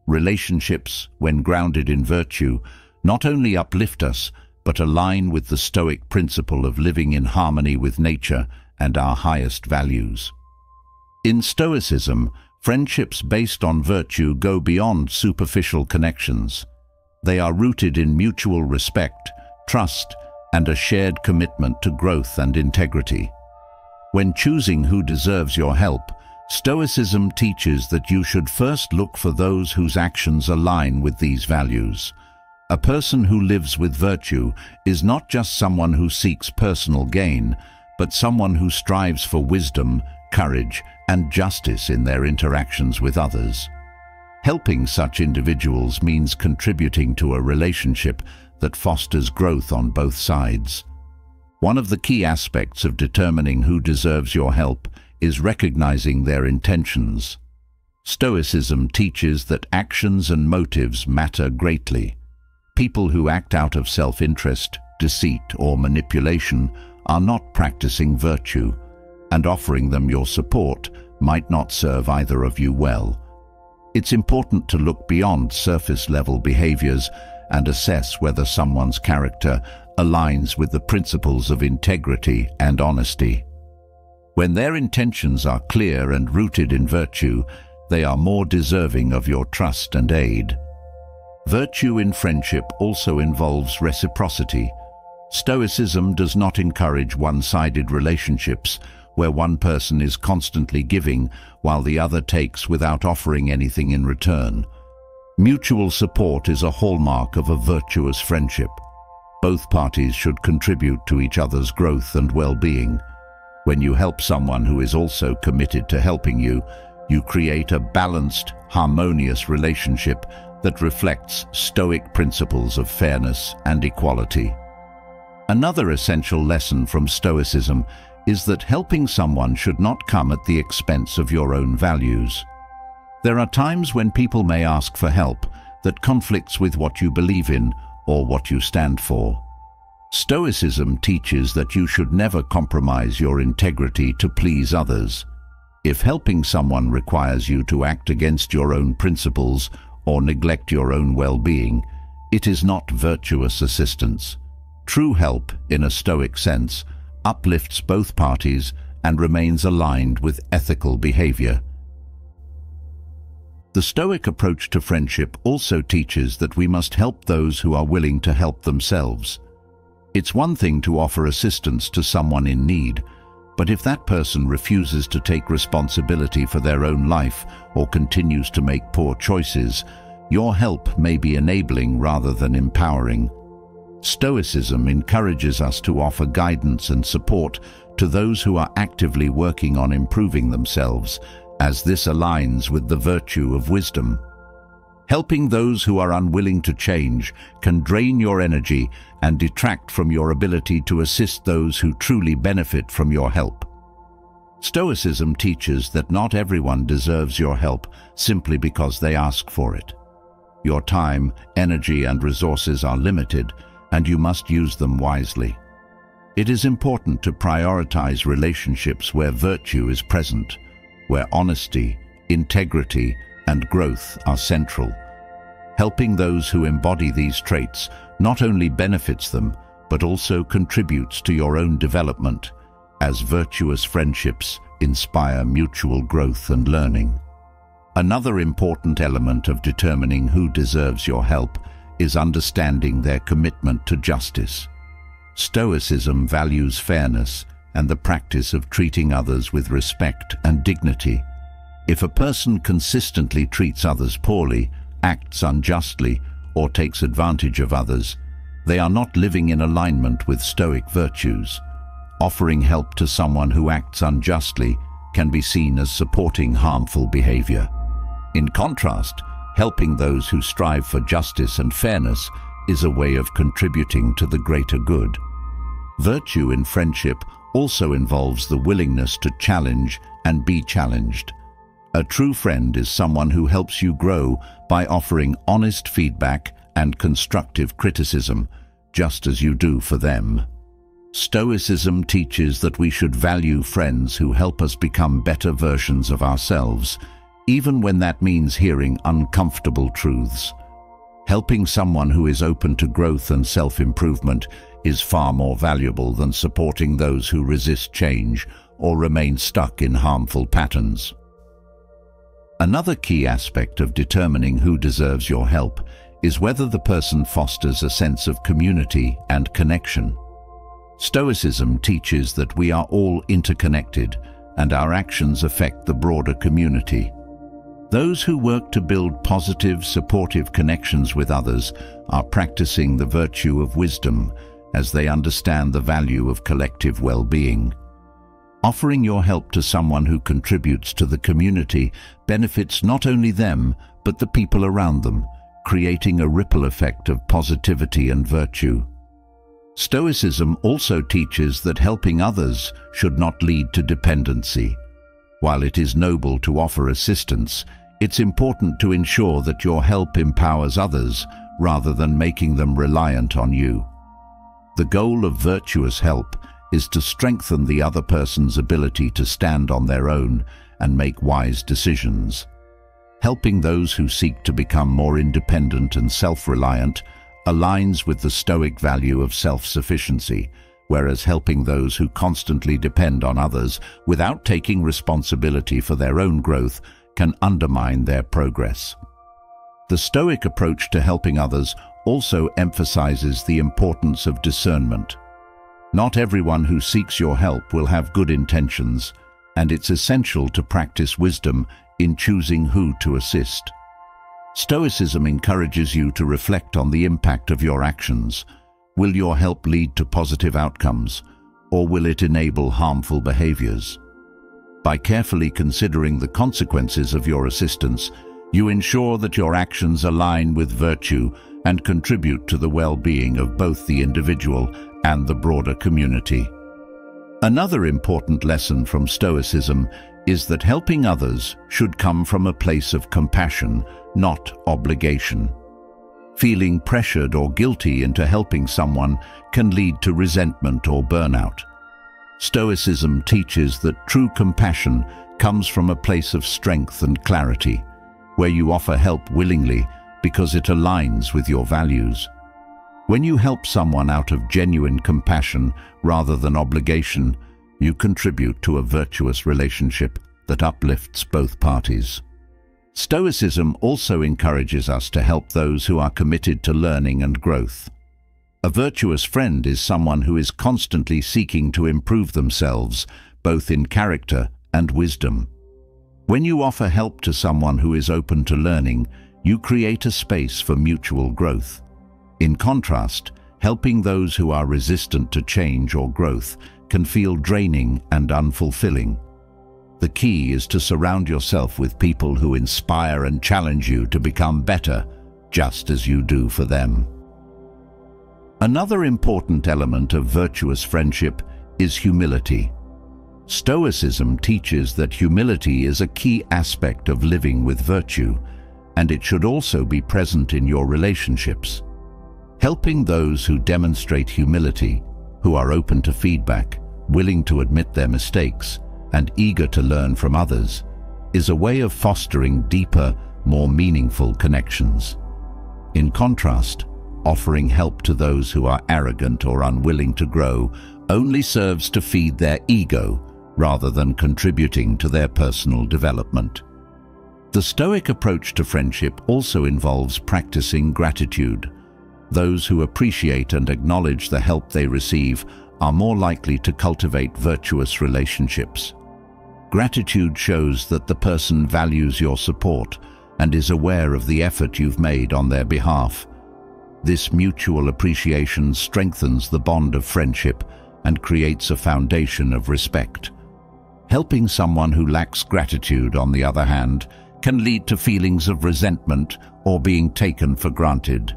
Speaker 1: Relationships, when grounded in virtue, not only uplift us, but align with the Stoic principle of living in harmony with nature and our highest values. In Stoicism, friendships based on virtue go beyond superficial connections. They are rooted in mutual respect, trust, and a shared commitment to growth and integrity. When choosing who deserves your help, Stoicism teaches that you should first look for those whose actions align with these values. A person who lives with virtue is not just someone who seeks personal gain, but someone who strives for wisdom, courage, and justice in their interactions with others. Helping such individuals means contributing to a relationship that fosters growth on both sides. One of the key aspects of determining who deserves your help is recognizing their intentions. Stoicism teaches that actions and motives matter greatly. People who act out of self-interest, deceit, or manipulation are not practicing virtue, and offering them your support might not serve either of you well. It's important to look beyond surface-level behaviors and assess whether someone's character aligns with the principles of integrity and honesty. When their intentions are clear and rooted in virtue, they are more deserving of your trust and aid. Virtue in friendship also involves reciprocity. Stoicism does not encourage one-sided relationships where one person is constantly giving while the other takes without offering anything in return. Mutual support is a hallmark of a virtuous friendship. Both parties should contribute to each other's growth and well-being. When you help someone who is also committed to helping you, you create a balanced, harmonious relationship that reflects Stoic principles of fairness and equality. Another essential lesson from Stoicism is that helping someone should not come at the expense of your own values. There are times when people may ask for help that conflicts with what you believe in or what you stand for. Stoicism teaches that you should never compromise your integrity to please others. If helping someone requires you to act against your own principles or neglect your own well-being, it is not virtuous assistance. True help, in a Stoic sense, uplifts both parties and remains aligned with ethical behavior. The Stoic approach to friendship also teaches that we must help those who are willing to help themselves. It's one thing to offer assistance to someone in need, but if that person refuses to take responsibility for their own life or continues to make poor choices, your help may be enabling rather than empowering. Stoicism encourages us to offer guidance and support to those who are actively working on improving themselves, as this aligns with the virtue of wisdom. Helping those who are unwilling to change can drain your energy and detract from your ability to assist those who truly benefit from your help. Stoicism teaches that not everyone deserves your help simply because they ask for it. Your time, energy, and resources are limited, and you must use them wisely. It is important to prioritize relationships where virtue is present, where honesty, integrity, and growth are central. Helping those who embody these traits not only benefits them, but also contributes to your own development, as virtuous friendships inspire mutual growth and learning. Another important element of determining who deserves your help is understanding their commitment to justice. Stoicism values fairness and the practice of treating others with respect and dignity. If a person consistently treats others poorly, acts unjustly, or takes advantage of others, they are not living in alignment with Stoic virtues. Offering help to someone who acts unjustly can be seen as supporting harmful behavior. In contrast, helping those who strive for justice and fairness is a way of contributing to the greater good. Virtue in friendship also involves the willingness to challenge and be challenged. A true friend is someone who helps you grow by offering honest feedback and constructive criticism, just as you do for them. Stoicism teaches that we should value friends who help us become better versions of ourselves, even when that means hearing uncomfortable truths. Helping someone who is open to growth and self-improvement is far more valuable than supporting those who resist change or remain stuck in harmful patterns. Another key aspect of determining who deserves your help is whether the person fosters a sense of community and connection. Stoicism teaches that we are all interconnected and our actions affect the broader community. Those who work to build positive, supportive connections with others are practicing the virtue of wisdom as they understand the value of collective well-being. Offering your help to someone who contributes to the community benefits not only them, but the people around them, creating a ripple effect of positivity and virtue. Stoicism also teaches that helping others should not lead to dependency. While it is noble to offer assistance, it's important to ensure that your help empowers others rather than making them reliant on you. The goal of virtuous help is to strengthen the other person's ability to stand on their own and make wise decisions. Helping those who seek to become more independent and self-reliant aligns with the Stoic value of self-sufficiency, whereas helping those who constantly depend on others without taking responsibility for their own growth can undermine their progress. The Stoic approach to helping others also emphasizes the importance of discernment. Not everyone who seeks your help will have good intentions, and it's essential to practice wisdom in choosing who to assist. Stoicism encourages you to reflect on the impact of your actions. Will your help lead to positive outcomes, or will it enable harmful behaviors? By carefully considering the consequences of your assistance, you ensure that your actions align with virtue and contribute to the well-being of both the individual and the broader community. Another important lesson from Stoicism is that helping others should come from a place of compassion, not obligation. Feeling pressured or guilty into helping someone can lead to resentment or burnout. Stoicism teaches that true compassion comes from a place of strength and clarity, where you offer help willingly because it aligns with your values. When you help someone out of genuine compassion rather than obligation, you contribute to a virtuous relationship that uplifts both parties. Stoicism also encourages us to help those who are committed to learning and growth. A virtuous friend is someone who is constantly seeking to improve themselves, both in character and wisdom. When you offer help to someone who is open to learning, you create a space for mutual growth. In contrast, helping those who are resistant to change or growth can feel draining and unfulfilling. The key is to surround yourself with people who inspire and challenge you to become better, just as you do for them. Another important element of virtuous friendship is humility. Stoicism teaches that humility is a key aspect of living with virtue, and it should also be present in your relationships. Helping those who demonstrate humility, who are open to feedback, willing to admit their mistakes, and eager to learn from others, is a way of fostering deeper, more meaningful connections. In contrast, offering help to those who are arrogant or unwilling to grow only serves to feed their ego rather than contributing to their personal development. The Stoic approach to friendship also involves practicing gratitude. Those who appreciate and acknowledge the help they receive are more likely to cultivate virtuous relationships. Gratitude shows that the person values your support and is aware of the effort you've made on their behalf. This mutual appreciation strengthens the bond of friendship and creates a foundation of respect. Helping someone who lacks gratitude, on the other hand, can lead to feelings of resentment or being taken for granted.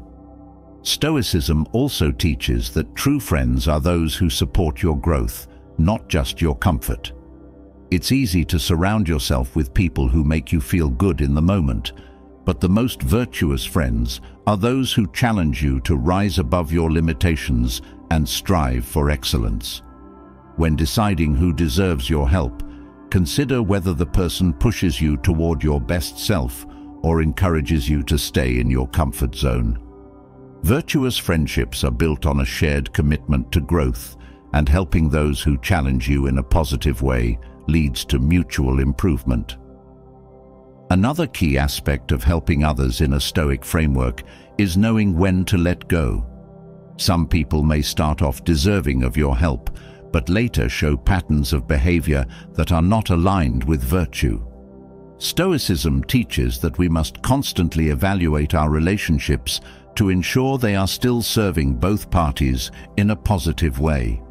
Speaker 1: Stoicism also teaches that true friends are those who support your growth, not just your comfort. It's easy to surround yourself with people who make you feel good in the moment, but the most virtuous friends are those who challenge you to rise above your limitations and strive for excellence. When deciding who deserves your help, consider whether the person pushes you toward your best self or encourages you to stay in your comfort zone. Virtuous friendships are built on a shared commitment to growth, and helping those who challenge you in a positive way leads to mutual improvement. Another key aspect of helping others in a Stoic framework is knowing when to let go. Some people may start off deserving of your help, but later show patterns of behavior that are not aligned with virtue. Stoicism teaches that we must constantly evaluate our relationships to ensure they are still serving both parties in a positive way.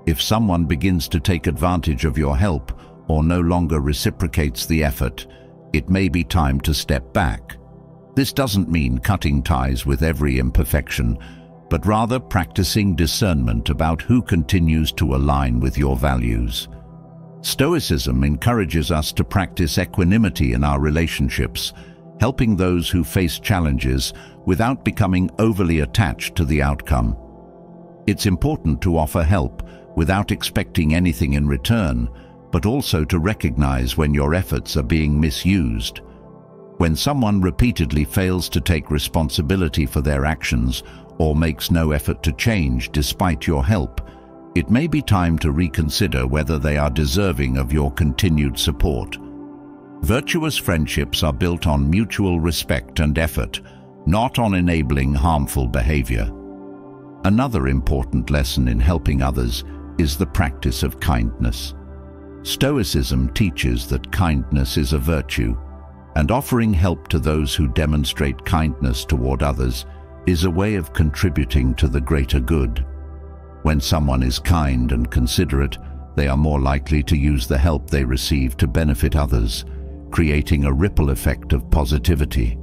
Speaker 1: If someone begins to take advantage of your help or no longer reciprocates the effort, it may be time to step back. This doesn't mean cutting ties with every imperfection, but rather practicing discernment about who continues to align with your values. Stoicism encourages us to practice equanimity in our relationships, helping those who face challenges without becoming overly attached to the outcome. It's important to offer help without expecting anything in return, but also to recognize when your efforts are being misused. When someone repeatedly fails to take responsibility for their actions or makes no effort to change despite your help, it may be time to reconsider whether they are deserving of your continued support. Virtuous friendships are built on mutual respect and effort, not on enabling harmful behavior. Another important lesson in helping others is the practice of kindness. Stoicism teaches that kindness is a virtue, and offering help to those who demonstrate kindness toward others is a way of contributing to the greater good. When someone is kind and considerate, they are more likely to use the help they receive to benefit others, creating a ripple effect of positivity.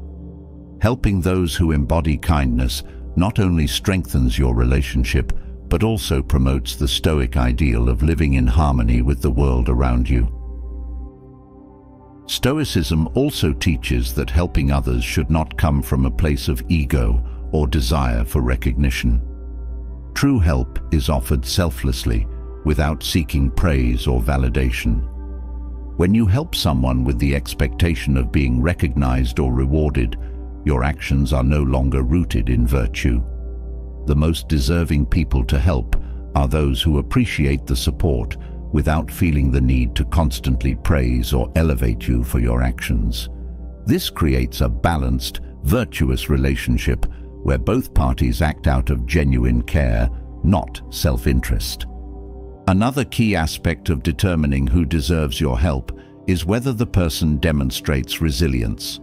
Speaker 1: Helping those who embody kindness not only strengthens your relationship, but also promotes the Stoic ideal of living in harmony with the world around you. Stoicism also teaches that helping others should not come from a place of ego or desire for recognition. True help is offered selflessly, without seeking praise or validation. When you help someone with the expectation of being recognized or rewarded, your actions are no longer rooted in virtue. The most deserving people to help are those who appreciate the support without feeling the need to constantly praise or elevate you for your actions. This creates a balanced, virtuous relationship where both parties act out of genuine care, not self-interest. Another key aspect of determining who deserves your help is whether the person demonstrates resilience.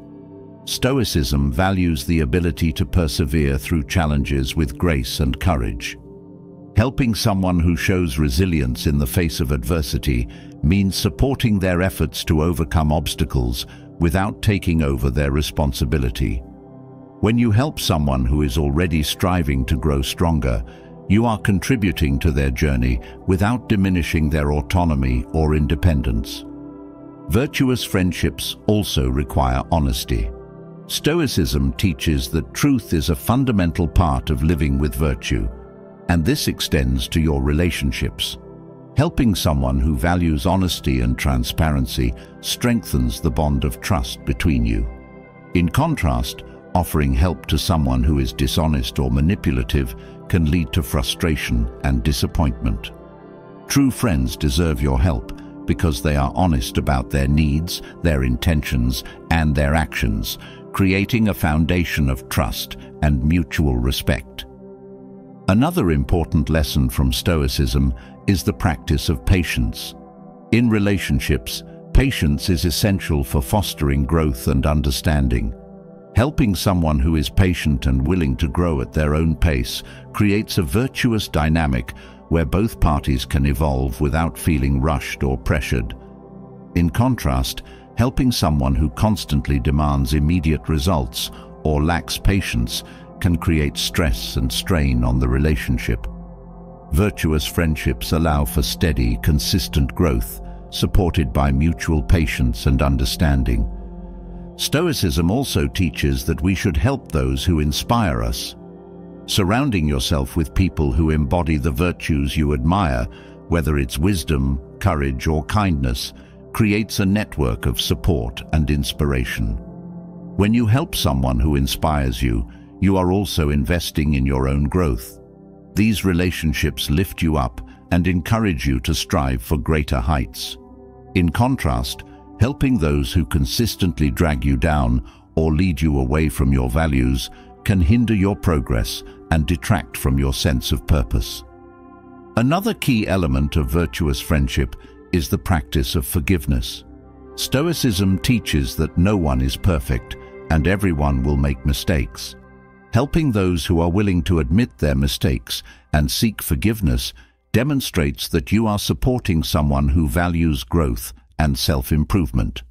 Speaker 1: Stoicism values the ability to persevere through challenges with grace and courage. Helping someone who shows resilience in the face of adversity means supporting their efforts to overcome obstacles without taking over their responsibility. When you help someone who is already striving to grow stronger, you are contributing to their journey without diminishing their autonomy or independence. Virtuous friendships also require honesty. Stoicism teaches that truth is a fundamental part of living with virtue, and this extends to your relationships. Helping someone who values honesty and transparency strengthens the bond of trust between you. In contrast, offering help to someone who is dishonest or manipulative can lead to frustration and disappointment. True friends deserve your help because they are honest about their needs, their intentions, and their actions, creating a foundation of trust and mutual respect. Another important lesson from Stoicism is the practice of patience. In relationships, patience is essential for fostering growth and understanding. Helping someone who is patient and willing to grow at their own pace creates a virtuous dynamic where both parties can evolve without feeling rushed or pressured. In contrast, helping someone who constantly demands immediate results or lacks patience can create stress and strain on the relationship. Virtuous friendships allow for steady, consistent growth, supported by mutual patience and understanding. Stoicism also teaches that we should help those who inspire us. Surrounding yourself with people who embody the virtues you admire, whether it's wisdom, courage, or kindness, creates a network of support and inspiration. When you help someone who inspires you, you are also investing in your own growth. These relationships lift you up and encourage you to strive for greater heights. In contrast, helping those who consistently drag you down or lead you away from your values can hinder your progress and detract from your sense of purpose. Another key element of virtuous friendship is the practice of forgiveness. Stoicism teaches that no one is perfect and everyone will make mistakes. Helping those who are willing to admit their mistakes and seek forgiveness demonstrates that you are supporting someone who values growth and self-improvement.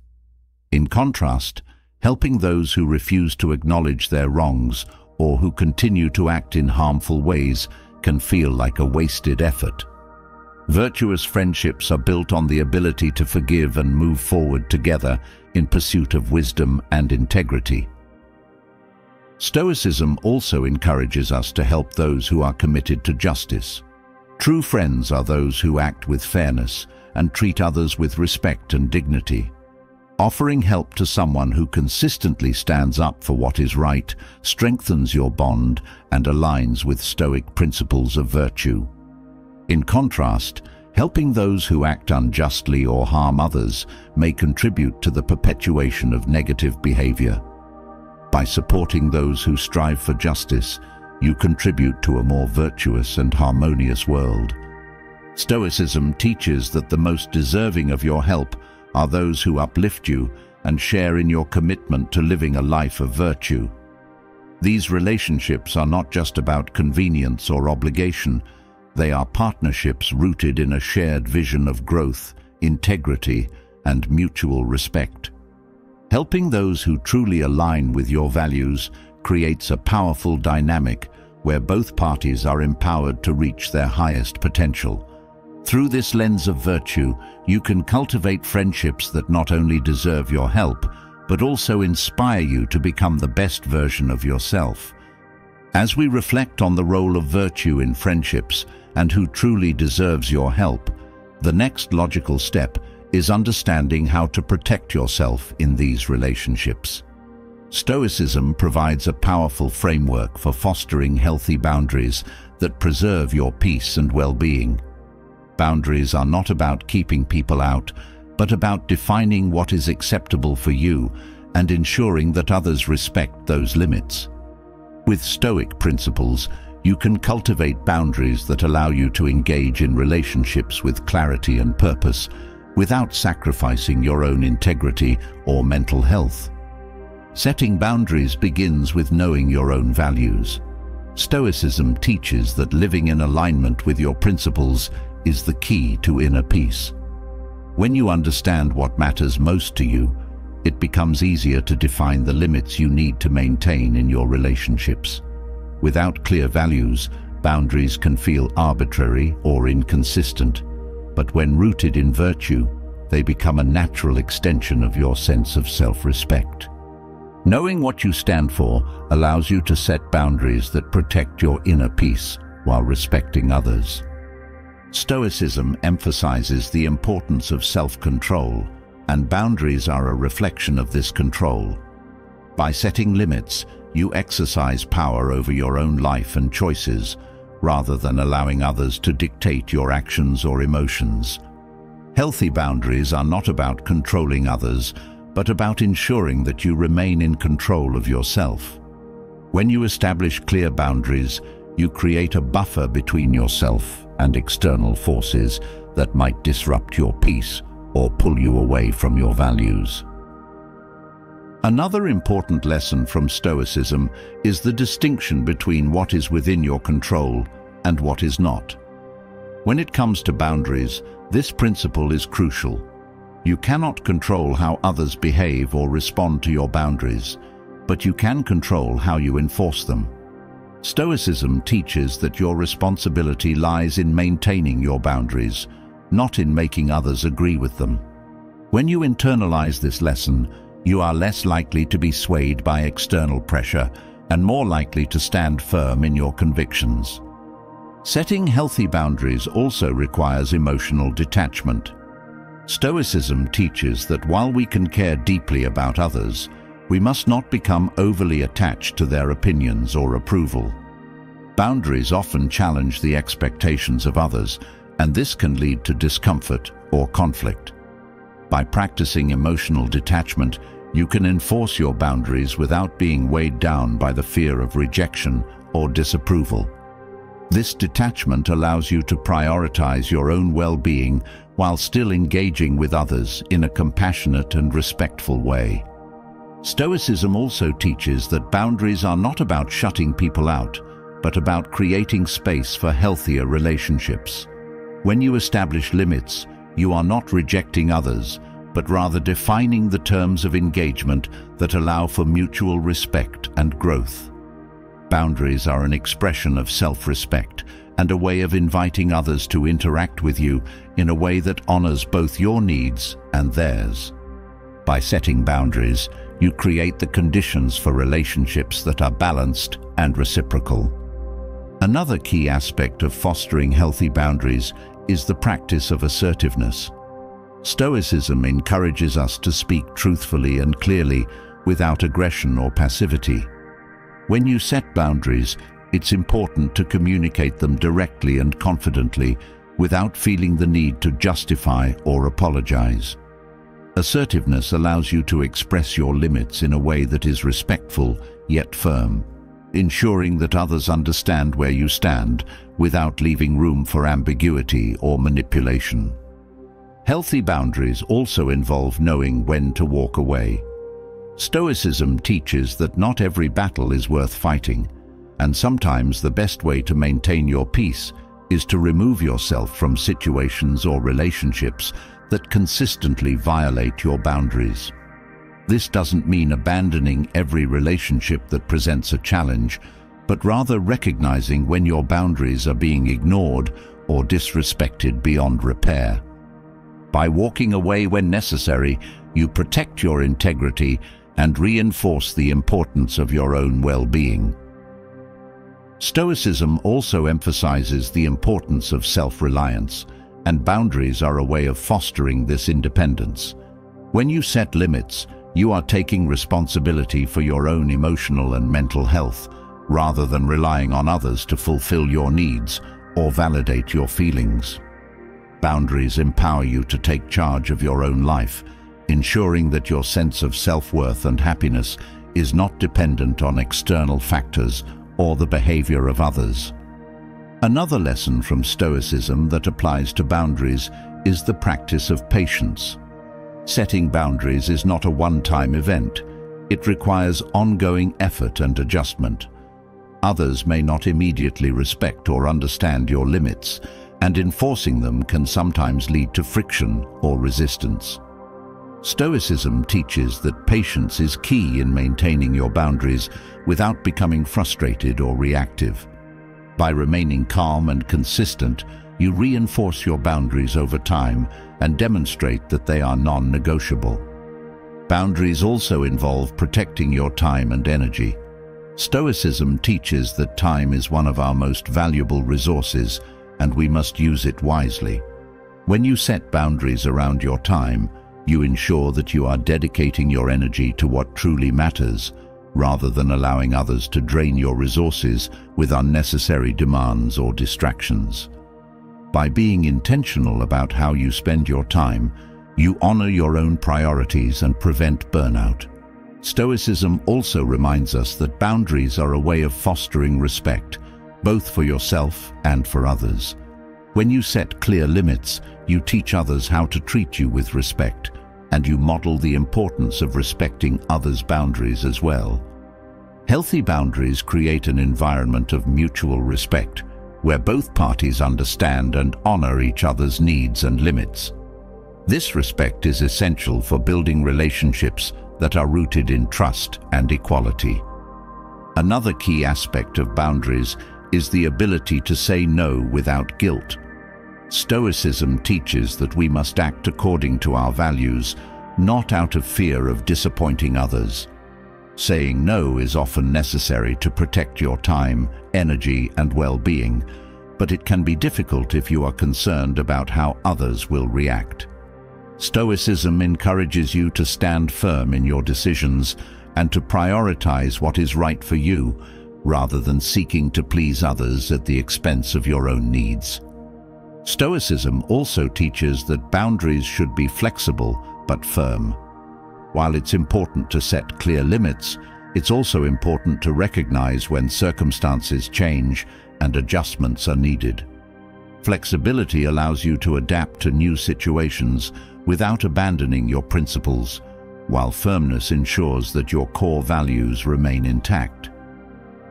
Speaker 1: In contrast, helping those who refuse to acknowledge their wrongs or who continue to act in harmful ways can feel like a wasted effort. Virtuous friendships are built on the ability to forgive and move forward together in pursuit of wisdom and integrity. Stoicism also encourages us to help those who are committed to justice. True friends are those who act with fairness and treat others with respect and dignity. Offering help to someone who consistently stands up for what is right strengthens your bond and aligns with Stoic principles of virtue. In contrast, helping those who act unjustly or harm others may contribute to the perpetuation of negative behavior. By supporting those who strive for justice, you contribute to a more virtuous and harmonious world. Stoicism teaches that the most deserving of your help are those who uplift you and share in your commitment to living a life of virtue. These relationships are not just about convenience or obligation. They are partnerships rooted in a shared vision of growth, integrity, and mutual respect. Helping those who truly align with your values creates a powerful dynamic where both parties are empowered to reach their highest potential. Through this lens of virtue, you can cultivate friendships that not only deserve your help, but also inspire you to become the best version of yourself. As we reflect on the role of virtue in friendships and who truly deserves your help, the next logical step is understanding how to protect yourself in these relationships. Stoicism provides a powerful framework for fostering healthy boundaries that preserve your peace and well-being. Boundaries are not about keeping people out, but about defining what is acceptable for you and ensuring that others respect those limits. With Stoic principles, you can cultivate boundaries that allow you to engage in relationships with clarity and purpose, without sacrificing your own integrity or mental health. Setting boundaries begins with knowing your own values. Stoicism teaches that living in alignment with your principles is the key to inner peace. When you understand what matters most to you, it becomes easier to define the limits you need to maintain in your relationships. Without clear values, boundaries can feel arbitrary or inconsistent, but when rooted in virtue, they become a natural extension of your sense of self-respect. Knowing what you stand for allows you to set boundaries that protect your inner peace while respecting others. Stoicism emphasizes the importance of self-control, and boundaries are a reflection of this control. By setting limits, you exercise power over your own life and choices, rather than allowing others to dictate your actions or emotions. Healthy boundaries are not about controlling others, but about ensuring that you remain in control of yourself. When you establish clear boundaries, you create a buffer between yourself and external forces that might disrupt your peace or pull you away from your values. Another important lesson from Stoicism is the distinction between what is within your control and what is not. When it comes to boundaries, this principle is crucial. You cannot control how others behave or respond to your boundaries, but you can control how you enforce them. Stoicism teaches that your responsibility lies in maintaining your boundaries, not in making others agree with them. When you internalize this lesson, you are less likely to be swayed by external pressure and more likely to stand firm in your convictions. Setting healthy boundaries also requires emotional detachment. Stoicism teaches that while we can care deeply about others, we must not become overly attached to their opinions or approval. Boundaries often challenge the expectations of others, and this can lead to discomfort or conflict. By practicing emotional detachment, you can enforce your boundaries without being weighed down by the fear of rejection or disapproval. This detachment allows you to prioritize your own well-being while still engaging with others in a compassionate and respectful way. Stoicism also teaches that boundaries are not about shutting people out, but about creating space for healthier relationships. When you establish limits, you are not rejecting others, but rather defining the terms of engagement that allow for mutual respect and growth. Boundaries are an expression of self-respect and a way of inviting others to interact with you in a way that honors both your needs and theirs. By setting boundaries, you create the conditions for relationships that are balanced and reciprocal. Another key aspect of fostering healthy boundaries is the practice of assertiveness. Stoicism encourages us to speak truthfully and clearly without aggression or passivity. When you set boundaries, it's important to communicate them directly and confidently without feeling the need to justify or apologize. Assertiveness allows you to express your limits in a way that is respectful yet firm. ensuring that others understand where you stand without leaving room for ambiguity or manipulation. Healthy boundaries also involve knowing when to walk away. Stoicism teaches that not every battle is worth fighting, and sometimes the best way to maintain your peace is to remove yourself from situations or relationships that consistently violate your boundaries. This doesn't mean abandoning every relationship that presents a challenge, but rather recognizing when your boundaries are being ignored or disrespected beyond repair. By walking away when necessary, you protect your integrity and reinforce the importance of your own well-being. Stoicism also emphasizes the importance of self-reliance, and boundaries are a way of fostering this independence. When you set limits, you are taking responsibility for your own emotional and mental health, rather than relying on others to fulfill your needs or validate your feelings. Boundaries empower you to take charge of your own life, ensuring that your sense of self-worth and happiness is not dependent on external factors or the behavior of others. Another lesson from Stoicism that applies to boundaries is the practice of patience. Setting boundaries is not a one-time event. It requires ongoing effort and adjustment. Others may not immediately respect or understand your limits, and enforcing them can sometimes lead to friction or resistance. Stoicism teaches that patience is key in maintaining your boundaries without becoming frustrated or reactive. By remaining calm and consistent, you reinforce your boundaries over time and demonstrate that they are non-negotiable. Boundaries also involve protecting your time and energy. Stoicism teaches that time is one of our most valuable resources, and we must use it wisely. When you set boundaries around your time, you ensure that you are dedicating your energy to what truly matters, rather than allowing others to drain your resources with unnecessary demands or distractions. By being intentional about how you spend your time, you honor your own priorities and prevent burnout. Stoicism also reminds us that boundaries are a way of fostering respect, both for yourself and for others. When you set clear limits, you teach others how to treat you with respect, and you model the importance of respecting others' boundaries as well. Healthy boundaries create an environment of mutual respect, where both parties understand and honor each other's needs and limits. This respect is essential for building relationships that are rooted in trust and equality. Another key aspect of boundaries is the ability to say no without guilt. Stoicism teaches that we must act according to our values, not out of fear of disappointing others. Saying no is often necessary to protect your time, energy, and well-being, but it can be difficult if you are concerned about how others will react. Stoicism encourages you to stand firm in your decisions and to prioritize what is right for you, rather than seeking to please others at the expense of your own needs. Stoicism also teaches that boundaries should be flexible but firm. While it's important to set clear limits, it's also important to recognize when circumstances change and adjustments are needed. Flexibility allows you to adapt to new situations without abandoning your principles, while firmness ensures that your core values remain intact.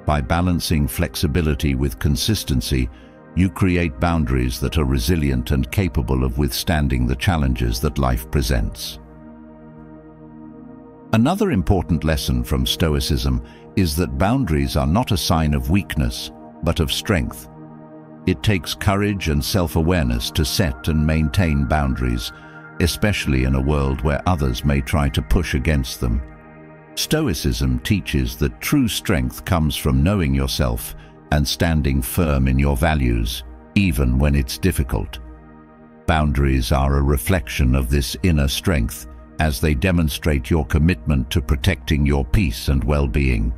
Speaker 1: By balancing flexibility with consistency, you create boundaries that are resilient and capable of withstanding the challenges that life presents. Another important lesson from Stoicism is that boundaries are not a sign of weakness, but of strength. It takes courage and self-awareness to set and maintain boundaries, especially in a world where others may try to push against them. Stoicism teaches that true strength comes from knowing yourself and standing firm in your values, even when it's difficult. Boundaries are a reflection of this inner strength, as they demonstrate your commitment to protecting your peace and well-being.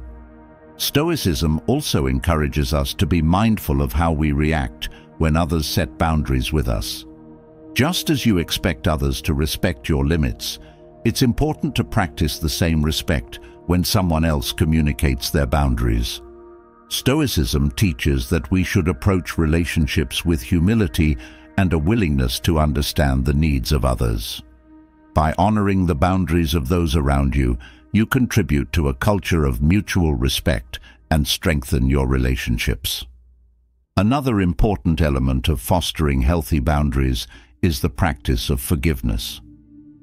Speaker 1: Stoicism also encourages us to be mindful of how we react when others set boundaries with us. Just as you expect others to respect your limits, it's important to practice the same respect when someone else communicates their boundaries. Stoicism teaches that we should approach relationships with humility and a willingness to understand the needs of others. By honoring the boundaries of those around you, you contribute to a culture of mutual respect and strengthen your relationships. Another important element of fostering healthy boundaries is the practice of forgiveness.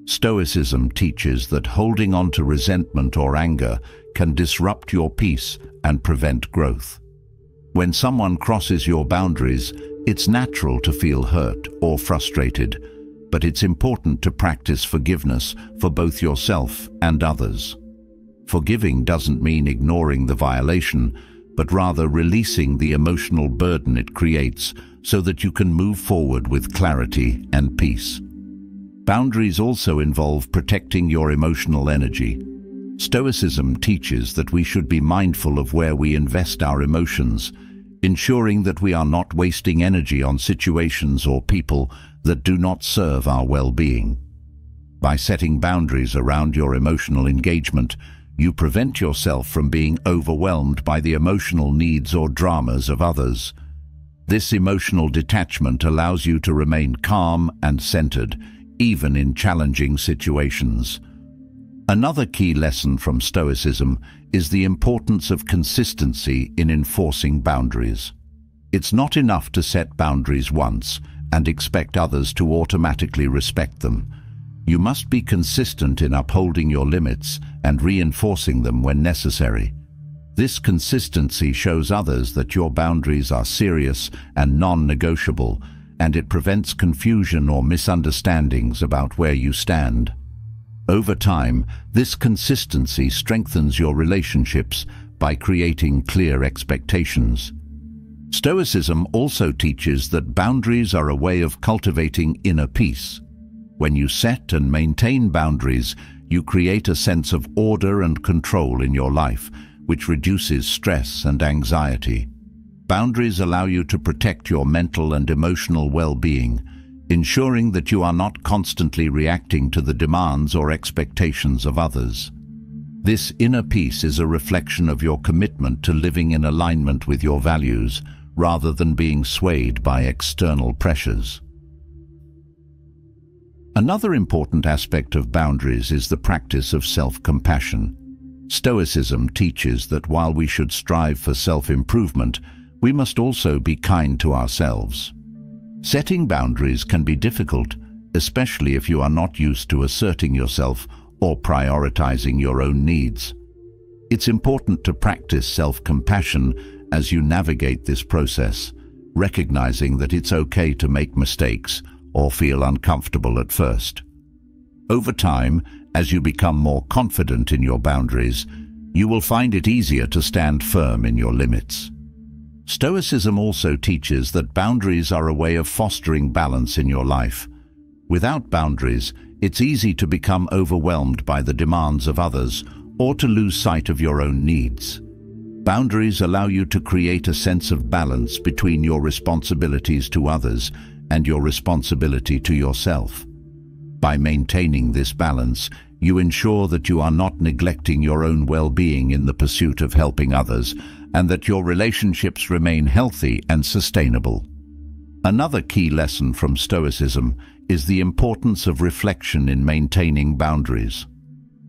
Speaker 1: Stoicism teaches that holding on to resentment or anger can disrupt your peace and prevent growth. When someone crosses your boundaries, it's natural to feel hurt or frustrated, but it's important to practice forgiveness for both yourself and others. Forgiving doesn't mean ignoring the violation, but rather releasing the emotional burden it creates so that you can move forward with clarity and peace. Boundaries also involve protecting your emotional energy. Stoicism teaches that we should be mindful of where we invest our emotions, ensuring that we are not wasting energy on situations or people that do not serve our well-being. By setting boundaries around your emotional engagement, you prevent yourself from being overwhelmed by the emotional needs or dramas of others. This emotional detachment allows you to remain calm and centered, even in challenging situations. Another key lesson from Stoicism is the importance of consistency in enforcing boundaries. It's not enough to set boundaries once and expect others to automatically respect them. You must be consistent in upholding your limits and reinforcing them when necessary. This consistency shows others that your boundaries are serious and non-negotiable, and it prevents confusion or misunderstandings about where you stand. Over time, this consistency strengthens your relationships by creating clear expectations. Stoicism also teaches that boundaries are a way of cultivating inner peace. When you set and maintain boundaries, you create a sense of order and control in your life, which reduces stress and anxiety. Boundaries allow you to protect your mental and emotional well-being, ensuring that you are not constantly reacting to the demands or expectations of others. This inner peace is a reflection of your commitment to living in alignment with your values, rather than being swayed by external pressures. Another important aspect of boundaries is the practice of self-compassion. Stoicism teaches that while we should strive for self-improvement, we must also be kind to ourselves. Setting boundaries can be difficult, especially if you are not used to asserting yourself or prioritizing your own needs. It's important to practice self-compassion as you navigate this process, recognizing that it's okay to make mistakes or feel uncomfortable at first. Over time, as you become more confident in your boundaries, you will find it easier to stand firm in your limits. Stoicism also teaches that boundaries are a way of fostering balance in your life. Without boundaries, it's easy to become overwhelmed by the demands of others or to lose sight of your own needs. Boundaries allow you to create a sense of balance between your responsibilities to others and your responsibility to yourself. By maintaining this balance, you ensure that you are not neglecting your own well-being in the pursuit of helping others, and that your relationships remain healthy and sustainable. Another key lesson from Stoicism is the importance of reflection in maintaining boundaries.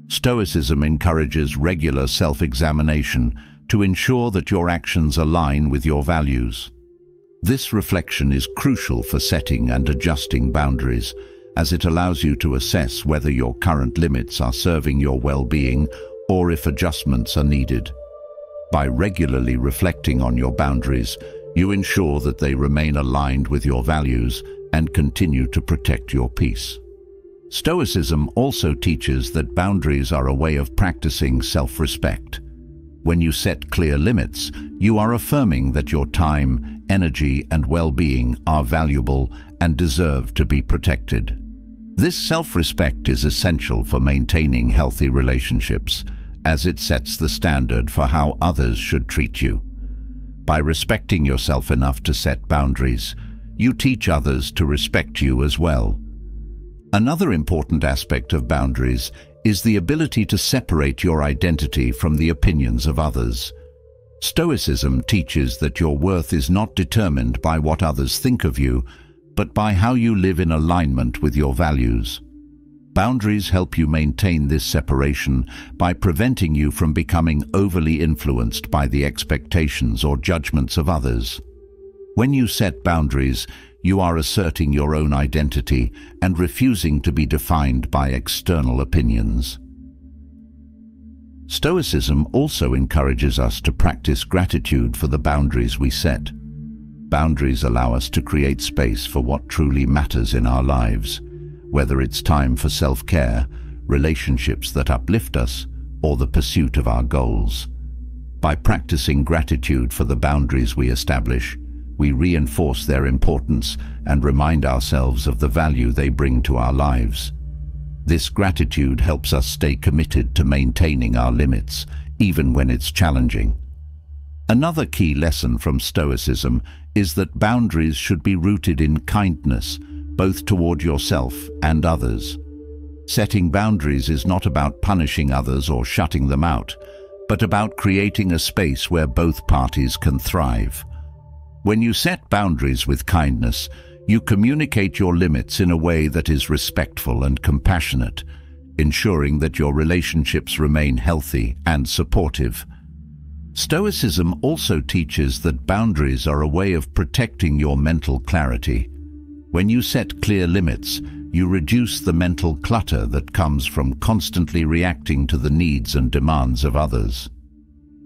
Speaker 1: Stoicism encourages regular self-examination to ensure that your actions align with your values. This reflection is crucial for setting and adjusting boundaries, as it allows you to assess whether your current limits are serving your well-being or if adjustments are needed. By regularly reflecting on your boundaries, you ensure that they remain aligned with your values and continue to protect your peace. Stoicism also teaches that boundaries are a way of practicing self-respect. When you set clear limits, you are affirming that your time, energy, and well-being are valuable and deserve to be protected. This self-respect is essential for maintaining healthy relationships, as it sets the standard for how others should treat you. By respecting yourself enough to set boundaries, you teach others to respect you as well. Another important aspect of boundaries is the ability to separate your identity from the opinions of others. Stoicism teaches that your worth is not determined by what others think of you, but by how you live in alignment with your values. Boundaries help you maintain this separation by preventing you from becoming overly influenced by the expectations or judgments of others. When you set boundaries, you are asserting your own identity and refusing to be defined by external opinions. Stoicism also encourages us to practice gratitude for the boundaries we set. Boundaries allow us to create space for what truly matters in our lives, whether it's time for self-care, relationships that uplift us, or the pursuit of our goals. By practicing gratitude for the boundaries we establish, we reinforce their importance and remind ourselves of the value they bring to our lives. This gratitude helps us stay committed to maintaining our limits, even when it's challenging. Another key lesson from Stoicism is that boundaries should be rooted in kindness, both toward yourself and others. Setting boundaries is not about punishing others or shutting them out, but about creating a space where both parties can thrive. When you set boundaries with kindness, you communicate your limits in a way that is respectful and compassionate, ensuring that your relationships remain healthy and supportive. Stoicism also teaches that boundaries are a way of protecting your mental clarity. When you set clear limits, you reduce the mental clutter that comes from constantly reacting to the needs and demands of others.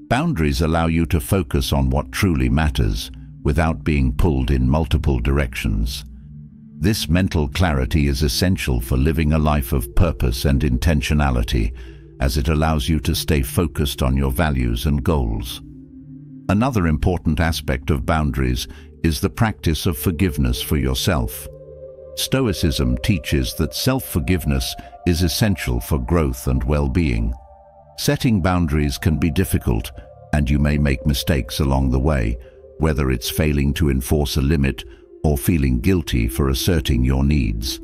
Speaker 1: Boundaries allow you to focus on what truly matters, without being pulled in multiple directions. This mental clarity is essential for living a life of purpose and intentionality, as it allows you to stay focused on your values and goals. Another important aspect of boundaries is the practice of forgiveness for yourself. Stoicism teaches that self-forgiveness is essential for growth and well-being. Setting boundaries can be difficult, and you may make mistakes along the way, whether it's failing to enforce a limit or feeling guilty for asserting your needs.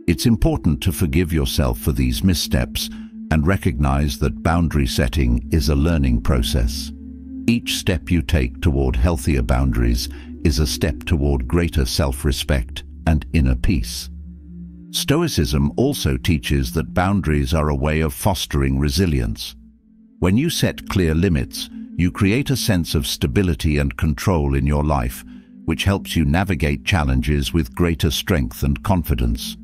Speaker 1: It's important to forgive yourself for these missteps and recognize that boundary setting is a learning process. Each step you take toward healthier boundaries is a step toward greater self-respect and inner peace. Stoicism also teaches that boundaries are a way of fostering resilience. When you set clear limits, you create a sense of stability and control in your life, which helps you navigate challenges with greater strength and confidence.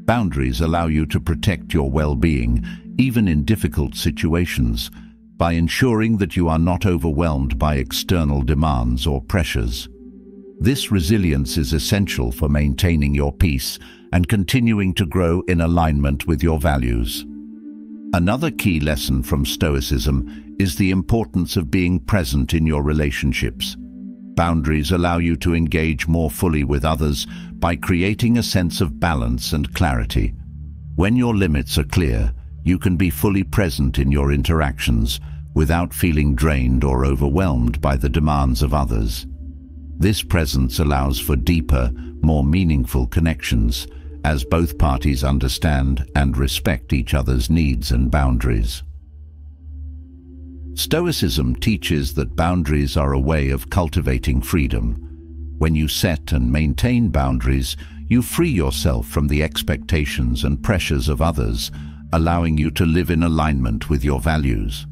Speaker 1: Boundaries allow you to protect your well-being, even in difficult situations, by ensuring that you are not overwhelmed by external demands or pressures. This resilience is essential for maintaining your peace and continuing to grow in alignment with your values. Another key lesson from Stoicism is the importance of being present in your relationships. Boundaries allow you to engage more fully with others by creating a sense of balance and clarity. When your limits are clear, you can be fully present in your interactions without feeling drained or overwhelmed by the demands of others. This presence allows for deeper, more meaningful connections, as both parties understand and respect each other's needs and boundaries. Stoicism teaches that boundaries are a way of cultivating freedom. When you set and maintain boundaries, you free yourself from the expectations and pressures of others, allowing you to live in alignment with your values.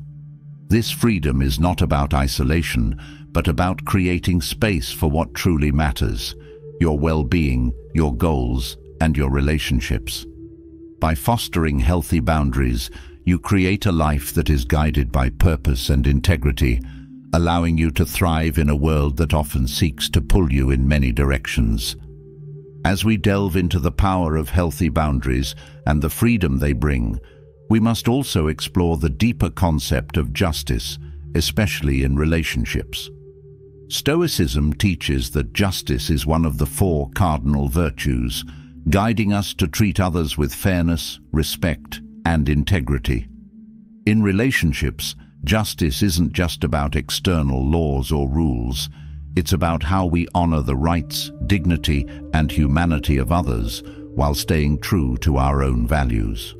Speaker 1: This freedom is not about isolation, but about creating space for what truly matters: your well-being, your goals, and your relationships. By fostering healthy boundaries, you create a life that is guided by purpose and integrity, allowing you to thrive in a world that often seeks to pull you in many directions. As we delve into the power of healthy boundaries and the freedom they bring, we must also explore the deeper concept of justice, especially in relationships. Stoicism teaches that justice is one of the 4 cardinal virtues, guiding us to treat others with fairness, respect, and integrity. In relationships, justice isn't just about external laws or rules. It's about how we honor the rights, dignity, and humanity of others while staying true to our own values.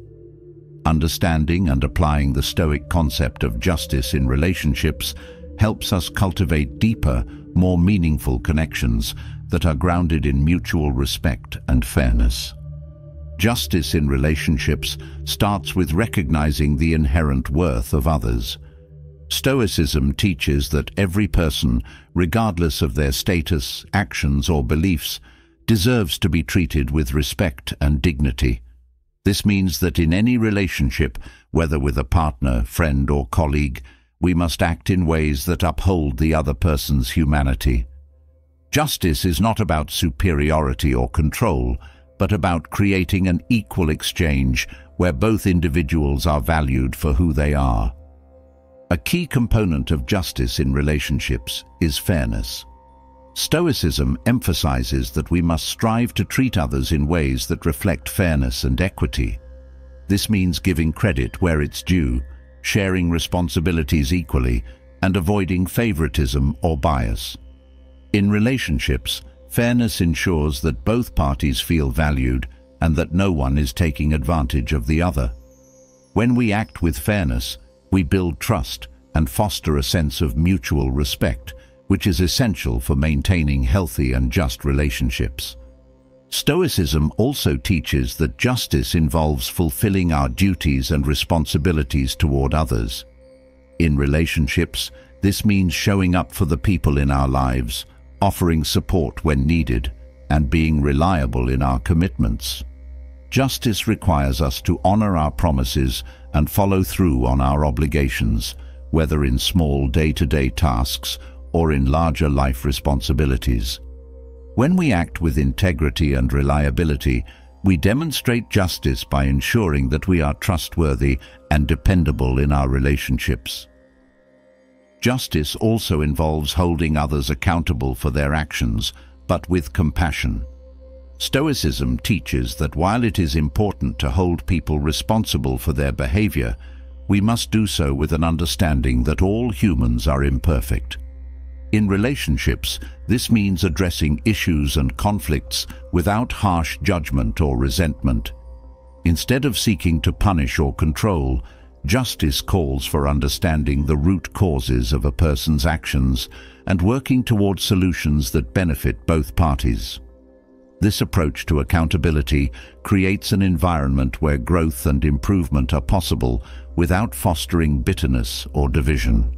Speaker 1: Understanding and applying the Stoic concept of justice in relationships helps us cultivate deeper, more meaningful connections that are grounded in mutual respect and fairness. Justice in relationships starts with recognizing the inherent worth of others. Stoicism teaches that every person, regardless of their status, actions, or beliefs, deserves to be treated with respect and dignity. This means that in any relationship, whether with a partner, friend, or colleague, we must act in ways that uphold the other person's humanity. Justice is not about superiority or control, but about creating an equal exchange where both individuals are valued for who they are. A key component of justice in relationships is fairness. Stoicism emphasizes that we must strive to treat others in ways that reflect fairness and equity. This means giving credit where it's due, sharing responsibilities equally, and avoiding favoritism or bias. In relationships, fairness ensures that both parties feel valued and that no one is taking advantage of the other. When we act with fairness, we build trust and foster a sense of mutual respect, which is essential for maintaining healthy and just relationships. Stoicism also teaches that justice involves fulfilling our duties and responsibilities toward others. In relationships, this means showing up for the people in our lives, offering support when needed, and being reliable in our commitments. Justice requires us to honor our promises and follow through on our obligations, whether in small day-to-day tasks or in larger life responsibilities. When we act with integrity and reliability, we demonstrate justice by ensuring that we are trustworthy and dependable in our relationships. Justice also involves holding others accountable for their actions, but with compassion. Stoicism teaches that while it is important to hold people responsible for their behavior, we must do so with an understanding that all humans are imperfect. In relationships, this means addressing issues and conflicts without harsh judgment or resentment. Instead of seeking to punish or control, justice calls for understanding the root causes of a person's actions and working towards solutions that benefit both parties. This approach to accountability creates an environment where growth and improvement are possible without fostering bitterness or division.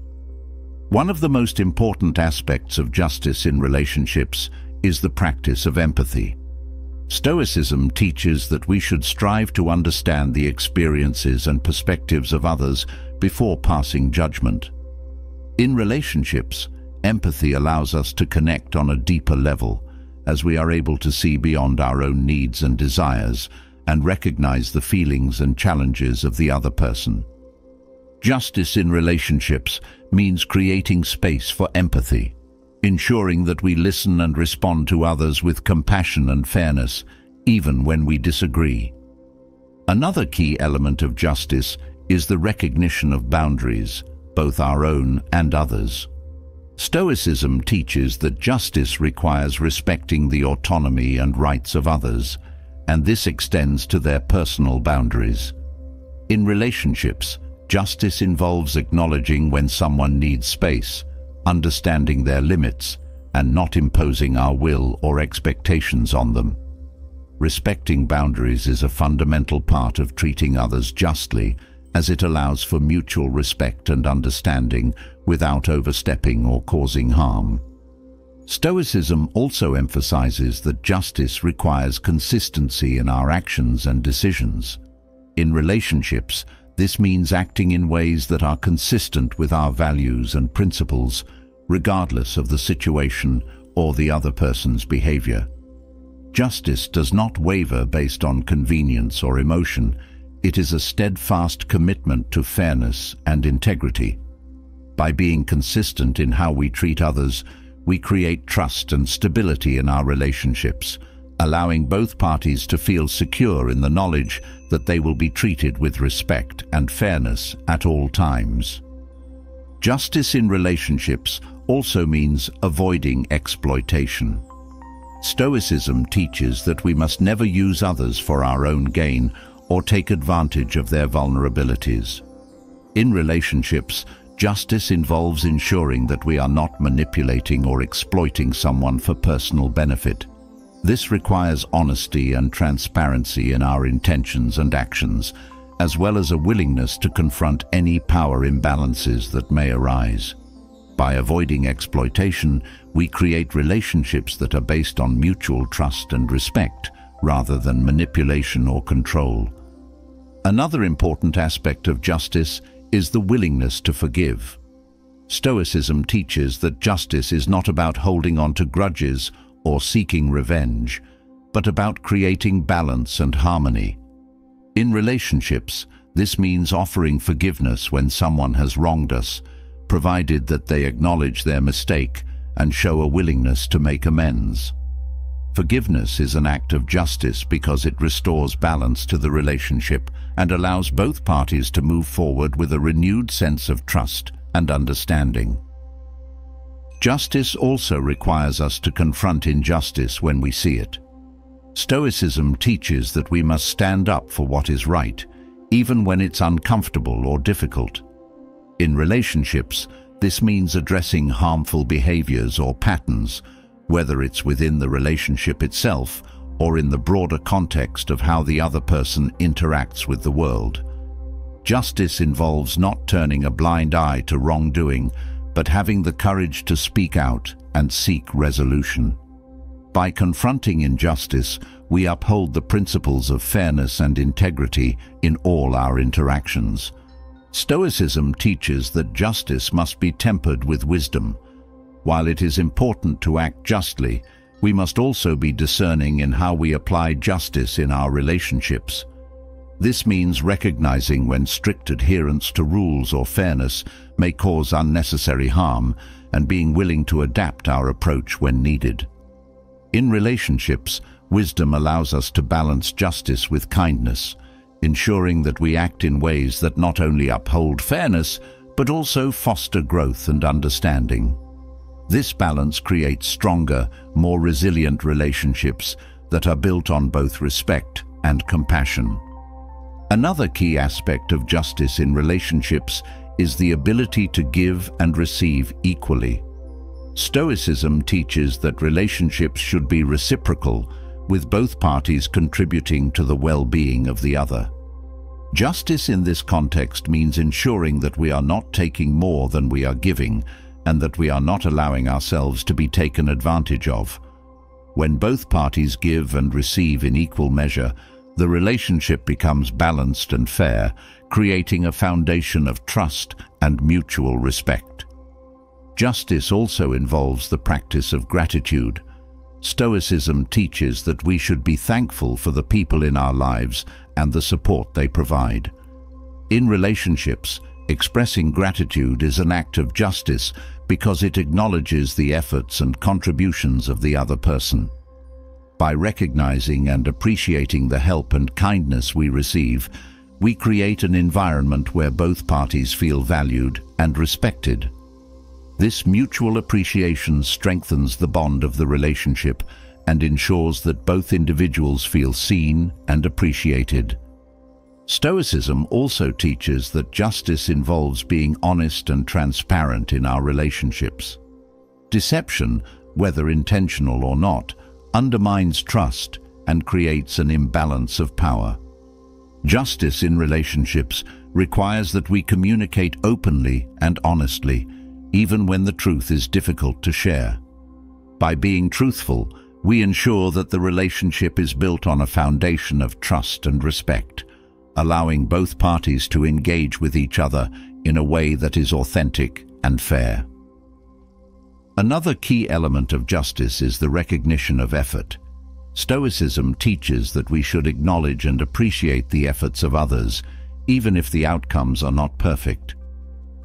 Speaker 1: One of the most important aspects of justice in relationships is the practice of empathy. Stoicism teaches that we should strive to understand the experiences and perspectives of others before passing judgment. In relationships, empathy allows us to connect on a deeper level, as we are able to see beyond our own needs and desires and recognize the feelings and challenges of the other person. Justice in relationships means creating space for empathy, ensuring that we listen and respond to others with compassion and fairness, even when we disagree. Another key element of justice is the recognition of boundaries, both our own and others. Stoicism teaches that justice requires respecting the autonomy and rights of others, and this extends to their personal boundaries. In relationships, justice involves acknowledging when someone needs space, understanding their limits, and not imposing our will or expectations on them. Respecting boundaries is a fundamental part of treating others justly, as it allows for mutual respect and understanding without overstepping or causing harm. Stoicism also emphasizes that justice requires consistency in our actions and decisions. In relationships, this means acting in ways that are consistent with our values and principles, regardless of the situation or the other person's behavior. Justice does not waver based on convenience or emotion. It is a steadfast commitment to fairness and integrity. By being consistent in how we treat others, we create trust and stability in our relationships, allowing both parties to feel secure in the knowledge that they will be treated with respect and fairness at all times. Justice in relationships also means avoiding exploitation. Stoicism teaches that we must never use others for our own gain or take advantage of their vulnerabilities. In relationships, Justice involves ensuring that we are not manipulating or exploiting someone for personal benefit. This requires honesty and transparency in our intentions and actions, as well as a willingness to confront any power imbalances that may arise. By avoiding exploitation, we create relationships that are based on mutual trust and respect, rather than manipulation or control. Another important aspect of justice is the willingness to forgive. Stoicism teaches that justice is not about holding on to grudges or seeking revenge, but about creating balance and harmony. In relationships, this means offering forgiveness when someone has wronged us, provided that they acknowledge their mistake and show a willingness to make amends. Forgiveness is an act of justice because it restores balance to the relationship and allows both parties to move forward with a renewed sense of trust and understanding. Justice also requires us to confront injustice when we see it. Stoicism teaches that we must stand up for what is right, even when it's uncomfortable or difficult. In relationships, this means addressing harmful behaviors or patterns, whether it's within the relationship itself or in the broader context of how the other person interacts with the world. Justice involves not turning a blind eye to wrongdoing, but having the courage to speak out and seek resolution. By confronting injustice, we uphold the principles of fairness and integrity in all our interactions. Stoicism teaches that justice must be tempered with wisdom. While it is important to act justly, we must also be discerning in how we apply justice in our relationships. This means recognizing when strict adherence to rules or fairness may cause unnecessary harm and being willing to adapt our approach when needed. In relationships, wisdom allows us to balance justice with kindness, ensuring that we act in ways that not only uphold fairness, but also foster growth and understanding. This balance creates stronger, more resilient relationships that are built on both respect and compassion. Another key aspect of justice in relationships is the ability to give and receive equally. Stoicism teaches that relationships should be reciprocal, with both parties contributing to the well-being of the other. Justice in this context means ensuring that we are not taking more than we are giving, and that we are not allowing ourselves to be taken advantage of. When both parties give and receive in equal measure, the relationship becomes balanced and fair, creating a foundation of trust and mutual respect. Justice also involves the practice of gratitude. Stoicism teaches that we should be thankful for the people in our lives and the support they provide. In relationships, expressing gratitude is an act of justice because it acknowledges the efforts and contributions of the other person. By recognizing and appreciating the help and kindness we receive, we create an environment where both parties feel valued and respected. This mutual appreciation strengthens the bond of the relationship and ensures that both individuals feel seen and appreciated. Stoicism also teaches that justice involves being honest and transparent in our relationships. Deception, whether intentional or not, undermines trust and creates an imbalance of power. Justice in relationships requires that we communicate openly and honestly, even when the truth is difficult to share. By being truthful, we ensure that the relationship is built on a foundation of trust and respect, allowing both parties to engage with each other in a way that is authentic and fair. Another key element of justice is the recognition of effort. Stoicism teaches that we should acknowledge and appreciate the efforts of others, even if the outcomes are not perfect.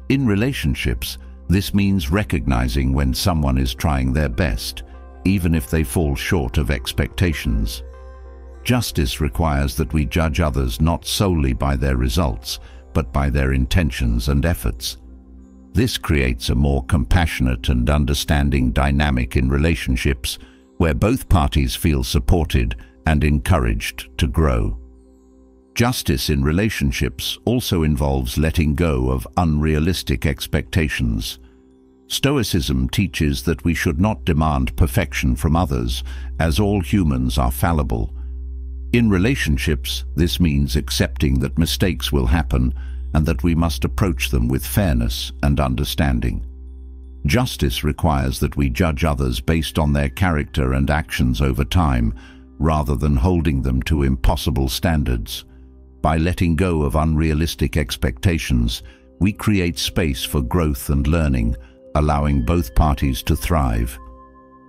Speaker 1: In relationships, this means recognizing when someone is trying their best, even if they fall short of expectations. Justice requires that we judge others not solely by their results, but by their intentions and efforts. This creates a more compassionate and understanding dynamic in relationships, where both parties feel supported and encouraged to grow. Justice in relationships also involves letting go of unrealistic expectations. Stoicism teaches that we should not demand perfection from others, as all humans are fallible. In relationships, this means accepting that mistakes will happen and that we must approach them with fairness and understanding. Justice requires that we judge others based on their character and actions over time, rather than holding them to impossible standards. By letting go of unrealistic expectations, we create space for growth and learning, allowing both parties to thrive.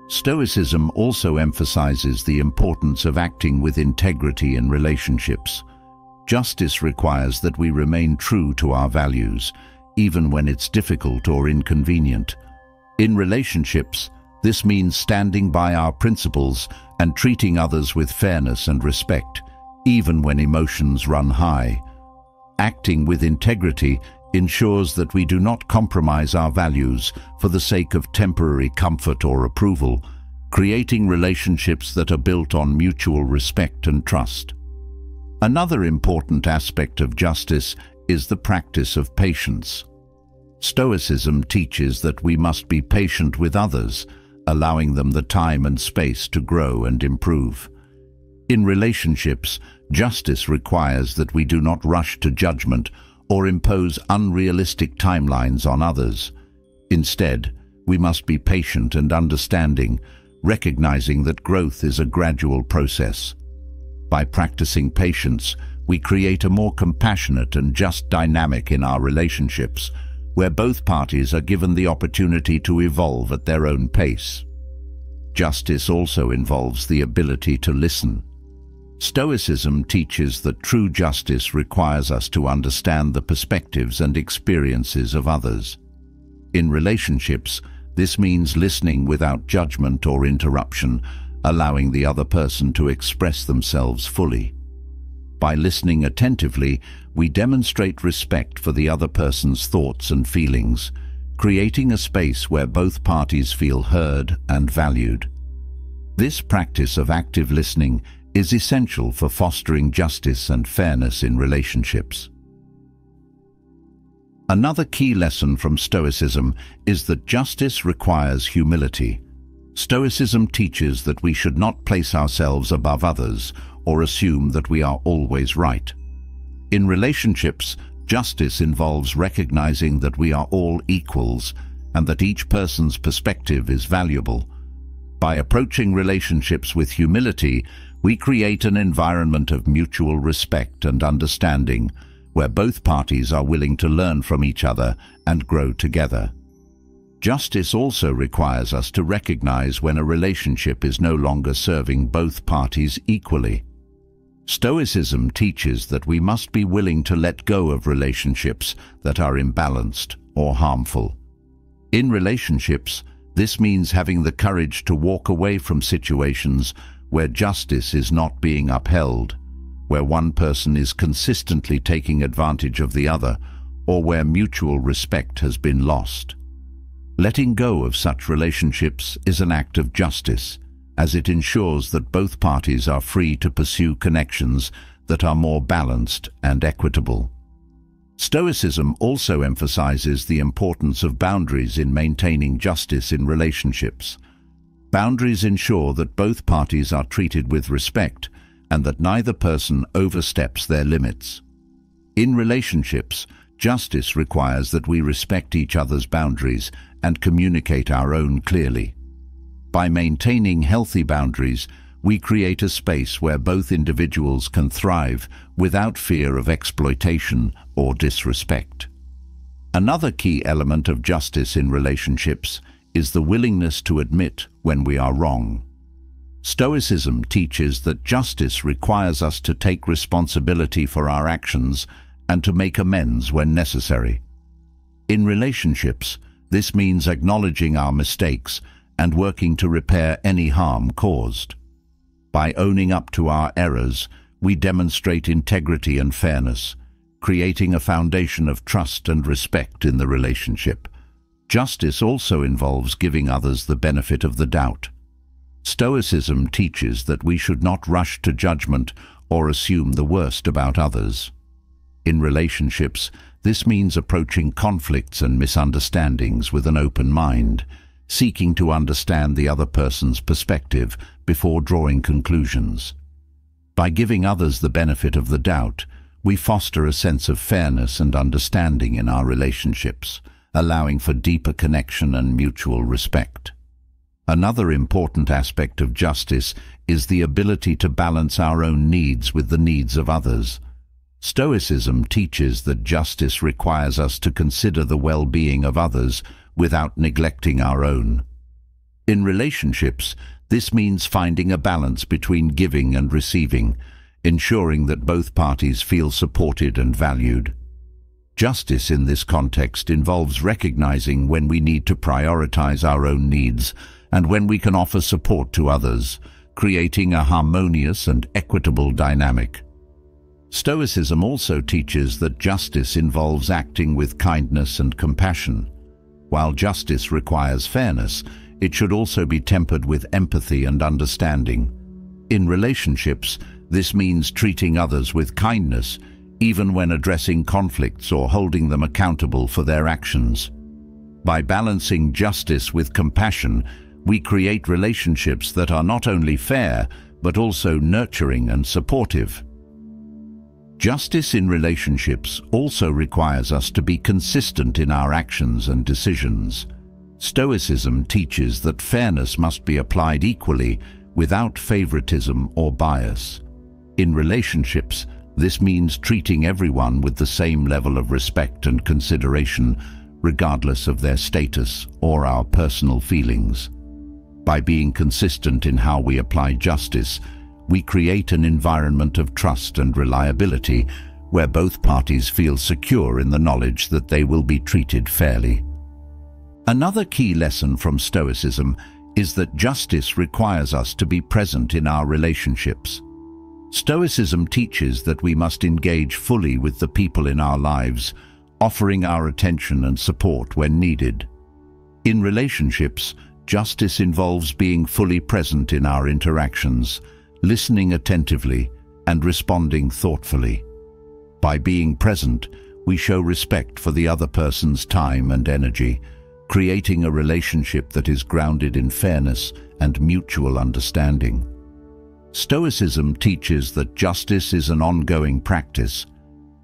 Speaker 1: Stoicism also emphasizes the importance of acting with integrity in relationships. Justice requires that we remain true to our values, even when it's difficult or inconvenient. In relationships, this means standing by our principles and treating others with fairness and respect, even when emotions run high. Acting with integrity ensures that we do not compromise our values for the sake of temporary comfort or approval, creating relationships that are built on mutual respect and trust. Another important aspect of justice is the practice of patience. Stoicism teaches that we must be patient with others, allowing them the time and space to grow and improve. In relationships, justice requires that we do not rush to judgment or impose unrealistic timelines on others. Instead, we must be patient and understanding, recognizing that growth is a gradual process. By practicing patience, we create a more compassionate and just dynamic in our relationships, where both parties are given the opportunity to evolve at their own pace. Justice also involves the ability to listen. Stoicism teaches that true justice requires us to understand the perspectives and experiences of others. In relationships, this means listening without judgment or interruption, allowing the other person to express themselves fully. By listening attentively, we demonstrate respect for the other person's thoughts and feelings, creating a space where both parties feel heard and valued. This practice of active listening is essential for fostering justice and fairness in relationships. Another key lesson from Stoicism is that justice requires humility. Stoicism teaches that we should not place ourselves above others or assume that we are always right. In relationships, justice involves recognizing that we are all equals and that each person's perspective is valuable. By approaching relationships with humility, we create an environment of mutual respect and understanding, where both parties are willing to learn from each other and grow together. Justice also requires us to recognize when a relationship is no longer serving both parties equally. Stoicism teaches that we must be willing to let go of relationships that are imbalanced or harmful. In relationships, this means having the courage to walk away from situations where justice is not being upheld, where one person is consistently taking advantage of the other, or where mutual respect has been lost. Letting go of such relationships is an act of justice, as it ensures that both parties are free to pursue connections that are more balanced and equitable. Stoicism also emphasizes the importance of boundaries in maintaining justice in relationships. Boundaries ensure that both parties are treated with respect and that neither person oversteps their limits. In relationships, justice requires that we respect each other's boundaries and communicate our own clearly. By maintaining healthy boundaries, we create a space where both individuals can thrive without fear of exploitation or disrespect. Another key element of justice in relationships is the willingness to admit when we are wrong. Stoicism teaches that justice requires us to take responsibility for our actions and to make amends when necessary. In relationships, this means acknowledging our mistakes and working to repair any harm caused. By owning up to our errors, we demonstrate integrity and fairness, creating a foundation of trust and respect in the relationship. Justice also involves giving others the benefit of the doubt. Stoicism teaches that we should not rush to judgment or assume the worst about others. In relationships, this means approaching conflicts and misunderstandings with an open mind, seeking to understand the other person's perspective before drawing conclusions. By giving others the benefit of the doubt, we foster a sense of fairness and understanding in our relationships, allowing for deeper connection and mutual respect. Another important aspect of justice is the ability to balance our own needs with the needs of others. Stoicism teaches that justice requires us to consider the well-being of others without neglecting our own. In relationships, this means finding a balance between giving and receiving, ensuring that both parties feel supported and valued. Justice in this context involves recognizing when we need to prioritize our own needs and when we can offer support to others, creating a harmonious and equitable dynamic. Stoicism also teaches that justice involves acting with kindness and compassion. While justice requires fairness, it should also be tempered with empathy and understanding. In relationships, this means treating others with kindness, even when addressing conflicts or holding them accountable for their actions. By balancing justice with compassion, we create relationships that are not only fair, but also nurturing and supportive. Justice in relationships also requires us to be consistent in our actions and decisions. Stoicism teaches that fairness must be applied equally, without favoritism or bias. In relationships, this means treating everyone with the same level of respect and consideration, regardless of their status or our personal feelings. By being consistent in how we apply justice, we create an environment of trust and reliability where both parties feel secure in the knowledge that they will be treated fairly. Another key lesson from Stoicism is that justice requires us to be present in our relationships. Stoicism teaches that we must engage fully with the people in our lives, offering our attention and support when needed. In relationships, justice involves being fully present in our interactions, listening attentively, and responding thoughtfully. By being present, we show respect for the other person's time and energy, creating a relationship that is grounded in fairness and mutual understanding. Stoicism teaches that justice is an ongoing practice.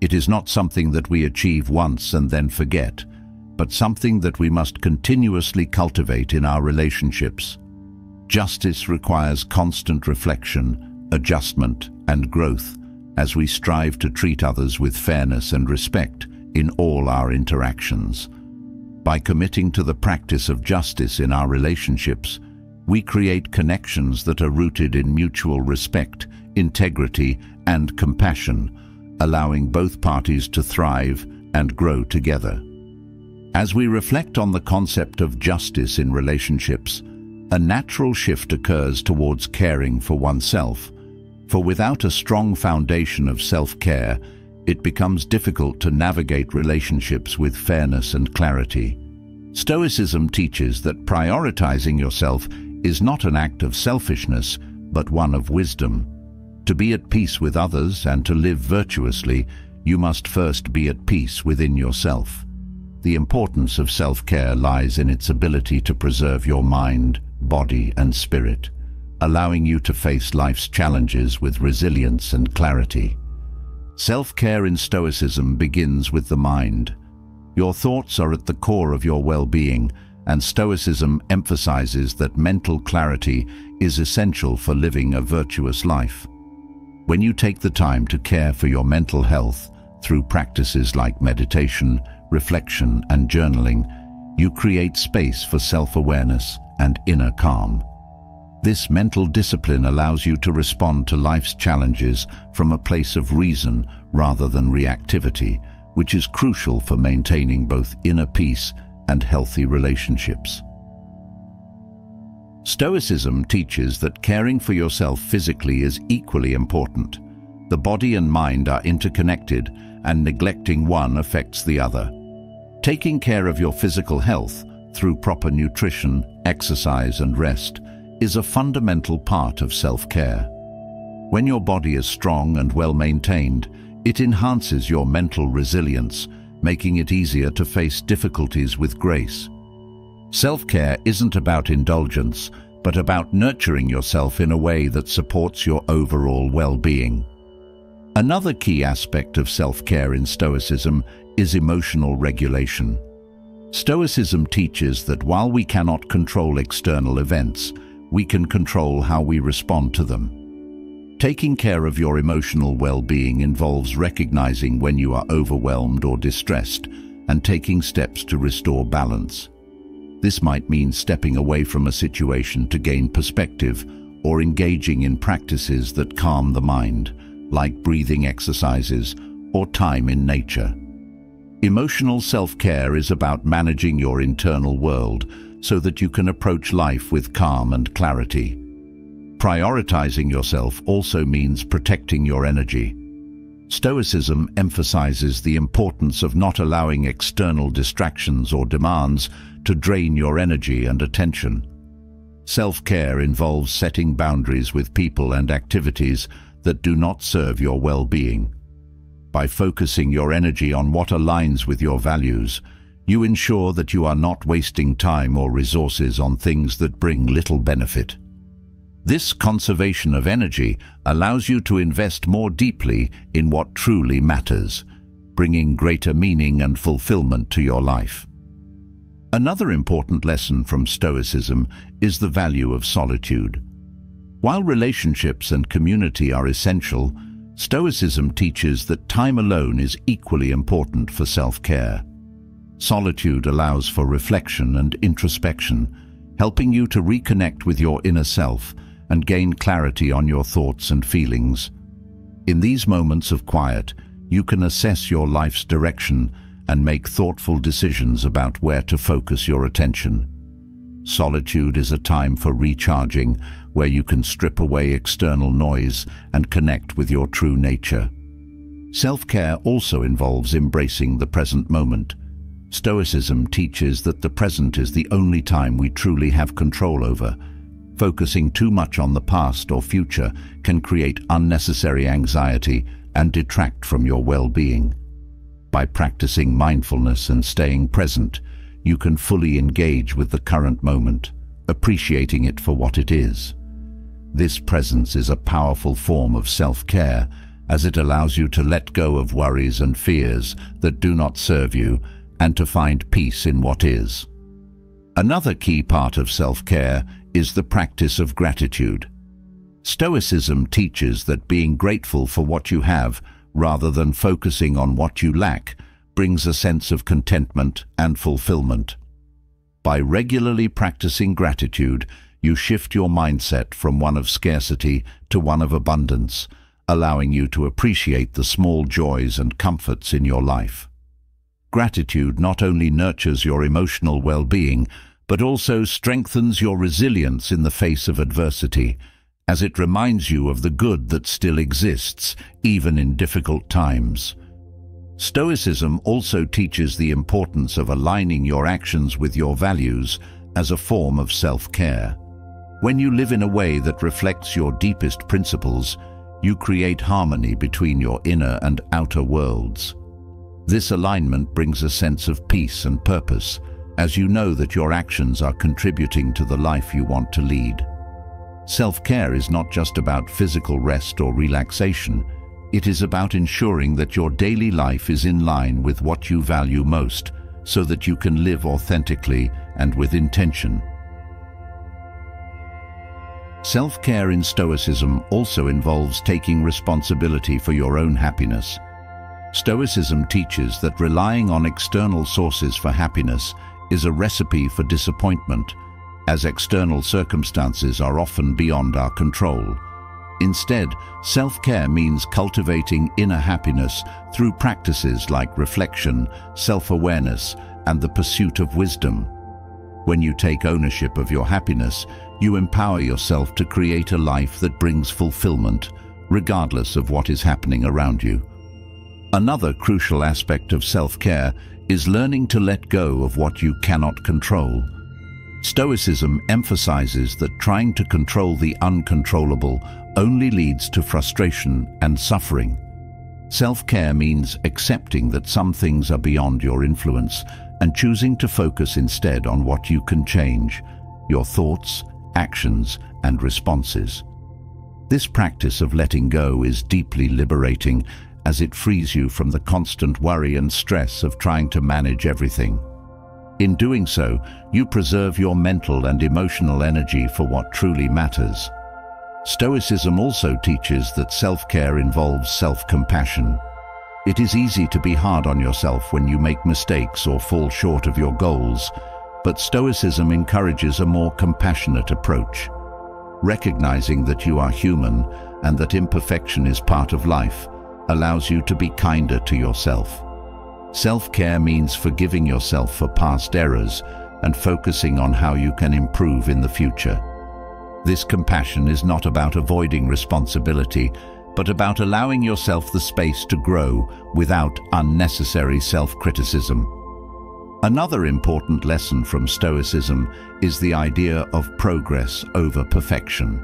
Speaker 1: It is not something that we achieve once and then forget, but something that we must continuously cultivate in our relationships. Justice requires constant reflection, adjustment, and growth as we strive to treat others with fairness and respect in all our interactions. By committing to the practice of justice in our relationships, we create connections that are rooted in mutual respect, integrity, and compassion, allowing both parties to thrive and grow together. As we reflect on the concept of justice in relationships, a natural shift occurs towards caring for oneself, for without a strong foundation of self-care, it becomes difficult to navigate relationships with fairness and clarity. Stoicism teaches that prioritizing yourself is not an act of selfishness, but one of wisdom. To be at peace with others and to live virtuously, you must first be at peace within yourself. The importance of self-care lies in its ability to preserve your mind, body, and spirit, allowing you to face life's challenges with resilience and clarity. Self-care in Stoicism begins with the mind. Your thoughts are at the core of your well-being, and Stoicism emphasizes that mental clarity is essential for living a virtuous life. When you take the time to care for your mental health through practices like meditation, reflection, and journaling, you create space for self-awareness and inner calm. This mental discipline allows you to respond to life's challenges from a place of reason rather than reactivity, which is crucial for maintaining both inner peace and healthy relationships. Stoicism teaches that caring for yourself physically is equally important. The body and mind are interconnected, and neglecting one affects the other. Taking care of your physical health through proper nutrition, exercise, and rest is a fundamental part of self-care. When your body is strong and well-maintained, it enhances your mental resilience, making it easier to face difficulties with grace. Self-care isn't about indulgence, but about nurturing yourself in a way that supports your overall well-being. Another key aspect of self-care in Stoicism is emotional regulation. Stoicism teaches that while we cannot control external events, we can control how we respond to them. Taking care of your emotional well-being involves recognizing when you are overwhelmed or distressed and taking steps to restore balance. This might mean stepping away from a situation to gain perspective or engaging in practices that calm the mind, like breathing exercises or time in nature. Emotional self-care is about managing your internal world so that you can approach life with calm and clarity. Prioritizing yourself also means protecting your energy. Stoicism emphasizes the importance of not allowing external distractions or demands to drain your energy and attention. Self-care involves setting boundaries with people and activities that do not serve your well-being. By focusing your energy on what aligns with your values, you ensure that you are not wasting time or resources on things that bring little benefit. This conservation of energy allows you to invest more deeply in what truly matters, bringing greater meaning and fulfillment to your life. Another important lesson from Stoicism is the value of solitude. While relationships and community are essential, Stoicism teaches that time alone is equally important for self-care. Solitude allows for reflection and introspection, helping you to reconnect with your inner self and gain clarity on your thoughts and feelings. In these moments of quiet, you can assess your life's direction and make thoughtful decisions about where to focus your attention. Solitude is a time for recharging, where you can strip away external noise and connect with your true nature. Self-care also involves embracing the present moment. Stoicism teaches that the present is the only time we truly have control over. Focusing too much on the past or future can create unnecessary anxiety and detract from your well-being. By practicing mindfulness and staying present, you can fully engage with the current moment, appreciating it for what it is. This presence is a powerful form of self-care, as it allows you to let go of worries and fears that do not serve you and to find peace in what is. Another key part of self-care is the practice of gratitude. Stoicism teaches that being grateful for what you have, rather than focusing on what you lack, brings a sense of contentment and fulfillment. By regularly practicing gratitude, you shift your mindset from one of scarcity to one of abundance, allowing you to appreciate the small joys and comforts in your life. Gratitude not only nurtures your emotional well-being, but also strengthens your resilience in the face of adversity, as it reminds you of the good that still exists, even in difficult times. Stoicism also teaches the importance of aligning your actions with your values as a form of self-care. When you live in a way that reflects your deepest principles, you create harmony between your inner and outer worlds. This alignment brings a sense of peace and purpose, as you know that your actions are contributing to the life you want to lead. Self-care is not just about physical rest or relaxation. It is about ensuring that your daily life is in line with what you value most, so that you can live authentically and with intention. Self-care in Stoicism also involves taking responsibility for your own happiness. Stoicism teaches that relying on external sources for happiness is a recipe for disappointment, as external circumstances are often beyond our control. Instead, self-care means cultivating inner happiness through practices like reflection, self-awareness, and the pursuit of wisdom. When you take ownership of your happiness, you empower yourself to create a life that brings fulfillment, regardless of what is happening around you. Another crucial aspect of self-care is learning to let go of what you cannot control. Stoicism emphasizes that trying to control the uncontrollable only leads to frustration and suffering. Self-care means accepting that some things are beyond your influence and choosing to focus instead on what you can change: your thoughts, actions, and responses. This practice of letting go is deeply liberating, as it frees you from the constant worry and stress of trying to manage everything. In doing so, you preserve your mental and emotional energy for what truly matters. Stoicism also teaches that self-care involves self-compassion. It is easy to be hard on yourself when you make mistakes or fall short of your goals, but Stoicism encourages a more compassionate approach. Recognizing that you are human and that imperfection is part of life allows you to be kinder to yourself. Self-care means forgiving yourself for past errors and focusing on how you can improve in the future. This compassion is not about avoiding responsibility, but about allowing yourself the space to grow without unnecessary self-criticism. Another important lesson from Stoicism is the idea of progress over perfection.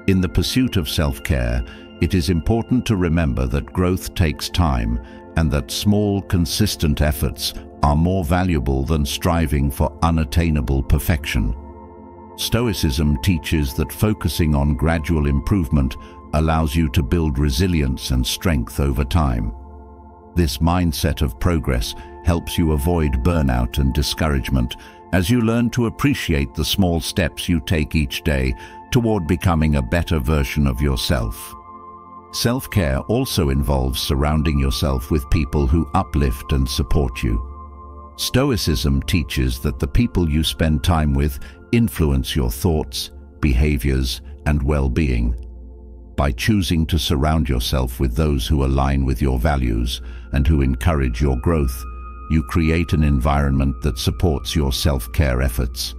Speaker 1: In the pursuit of self-care, it is important to remember that growth takes time and that small, consistent efforts are more valuable than striving for unattainable perfection. Stoicism teaches that focusing on gradual improvement allows you to build resilience and strength over time. This mindset of progress helps you avoid burnout and discouragement as you learn to appreciate the small steps you take each day toward becoming a better version of yourself. Self-care also involves surrounding yourself with people who uplift and support you. Stoicism teaches that the people you spend time with influence your thoughts, behaviors, and well-being. By choosing to surround yourself with those who align with your values and who encourage your growth, you create an environment that supports your self-care efforts.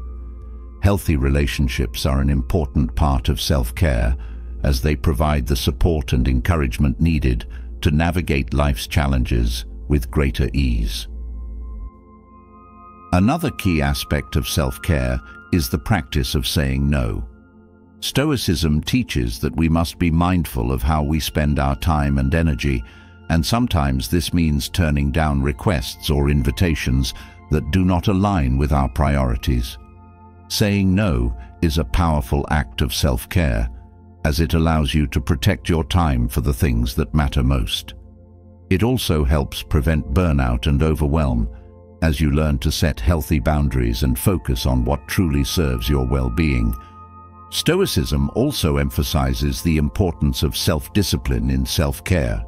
Speaker 1: Healthy relationships are an important part of self-care, as they provide the support and encouragement needed to navigate life's challenges with greater ease. Another key aspect of self-care is the practice of saying no. Stoicism teaches that we must be mindful of how we spend our time and energy, and sometimes this means turning down requests or invitations that do not align with our priorities. Saying no is a powerful act of self-care, as it allows you to protect your time for the things that matter most. It also helps prevent burnout and overwhelm, as you learn to set healthy boundaries and focus on what truly serves your well-being. Stoicism also emphasizes the importance of self-discipline in self-care.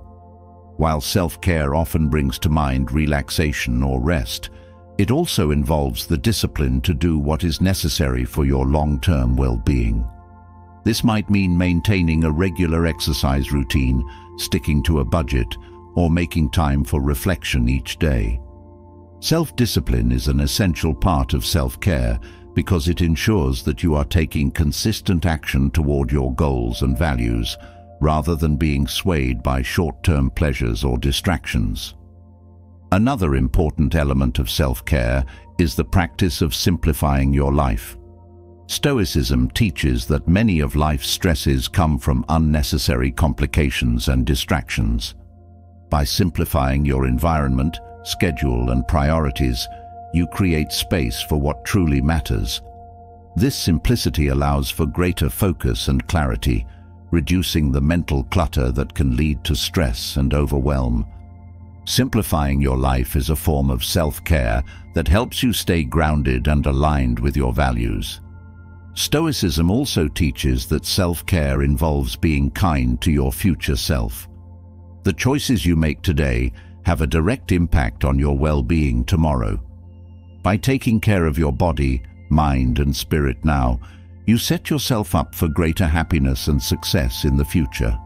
Speaker 1: While self-care often brings to mind relaxation or rest, it also involves the discipline to do what is necessary for your long-term well-being. This might mean maintaining a regular exercise routine, sticking to a budget, or making time for reflection each day. Self-discipline is an essential part of self-care because it ensures that you are taking consistent action toward your goals and values, rather than being swayed by short-term pleasures or distractions. Another important element of self-care is the practice of simplifying your life. Stoicism teaches that many of life's stresses come from unnecessary complications and distractions. By simplifying your environment, schedule, and priorities, you create space for what truly matters. This simplicity allows for greater focus and clarity, reducing the mental clutter that can lead to stress and overwhelm. Simplifying your life is a form of self-care that helps you stay grounded and aligned with your values. Stoicism also teaches that self-care involves being kind to your future self. The choices you make today have a direct impact on your well-being tomorrow. By taking care of your body, mind, and spirit now, you set yourself up for greater happiness and success in the future.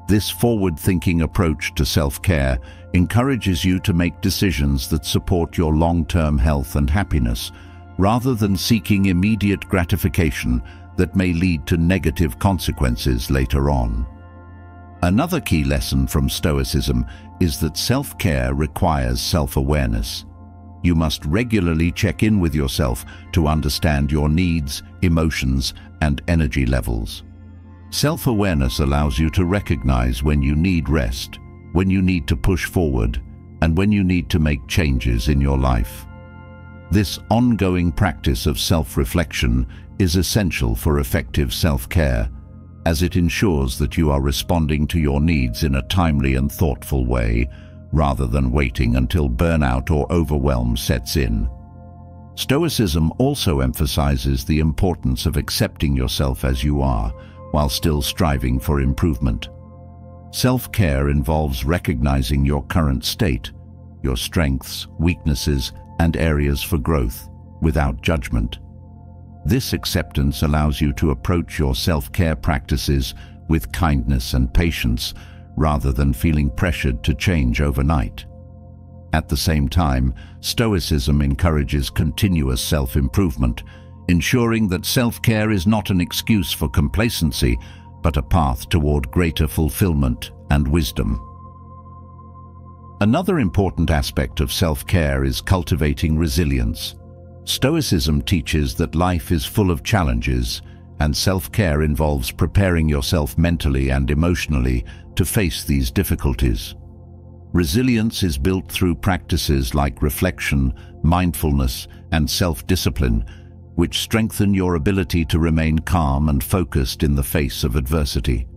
Speaker 1: This forward-thinking approach to self-care encourages you to make decisions that support your long-term health and happiness, rather than seeking immediate gratification that may lead to negative consequences later on. Another key lesson from Stoicism is that self-care requires self-awareness. You must regularly check in with yourself to understand your needs, emotions, and energy levels. Self-awareness allows you to recognize when you need rest, when you need to push forward, and when you need to make changes in your life. This ongoing practice of self-reflection is essential for effective self-care, as it ensures that you are responding to your needs in a timely and thoughtful way, rather than waiting until burnout or overwhelm sets in. Stoicism also emphasizes the importance of accepting yourself as you are, while still striving for improvement. Self-care involves recognizing your current state, your strengths, weaknesses, and areas for growth, without judgment. This acceptance allows you to approach your self-care practices with kindness and patience, rather than feeling pressured to change overnight. At the same time, Stoicism encourages continuous self-improvement, ensuring that self-care is not an excuse for complacency, but a path toward greater fulfillment and wisdom. Another important aspect of self-care is cultivating resilience. Stoicism teaches that life is full of challenges, and self-care involves preparing yourself mentally and emotionally to face these difficulties. Resilience is built through practices like reflection, mindfulness, and self-discipline, which strengthen your ability to remain calm and focused in the face of adversity.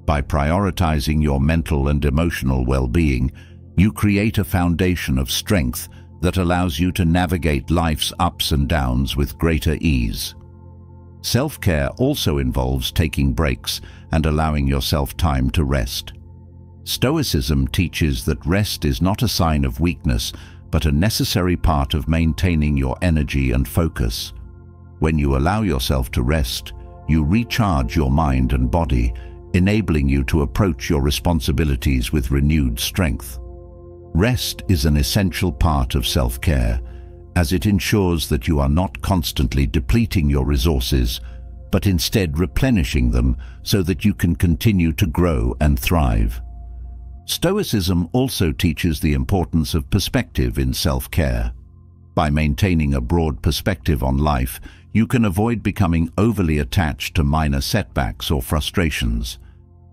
Speaker 1: By prioritizing your mental and emotional well-being, you create a foundation of strength that allows you to navigate life's ups and downs with greater ease. Self-care also involves taking breaks and allowing yourself time to rest. Stoicism teaches that rest is not a sign of weakness, but a necessary part of maintaining your energy and focus. When you allow yourself to rest, you recharge your mind and body, enabling you to approach your responsibilities with renewed strength. Rest is an essential part of self-care, as it ensures that you are not constantly depleting your resources, but instead replenishing them so that you can continue to grow and thrive. Stoicism also teaches the importance of perspective in self-care. By maintaining a broad perspective on life, you can avoid becoming overly attached to minor setbacks or frustrations.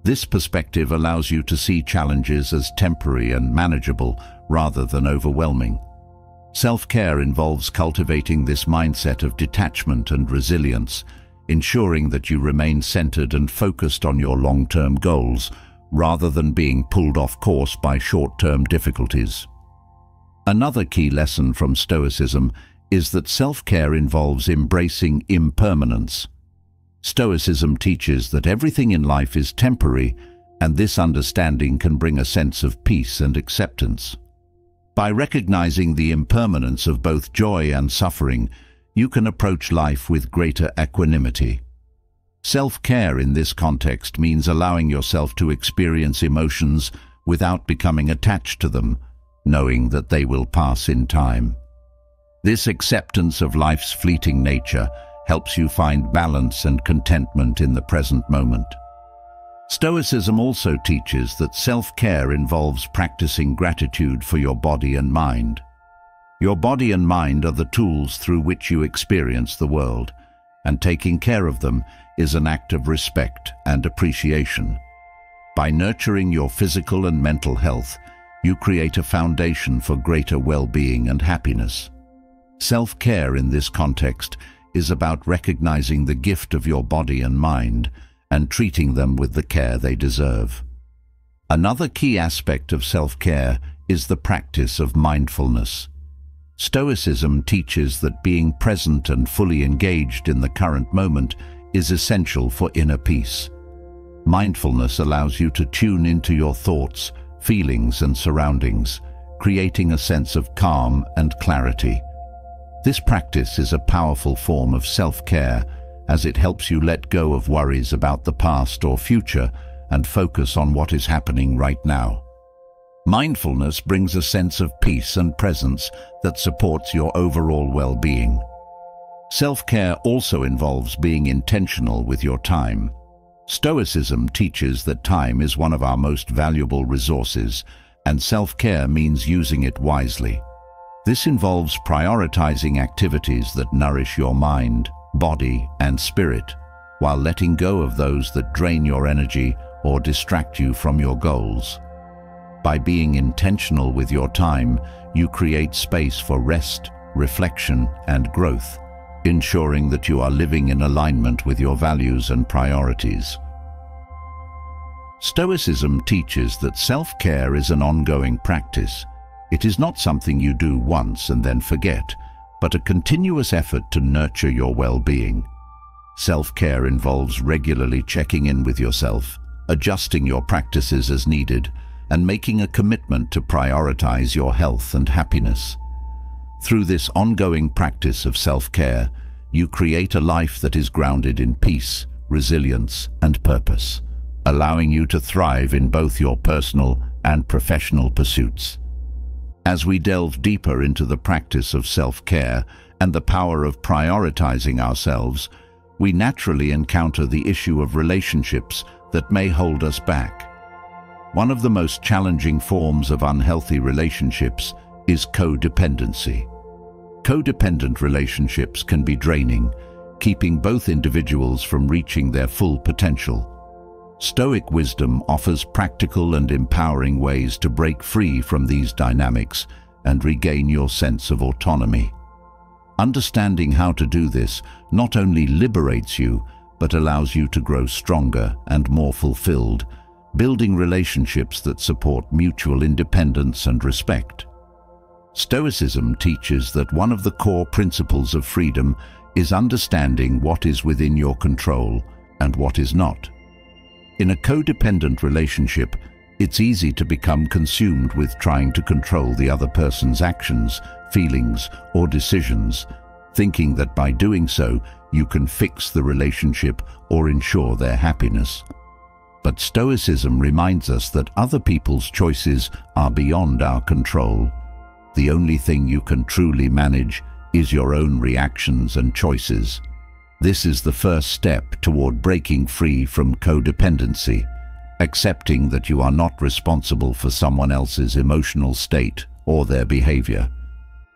Speaker 1: This perspective allows you to see challenges as temporary and manageable rather than overwhelming. Self-care involves cultivating this mindset of detachment and resilience, ensuring that you remain centered and focused on your long-term goals, rather than being pulled off course by short-term difficulties. Another key lesson from Stoicism is that self-care involves embracing impermanence. Stoicism teaches that everything in life is temporary, and this understanding can bring a sense of peace and acceptance. By recognizing the impermanence of both joy and suffering, you can approach life with greater equanimity. Self-care in this context means allowing yourself to experience emotions without becoming attached to them, knowing that they will pass in time. This acceptance of life's fleeting nature helps you find balance and contentment in the present moment. Stoicism also teaches that self-care involves practicing gratitude for your body and mind. Your body and mind are the tools through which you experience the world, and taking care of them is an act of respect and appreciation. By nurturing your physical and mental health, you create a foundation for greater well-being and happiness. Self-care in this context is about recognizing the gift of your body and mind and treating them with the care they deserve. Another key aspect of self-care is the practice of mindfulness. Stoicism teaches that being present and fully engaged in the current moment is essential for inner peace. Mindfulness allows you to tune into your thoughts, feelings, and surroundings, creating a sense of calm and clarity. This practice is a powerful form of self-care, as it helps you let go of worries about the past or future and focus on what is happening right now. Mindfulness brings a sense of peace and presence that supports your overall well-being. Self-care also involves being intentional with your time. Stoicism teaches that time is one of our most valuable resources, and self-care means using it wisely. This involves prioritizing activities that nourish your mind, body, and spirit, while letting go of those that drain your energy or distract you from your goals. By being intentional with your time, you create space for rest, reflection, and growth, ensuring that you are living in alignment with your values and priorities. Stoicism teaches that self-care is an ongoing practice. It is not something you do once and then forget, but a continuous effort to nurture your well-being. Self-care involves regularly checking in with yourself, adjusting your practices as needed, and making a commitment to prioritize your health and happiness. Through this ongoing practice of self-care, you create a life that is grounded in peace, resilience, and purpose, allowing you to thrive in both your personal and professional pursuits. As we delve deeper into the practice of self-care and the power of prioritizing ourselves, we naturally encounter the issue of relationships that may hold us back. One of the most challenging forms of unhealthy relationships is codependency. Codependent relationships can be draining, keeping both individuals from reaching their full potential. Stoic wisdom offers practical and empowering ways to break free from these dynamics and regain your sense of autonomy. Understanding how to do this not only liberates you, but allows you to grow stronger and more fulfilled, building relationships that support mutual independence and respect. Stoicism teaches that one of the core principles of freedom is understanding what is within your control and what is not. In a codependent relationship, it's easy to become consumed with trying to control the other person's actions, feelings, or decisions, thinking that by doing so, you can fix the relationship or ensure their happiness. But Stoicism reminds us that other people's choices are beyond our control. The only thing you can truly manage is your own reactions and choices. This is the first step toward breaking free from codependency, accepting that you are not responsible for someone else's emotional state or their behavior.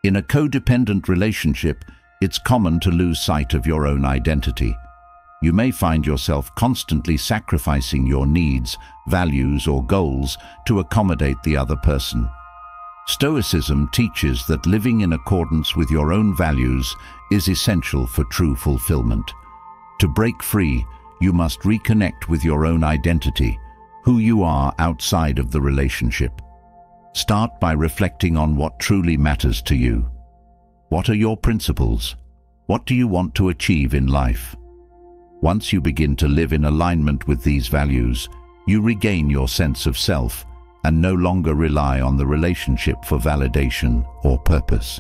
Speaker 1: In a codependent relationship, it's common to lose sight of your own identity. You may find yourself constantly sacrificing your needs, values, or goals to accommodate the other person. Stoicism teaches that living in accordance with your own values is essential for true fulfillment. To break free, you must reconnect with your own identity, who you are outside of the relationship. Start by reflecting on what truly matters to you. What are your principles? What do you want to achieve in life? Once you begin to live in alignment with these values, you regain your sense of self and no longer rely on the relationship for validation or purpose.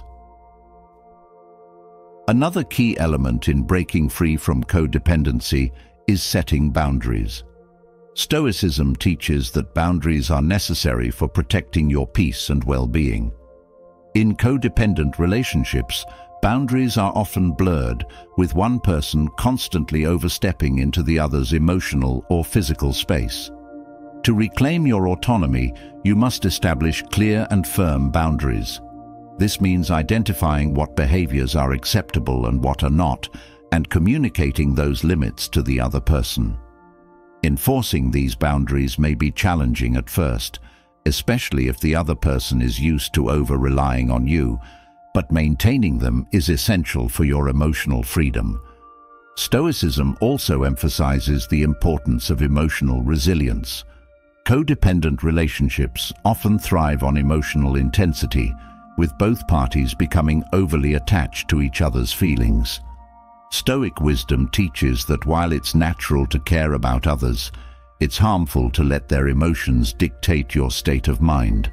Speaker 1: Another key element in breaking free from codependency is setting boundaries. Stoicism teaches that boundaries are necessary for protecting your peace and well-being. In codependent relationships, boundaries are often blurred, with one person constantly overstepping into the other's emotional or physical space. To reclaim your autonomy, you must establish clear and firm boundaries. This means identifying what behaviors are acceptable and what are not, and communicating those limits to the other person. Enforcing these boundaries may be challenging at first, especially if the other person is used to over-relying on you, but maintaining them is essential for your emotional freedom. Stoicism also emphasizes the importance of emotional resilience. Codependent relationships often thrive on emotional intensity, with both parties becoming overly attached to each other's feelings. Stoic wisdom teaches that while it's natural to care about others, it's harmful to let their emotions dictate your state of mind.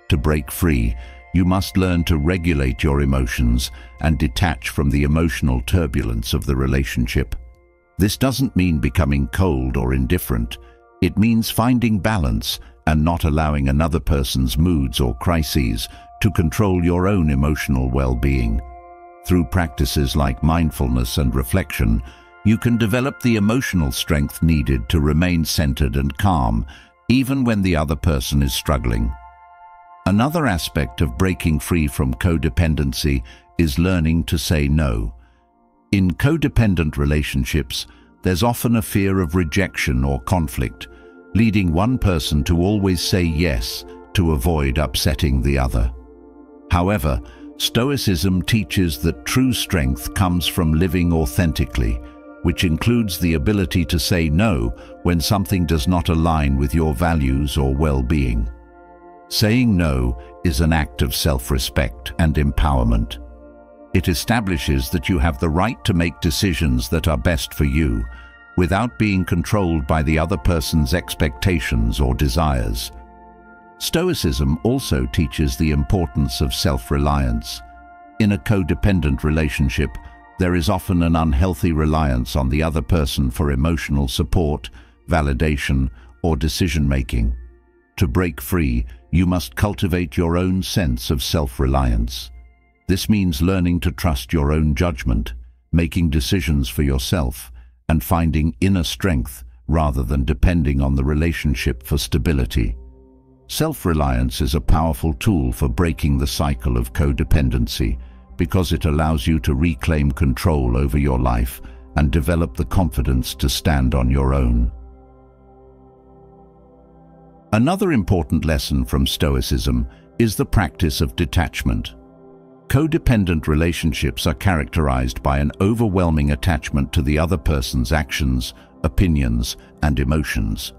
Speaker 1: To break free, you must learn to regulate your emotions and detach from the emotional turbulence of the relationship. This doesn't mean becoming cold or indifferent. It means finding balance and not allowing another person's moods or crises to control your own emotional well-being. Through practices like mindfulness and reflection, you can develop the emotional strength needed to remain centered and calm, even when the other person is struggling. Another aspect of breaking free from codependency is learning to say no. In codependent relationships, there's often a fear of rejection or conflict, leading one person to always say yes to avoid upsetting the other. However, Stoicism teaches that true strength comes from living authentically, which includes the ability to say no when something does not align with your values or well-being. Saying no is an act of self-respect and empowerment. It establishes that you have the right to make decisions that are best for you, without being controlled by the other person's expectations or desires. Stoicism also teaches the importance of self-reliance. In a codependent relationship, there is often an unhealthy reliance on the other person for emotional support, validation, or decision-making. To break free, you must cultivate your own sense of self-reliance. This means learning to trust your own judgment, making decisions for yourself, and finding inner strength rather than depending on the relationship for stability. Self-reliance is a powerful tool for breaking the cycle of codependency because it allows you to reclaim control over your life and develop the confidence to stand on your own. Another important lesson from Stoicism is the practice of detachment. Codependent relationships are characterized by an overwhelming attachment to the other person's actions, opinions, and emotions.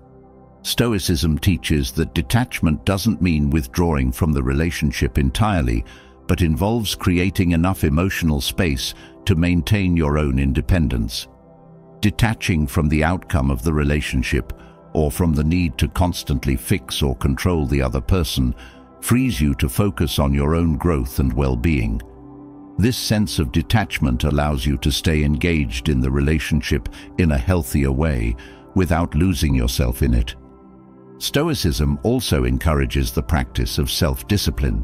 Speaker 1: Stoicism teaches that detachment doesn't mean withdrawing from the relationship entirely, but involves creating enough emotional space to maintain your own independence. Detaching from the outcome of the relationship, or from the need to constantly fix or control the other person, frees you to focus on your own growth and well-being. This sense of detachment allows you to stay engaged in the relationship in a healthier way, without losing yourself in it. Stoicism also encourages the practice of self-discipline.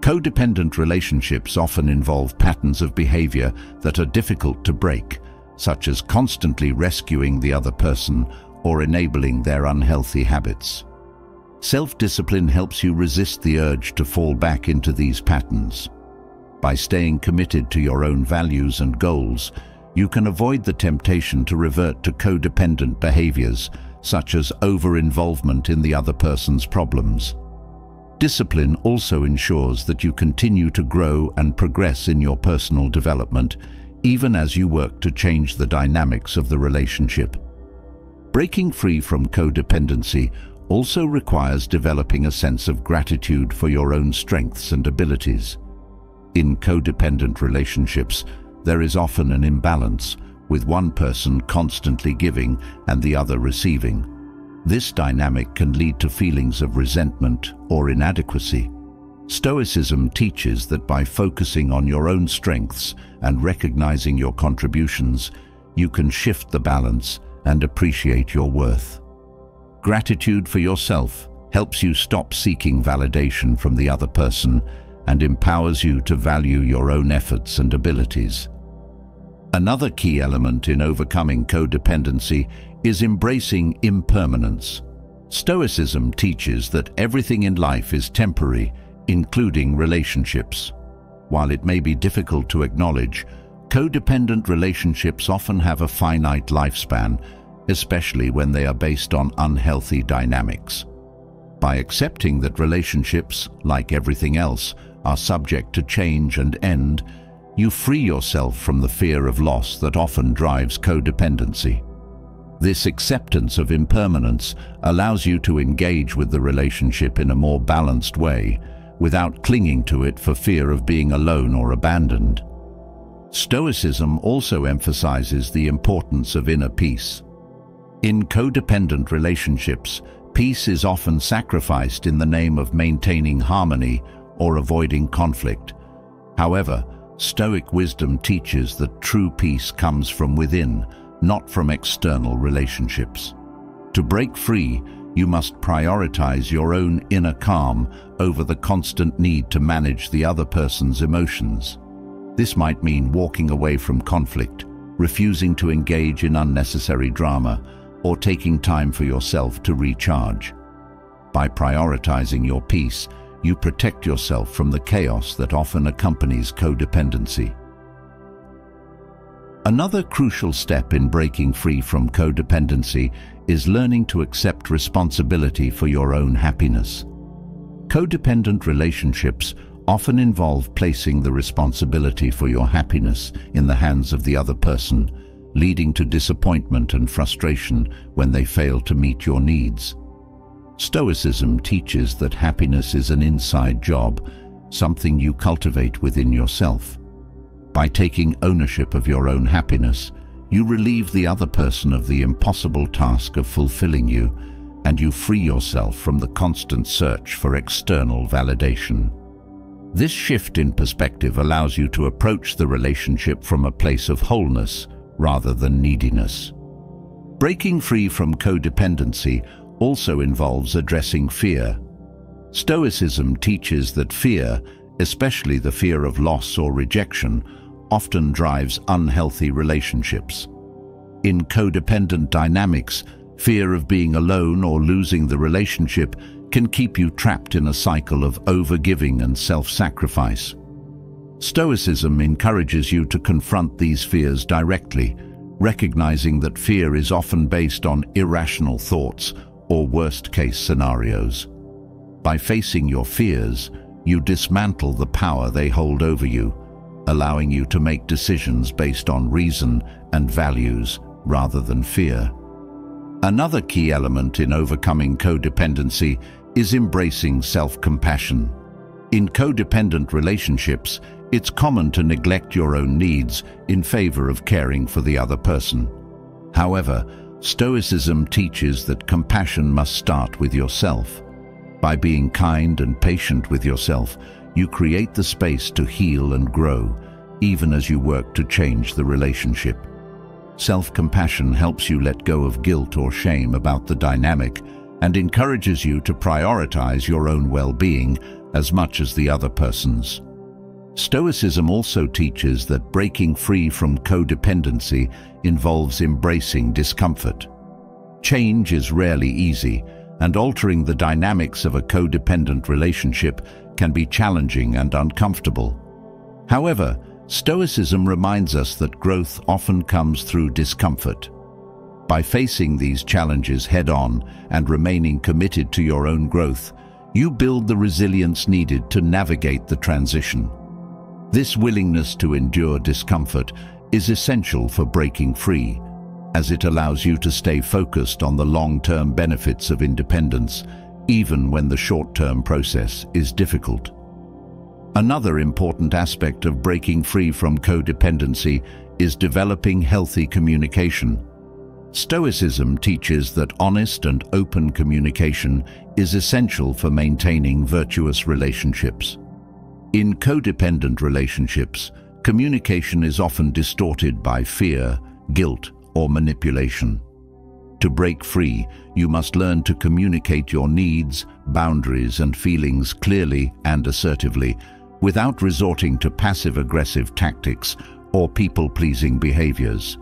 Speaker 1: Codependent relationships often involve patterns of behavior that are difficult to break, such as constantly rescuing the other person or enabling their unhealthy habits. Self-discipline helps you resist the urge to fall back into these patterns. By staying committed to your own values and goals, you can avoid the temptation to revert to codependent behaviors, such as over-involvement in the other person's problems. Discipline also ensures that you continue to grow and progress in your personal development, even as you work to change the dynamics of the relationship. Breaking free from codependency also requires developing a sense of gratitude for your own strengths and abilities. In codependent relationships, there is often an imbalance, with one person constantly giving and the other receiving. This dynamic can lead to feelings of resentment or inadequacy. Stoicism teaches that by focusing on your own strengths and recognizing your contributions, you can shift the balance and appreciate your worth. Gratitude for yourself helps you stop seeking validation from the other person and empowers you to value your own efforts and abilities. Another key element in overcoming codependency is embracing impermanence. Stoicism teaches that everything in life is temporary, including relationships. While it may be difficult to acknowledge, codependent relationships often have a finite lifespan, especially when they are based on unhealthy dynamics. By accepting that relationships, like everything else, are subject to change and end, you free yourself from the fear of loss that often drives codependency. This acceptance of impermanence allows you to engage with the relationship in a more balanced way, without clinging to it for fear of being alone or abandoned. Stoicism also emphasizes the importance of inner peace. In codependent relationships, peace is often sacrificed in the name of maintaining harmony or avoiding conflict. However, Stoic wisdom teaches that true peace comes from within, not from external relationships. To break free, you must prioritize your own inner calm over the constant need to manage the other person's emotions. This might mean walking away from conflict, refusing to engage in unnecessary drama, or taking time for yourself to recharge. By prioritizing your peace, you protect yourself from the chaos that often accompanies codependency. Another crucial step in breaking free from codependency is learning to accept responsibility for your own happiness. Codependent relationships often involve placing the responsibility for your happiness in the hands of the other person, leading to disappointment and frustration when they fail to meet your needs. Stoicism teaches that happiness is an inside job, something you cultivate within yourself. By taking ownership of your own happiness, you relieve the other person of the impossible task of fulfilling you, and you free yourself from the constant search for external validation. This shift in perspective allows you to approach the relationship from a place of wholeness rather than neediness. Breaking free from codependency also involves addressing fear. Stoicism teaches that fear, especially the fear of loss or rejection, often drives unhealthy relationships. In codependent dynamics, fear of being alone or losing the relationship can keep you trapped in a cycle of overgiving and self-sacrifice. Stoicism encourages you to confront these fears directly, recognizing that fear is often based on irrational thoughts or worst-case scenarios. By facing your fears, you dismantle the power they hold over you, allowing you to make decisions based on reason and values rather than fear. Another key element in overcoming codependency is embracing self-compassion. In codependent relationships, it's common to neglect your own needs in favor of caring for the other person. However, Stoicism teaches that compassion must start with yourself. By being kind and patient with yourself, you create the space to heal and grow, even as you work to change the relationship. Self-compassion helps you let go of guilt or shame about the dynamic and encourages you to prioritize your own well-being as much as the other person's. Stoicism also teaches that breaking free from codependency involves embracing discomfort. Change is rarely easy, and altering the dynamics of a codependent relationship can be challenging and uncomfortable. However, Stoicism reminds us that growth often comes through discomfort. By facing these challenges head-on and remaining committed to your own growth, you build the resilience needed to navigate the transition. This willingness to endure discomfort is essential for breaking free, as it allows you to stay focused on the long-term benefits of independence, even when the short-term process is difficult. Another important aspect of breaking free from codependency is developing healthy communication. Stoicism teaches that honest and open communication is essential for maintaining virtuous relationships. In codependent relationships, communication is often distorted by fear, guilt, or manipulation. To break free, you must learn to communicate your needs, boundaries, and feelings clearly and assertively, without resorting to passive-aggressive tactics or people-pleasing behaviors.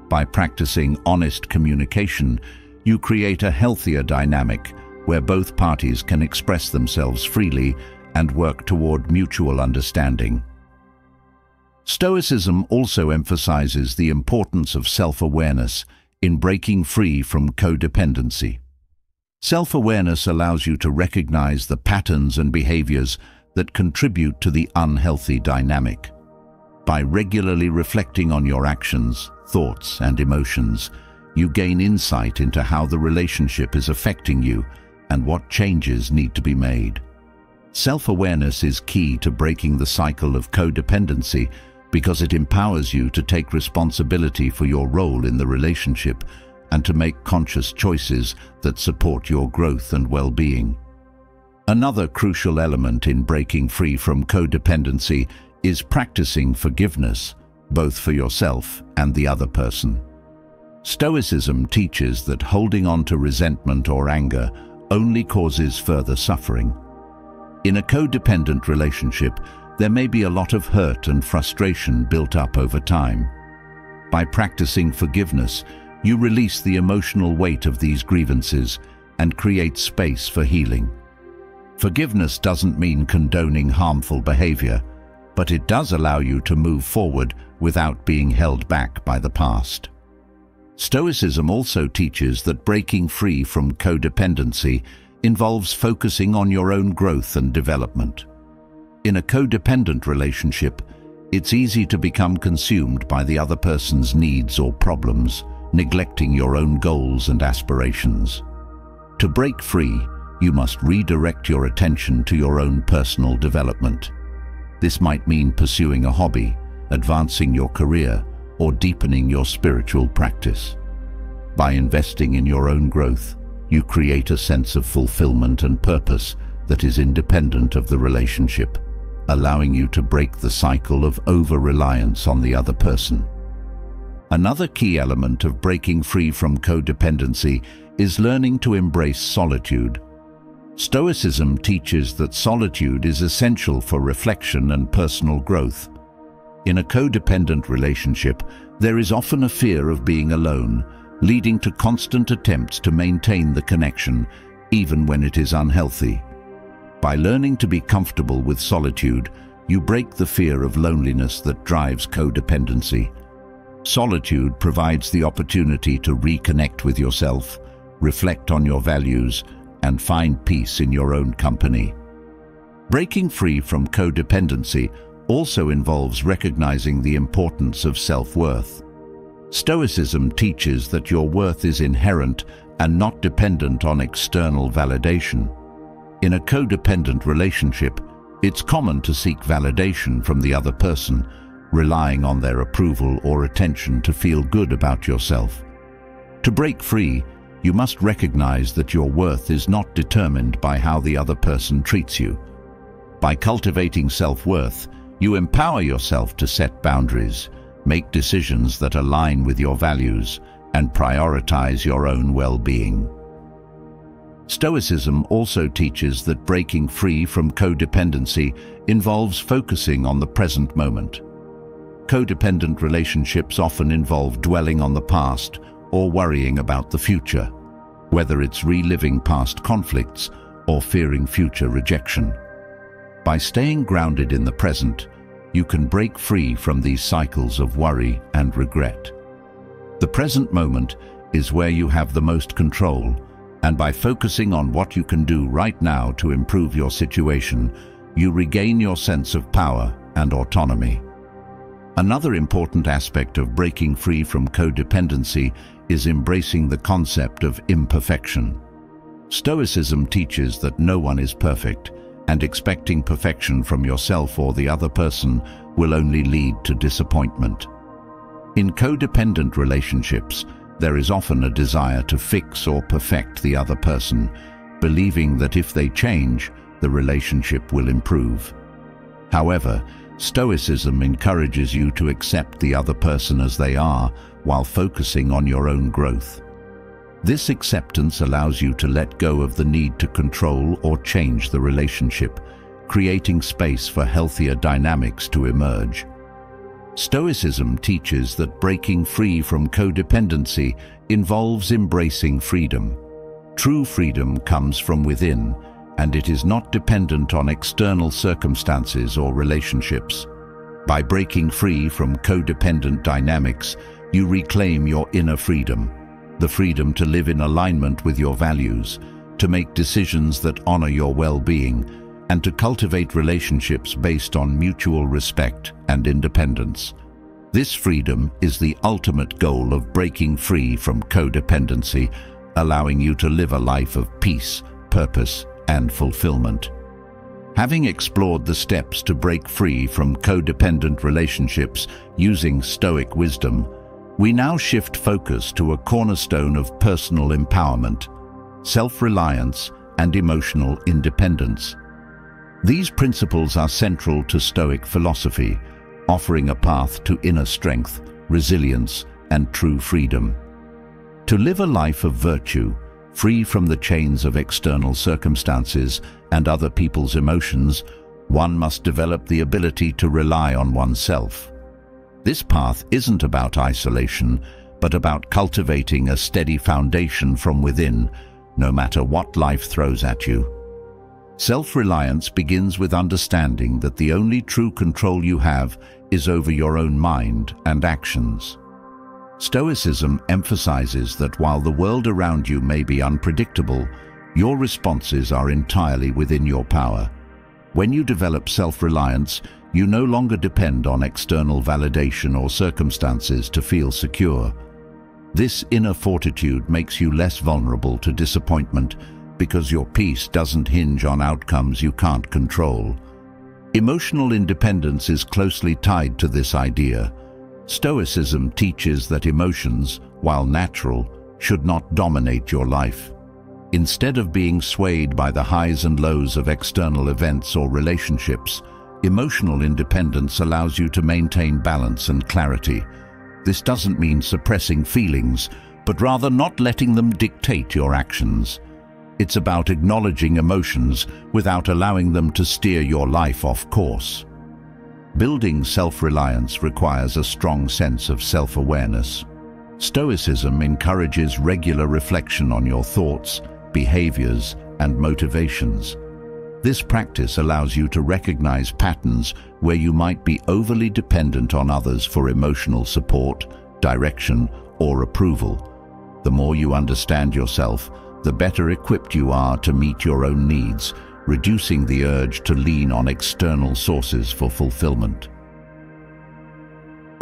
Speaker 1: By practicing honest communication, you create a healthier dynamic where both parties can express themselves freely and work toward mutual understanding. Stoicism also emphasizes the importance of self-awareness in breaking free from codependency. Self-awareness allows you to recognize the patterns and behaviors that contribute to the unhealthy dynamic. By regularly reflecting on your actions, thoughts, and emotions, you gain insight into how the relationship is affecting you and what changes need to be made. Self-awareness is key to breaking the cycle of codependency because it empowers you to take responsibility for your role in the relationship and to make conscious choices that support your growth and well-being. Another crucial element in breaking free from codependency is practicing forgiveness, both for yourself and the other person. Stoicism teaches that holding on to resentment or anger only causes further suffering. In a codependent relationship, there may be a lot of hurt and frustration built up over time. By practicing forgiveness, you release the emotional weight of these grievances and create space for healing. Forgiveness doesn't mean condoning harmful behavior, but it does allow you to move forward without being held back by the past. Stoicism also teaches that breaking free from codependency involves focusing on your own growth and development. In a codependent relationship, it's easy to become consumed by the other person's needs or problems, neglecting your own goals and aspirations. To break free, you must redirect your attention to your own personal development. This might mean pursuing a hobby, advancing your career, or deepening your spiritual practice. By investing in your own growth, you create a sense of fulfillment and purpose that is independent of the relationship, allowing you to break the cycle of over-reliance on the other person. Another key element of breaking free from codependency is learning to embrace solitude. Stoicism teaches that solitude is essential for reflection and personal growth. In a codependent relationship, there is often a fear of being alone, leading to constant attempts to maintain the connection, even when it is unhealthy. By learning to be comfortable with solitude, you break the fear of loneliness that drives codependency. Solitude provides the opportunity to reconnect with yourself, reflect on your values, and find peace in your own company. Breaking free from codependency also involves recognizing the importance of self-worth. Stoicism teaches that your worth is inherent and not dependent on external validation. In a codependent relationship, it's common to seek validation from the other person, relying on their approval or attention to feel good about yourself. To break free, you must recognize that your worth is not determined by how the other person treats you. By cultivating self-worth, you empower yourself to set boundaries, make decisions that align with your values, and prioritize your own well-being. Stoicism also teaches that breaking free from codependency involves focusing on the present moment. Codependent relationships often involve dwelling on the past or worrying about the future, whether it's reliving past conflicts or fearing future rejection. By staying grounded in the present, you can break free from these cycles of worry and regret. The present moment is where you have the most control, and by focusing on what you can do right now to improve your situation, you regain your sense of power and autonomy. Another important aspect of breaking free from codependency is embracing the concept of imperfection. Stoicism teaches that no one is perfect, and expecting perfection from yourself or the other person will only lead to disappointment. In codependent relationships, there is often a desire to fix or perfect the other person, believing that if they change, the relationship will improve. However, Stoicism encourages you to accept the other person as they are while focusing on your own growth. This acceptance allows you to let go of the need to control or change the relationship, creating space for healthier dynamics to emerge. Stoicism teaches that breaking free from codependency involves embracing freedom. True freedom comes from within, and it is not dependent on external circumstances or relationships. By breaking free from codependent dynamics, you reclaim your inner freedom, the freedom to live in alignment with your values, to make decisions that honor your well-being, and to cultivate relationships based on mutual respect and independence. This freedom is the ultimate goal of breaking free from codependency, allowing you to live a life of peace, purpose, and fulfillment. Having explored the steps to break free from codependent relationships using Stoic wisdom, we now shift focus to a cornerstone of personal empowerment, self-reliance, and emotional independence. These principles are central to Stoic philosophy, offering a path to inner strength, resilience, and true freedom. To live a life of virtue, free from the chains of external circumstances and other people's emotions, one must develop the ability to rely on oneself. This path isn't about isolation, but about cultivating a steady foundation from within, no matter what life throws at you. Self-reliance begins with understanding that the only true control you have is over your own mind and actions. Stoicism emphasizes that while the world around you may be unpredictable, your responses are entirely within your power. When you develop self-reliance, you no longer depend on external validation or circumstances to feel secure. This inner fortitude makes you less vulnerable to disappointment because your peace doesn't hinge on outcomes you can't control. Emotional independence is closely tied to this idea. Stoicism teaches that emotions, while natural, should not dominate your life. Instead of being swayed by the highs and lows of external events or relationships, emotional independence allows you to maintain balance and clarity. This doesn't mean suppressing feelings, but rather not letting them dictate your actions. It's about acknowledging emotions without allowing them to steer your life off course. Building self-reliance requires a strong sense of self-awareness. Stoicism encourages regular reflection on your thoughts, behaviors, and motivations. This practice allows you to recognize patterns where you might be overly dependent on others for emotional support, direction, or approval. The more you understand yourself, the better equipped you are to meet your own needs, reducing the urge to lean on external sources for fulfillment.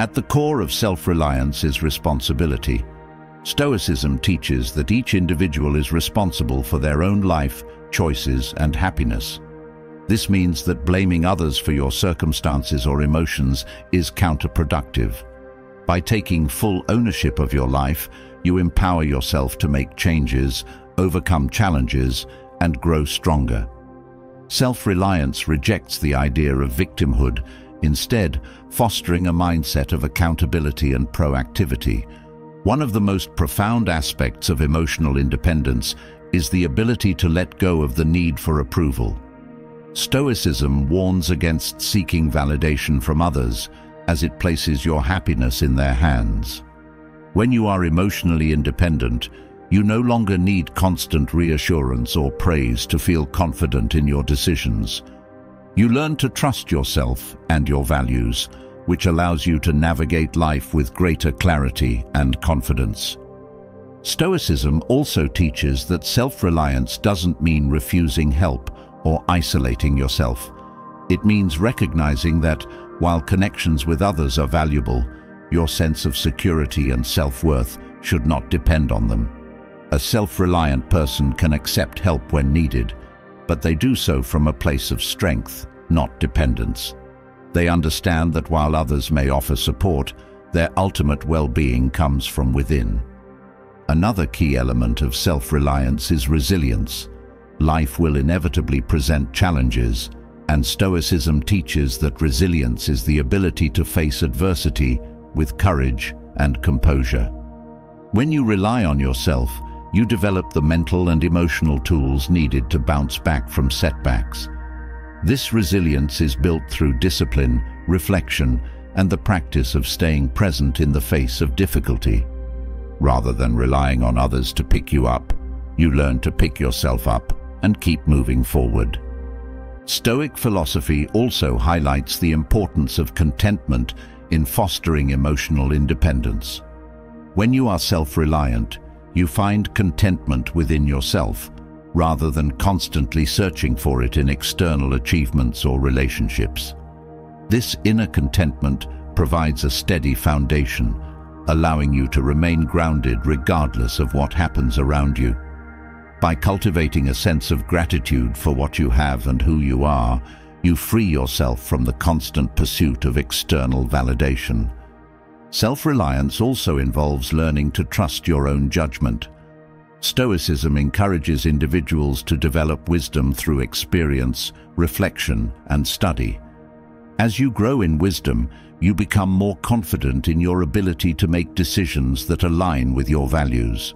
Speaker 1: At the core of self-reliance is responsibility. Stoicism teaches that each individual is responsible for their own life, choices, and happiness. This means that blaming others for your circumstances or emotions is counterproductive. By taking full ownership of your life, you empower yourself to make changes, overcome challenges, and grow stronger. Self-reliance rejects the idea of victimhood, instead fostering a mindset of accountability and proactivity. One of the most profound aspects of emotional independence is the ability to let go of the need for approval. Stoicism warns against seeking validation from others, as it places your happiness in their hands. When you are emotionally independent, you no longer need constant reassurance or praise to feel confident in your decisions. You learn to trust yourself and your values, which allows you to navigate life with greater clarity and confidence. Stoicism also teaches that self-reliance doesn't mean refusing help or isolating yourself. It means recognizing that, while connections with others are valuable, your sense of security and self-worth should not depend on them. A self-reliant person can accept help when needed, but they do so from a place of strength, not dependence. They understand that while others may offer support, their ultimate well-being comes from within. Another key element of self-reliance is resilience. Life will inevitably present challenges, and Stoicism teaches that resilience is the ability to face adversity with courage and composure. When you rely on yourself, you develop the mental and emotional tools needed to bounce back from setbacks. This resilience is built through discipline, reflection, and the practice of staying present in the face of difficulty. Rather than relying on others to pick you up, you learn to pick yourself up and keep moving forward. Stoic philosophy also highlights the importance of contentment in fostering emotional independence. When you are self-reliant, you find contentment within yourself, rather than constantly searching for it in external achievements or relationships. This inner contentment provides a steady foundation, allowing you to remain grounded regardless of what happens around you. By cultivating a sense of gratitude for what you have and who you are, you free yourself from the constant pursuit of external validation. Self-reliance also involves learning to trust your own judgment. Stoicism encourages individuals to develop wisdom through experience, reflection, and study. As you grow in wisdom, you become more confident in your ability to make decisions that align with your values.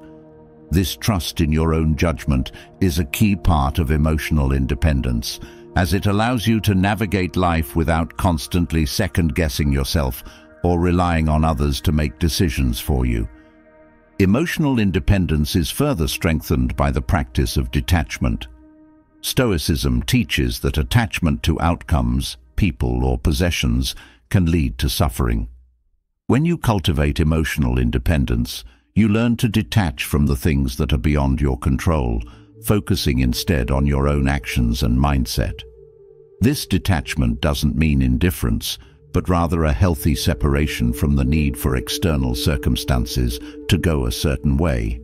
Speaker 1: This trust in your own judgment is a key part of emotional independence, as it allows you to navigate life without constantly second-guessing yourself or relying on others to make decisions for you. Emotional independence is further strengthened by the practice of detachment. Stoicism teaches that attachment to outcomes, people or possessions can lead to suffering. When you cultivate emotional independence, you learn to detach from the things that are beyond your control, focusing instead on your own actions and mindset. This detachment doesn't mean indifference, but rather a healthy separation from the need for external circumstances to go a certain way.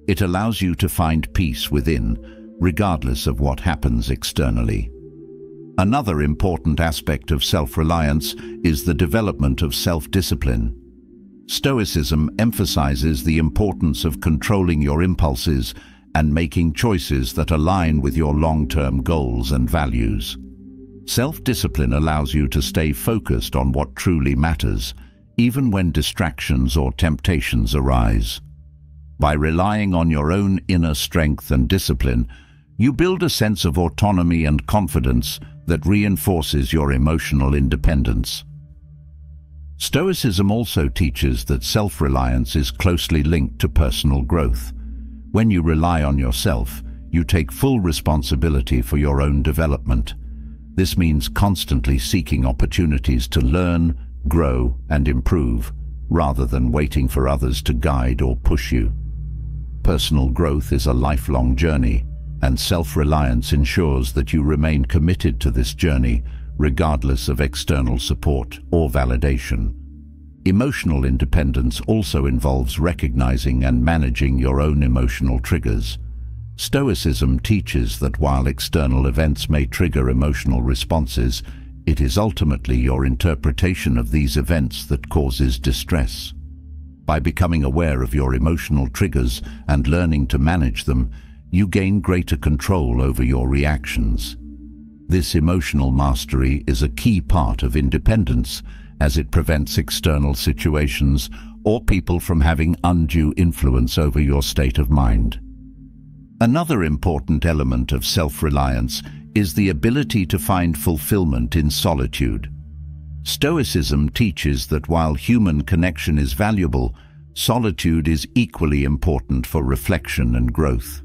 Speaker 1: It allows you to find peace within, regardless of what happens externally. Another important aspect of self-reliance is the development of self-discipline. Stoicism emphasizes the importance of controlling your impulses and making choices that align with your long-term goals and values. Self-discipline allows you to stay focused on what truly matters, even when distractions or temptations arise. By relying on your own inner strength and discipline, you build a sense of autonomy and confidence that reinforces your emotional independence. Stoicism also teaches that self-reliance is closely linked to personal growth. When you rely on yourself, you take full responsibility for your own development. This means constantly seeking opportunities to learn, grow, and improve, rather than waiting for others to guide or push you. Personal growth is a lifelong journey, and self-reliance ensures that you remain committed to this journey, regardless of external support or validation. Emotional independence also involves recognizing and managing your own emotional triggers. Stoicism teaches that while external events may trigger emotional responses, it is ultimately your interpretation of these events that causes distress. By becoming aware of your emotional triggers and learning to manage them, you gain greater control over your reactions. This emotional mastery is a key part of independence, as it prevents external situations or people from having undue influence over your state of mind. Another important element of self-reliance is the ability to find fulfillment in solitude. Stoicism teaches that while human connection is valuable, solitude is equally important for reflection and growth.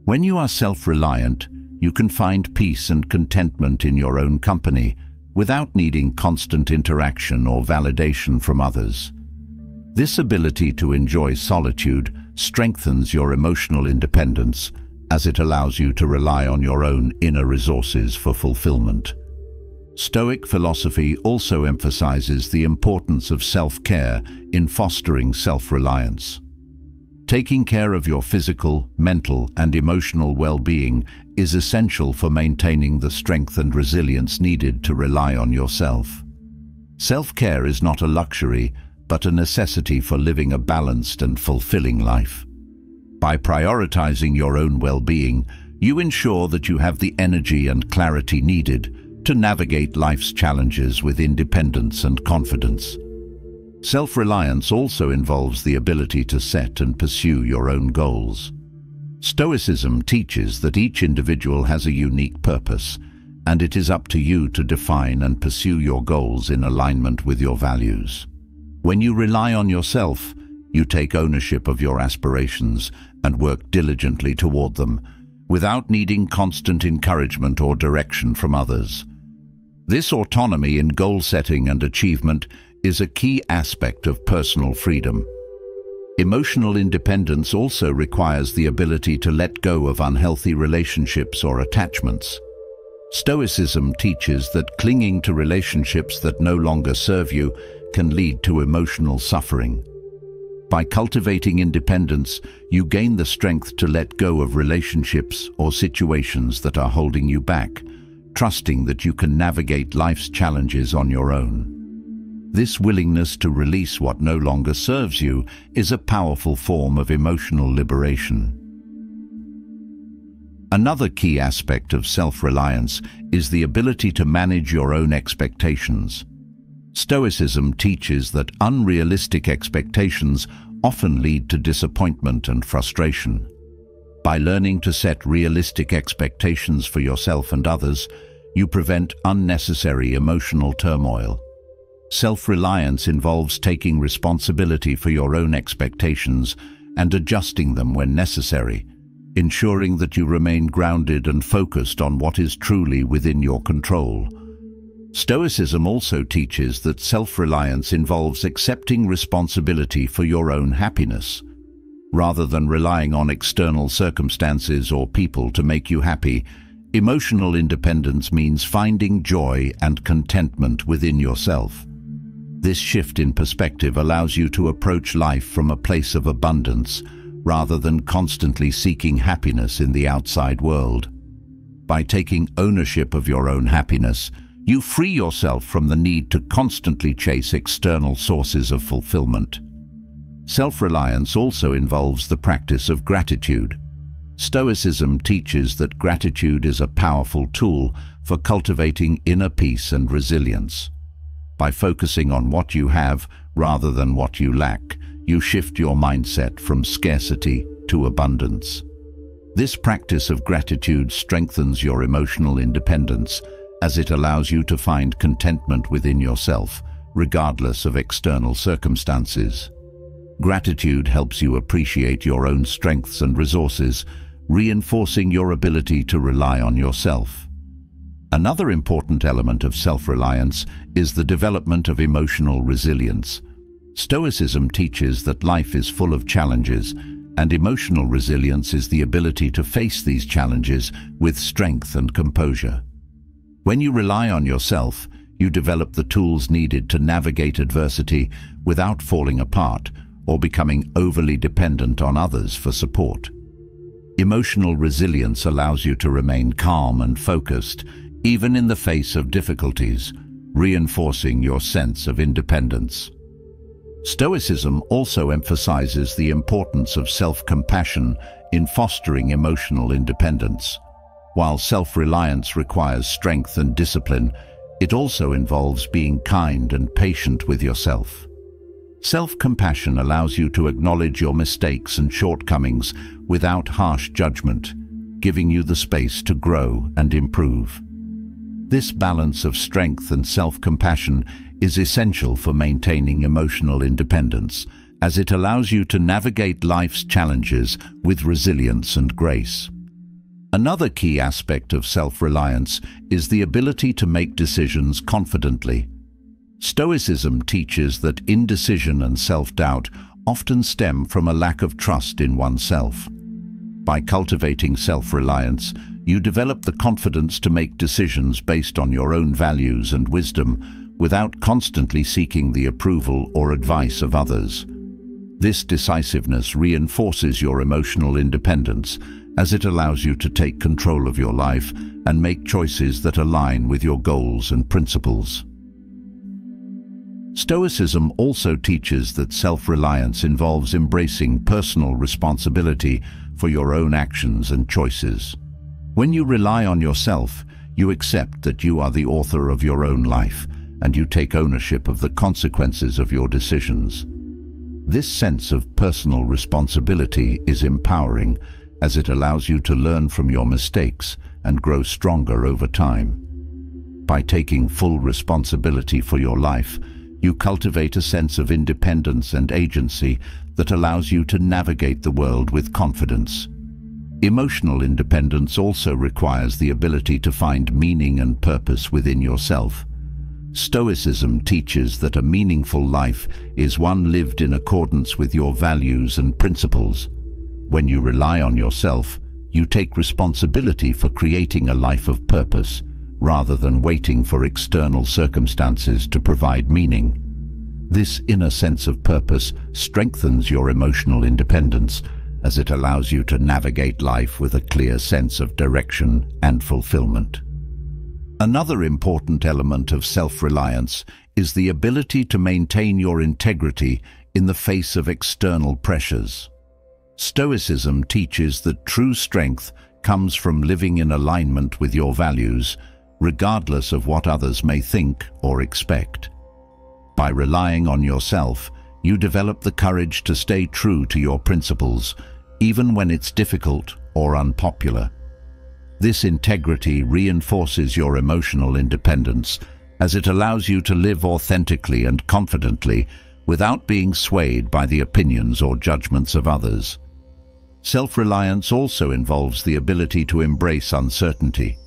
Speaker 1: When you are self-reliant, you can find peace and contentment in your own company without needing constant interaction or validation from others. This ability to enjoy solitude strengthens your emotional independence, as it allows you to rely on your own inner resources for fulfillment. Stoic philosophy also emphasizes the importance of self-care in fostering self-reliance. Taking care of your physical, mental, and emotional well-being is essential for maintaining the strength and resilience needed to rely on yourself. Self-care is not a luxury, but a necessity for living a balanced and fulfilling life. By prioritizing your own well-being, you ensure that you have the energy and clarity needed to navigate life's challenges with independence and confidence. Self-reliance also involves the ability to set and pursue your own goals. Stoicism teaches that each individual has a unique purpose, and it is up to you to define and pursue your goals in alignment with your values. When you rely on yourself, you take ownership of your aspirations and work diligently toward them, without needing constant encouragement or direction from others. This autonomy in goal setting and achievement is a key aspect of personal freedom. Emotional independence also requires the ability to let go of unhealthy relationships or attachments. Stoicism teaches that clinging to relationships that no longer serve you can lead to emotional suffering. By cultivating independence, you gain the strength to let go of relationships or situations that are holding you back, trusting that you can navigate life's challenges on your own. This willingness to release what no longer serves you is a powerful form of emotional liberation. Another key aspect of self-reliance is the ability to manage your own expectations. Stoicism teaches that unrealistic expectations often lead to disappointment and frustration. By learning to set realistic expectations for yourself and others, you prevent unnecessary emotional turmoil. Self-reliance involves taking responsibility for your own expectations and adjusting them when necessary, ensuring that you remain grounded and focused on what is truly within your control. Stoicism also teaches that self-reliance involves accepting responsibility for your own happiness. Rather than relying on external circumstances or people to make you happy, emotional independence means finding joy and contentment within yourself. This shift in perspective allows you to approach life from a place of abundance, rather than constantly seeking happiness in the outside world. By taking ownership of your own happiness, you free yourself from the need to constantly chase external sources of fulfillment. Self-reliance also involves the practice of gratitude. Stoicism teaches that gratitude is a powerful tool for cultivating inner peace and resilience. By focusing on what you have rather than what you lack, you shift your mindset from scarcity to abundance. This practice of gratitude strengthens your emotional independence, as it allows you to find contentment within yourself, regardless of external circumstances. Gratitude helps you appreciate your own strengths and resources, reinforcing your ability to rely on yourself. Another important element of self-reliance is the development of emotional resilience. Stoicism teaches that life is full of challenges, and emotional resilience is the ability to face these challenges with strength and composure. When you rely on yourself, you develop the tools needed to navigate adversity without falling apart or becoming overly dependent on others for support. Emotional resilience allows you to remain calm and focused, even in the face of difficulties, reinforcing your sense of independence. Stoicism also emphasizes the importance of self-compassion in fostering emotional independence. While self-reliance requires strength and discipline, it also involves being kind and patient with yourself. Self-compassion allows you to acknowledge your mistakes and shortcomings without harsh judgment, giving you the space to grow and improve. This balance of strength and self-compassion is essential for maintaining emotional independence, as it allows you to navigate life's challenges with resilience and grace. Another key aspect of self-reliance is the ability to make decisions confidently. Stoicism teaches that indecision and self-doubt often stem from a lack of trust in oneself. By cultivating self-reliance, you develop the confidence to make decisions based on your own values and wisdom without constantly seeking the approval or advice of others. This decisiveness reinforces your emotional independence, as it allows you to take control of your life and make choices that align with your goals and principles. Stoicism also teaches that self-reliance involves embracing personal responsibility for your own actions and choices. When you rely on yourself, you accept that you are the author of your own life, and you take ownership of the consequences of your decisions. This sense of personal responsibility is empowering, as it allows you to learn from your mistakes and grow stronger over time. By taking full responsibility for your life, you cultivate a sense of independence and agency that allows you to navigate the world with confidence. Emotional independence also requires the ability to find meaning and purpose within yourself. Stoicism teaches that a meaningful life is one lived in accordance with your values and principles. When you rely on yourself, you take responsibility for creating a life of purpose, rather than waiting for external circumstances to provide meaning. This inner sense of purpose strengthens your emotional independence, as it allows you to navigate life with a clear sense of direction and fulfillment. Another important element of self-reliance is the ability to maintain your integrity in the face of external pressures. Stoicism teaches that true strength comes from living in alignment with your values, regardless of what others may think or expect. By relying on yourself, you develop the courage to stay true to your principles, even when it's difficult or unpopular. This integrity reinforces your emotional independence, as it allows you to live authentically and confidently without being swayed by the opinions or judgments of others. Self-reliance also involves the ability to embrace uncertainty.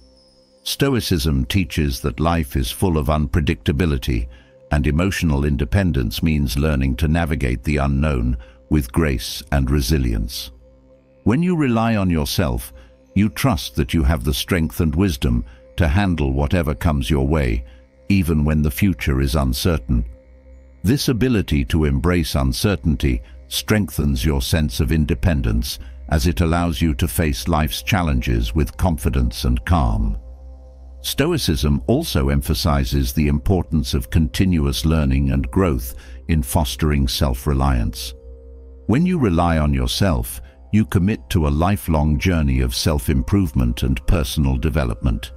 Speaker 1: Stoicism teaches that life is full of unpredictability, and emotional independence means learning to navigate the unknown with grace and resilience. When you rely on yourself, you trust that you have the strength and wisdom to handle whatever comes your way, even when the future is uncertain. This ability to embrace uncertainty strengthens your sense of independence, as it allows you to face life's challenges with confidence and calm. Stoicism also emphasizes the importance of continuous learning and growth in fostering self-reliance. When you rely on yourself, you commit to a lifelong journey of self-improvement and personal development.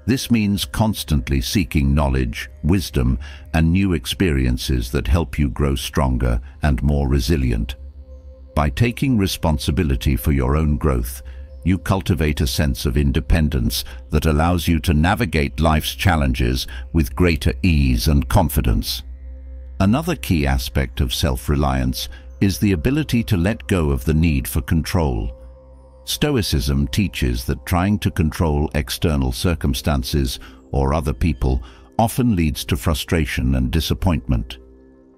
Speaker 1: This means constantly seeking knowledge, wisdom, and new experiences that help you grow stronger and more resilient. By taking responsibility for your own growth, you cultivate a sense of independence that allows you to navigate life's challenges with greater ease and confidence. Another key aspect of self-reliance is the ability to let go of the need for control. Stoicism teaches that trying to control external circumstances or other people often leads to frustration and disappointment.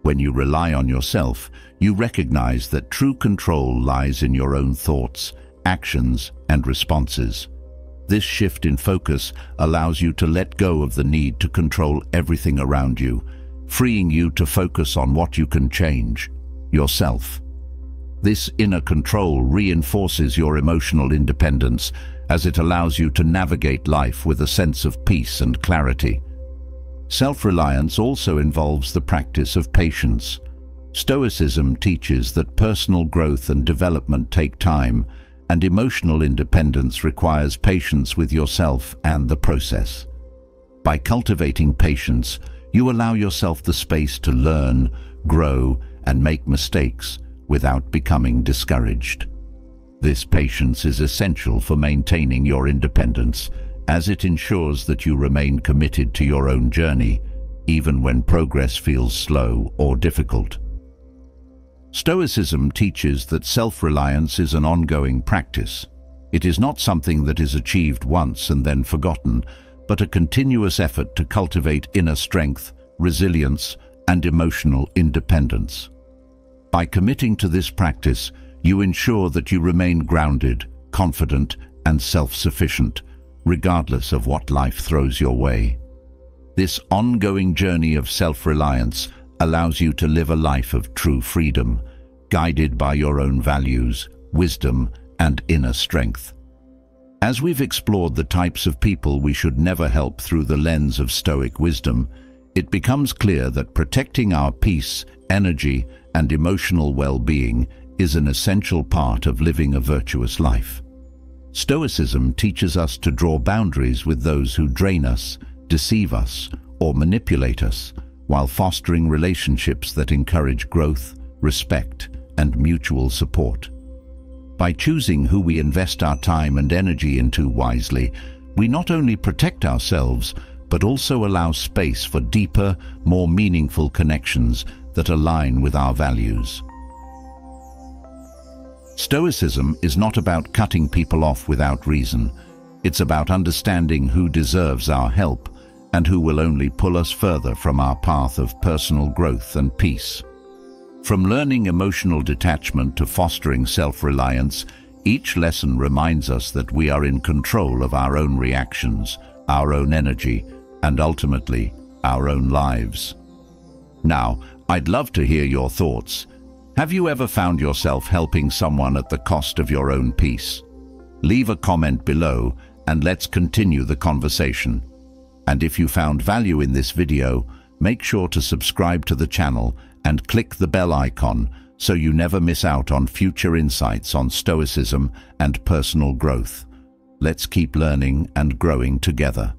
Speaker 1: When you rely on yourself, you recognize that true control lies in your own thoughts, actions, and responses. This shift in focus allows you to let go of the need to control everything around you, freeing you to focus on what you can change: yourself. This inner control reinforces your emotional independence, as it allows you to navigate life with a sense of peace and clarity. Self-reliance also involves the practice of patience. Stoicism teaches that personal growth and development take time, and emotional independence requires patience with yourself and the process. By cultivating patience, you allow yourself the space to learn, grow, and make mistakes without becoming discouraged. This patience is essential for maintaining your independence, as it ensures that you remain committed to your own journey, even when progress feels slow or difficult. Stoicism teaches that self-reliance is an ongoing practice. It is not something that is achieved once and then forgotten, but a continuous effort to cultivate inner strength, resilience, and emotional independence. By committing to this practice, you ensure that you remain grounded, confident, and self-sufficient, regardless of what life throws your way. This ongoing journey of self-reliance allows you to live a life of true freedom, guided by your own values, wisdom, and inner strength. As we've explored the types of people we should never help through the lens of Stoic wisdom, it becomes clear that protecting our peace, energy, and emotional well-being is an essential part of living a virtuous life. Stoicism teaches us to draw boundaries with those who drain us, deceive us, or manipulate us, while fostering relationships that encourage growth, respect, and mutual support. By choosing who we invest our time and energy into wisely, we not only protect ourselves, but also allow space for deeper, more meaningful connections that align with our values. Stoicism is not about cutting people off without reason. It's about understanding who deserves our help and who will only pull us further from our path of personal growth and peace. From learning emotional detachment to fostering self-reliance, each lesson reminds us that we are in control of our own reactions, our own energy, and ultimately, our own lives. Now, I'd love to hear your thoughts. Have you ever found yourself helping someone at the cost of your own peace? Leave a comment below and let's continue the conversation. And if you found value in this video, make sure to subscribe to the channel and click the bell icon so you never miss out on future insights on Stoicism and personal growth. Let's keep learning and growing together.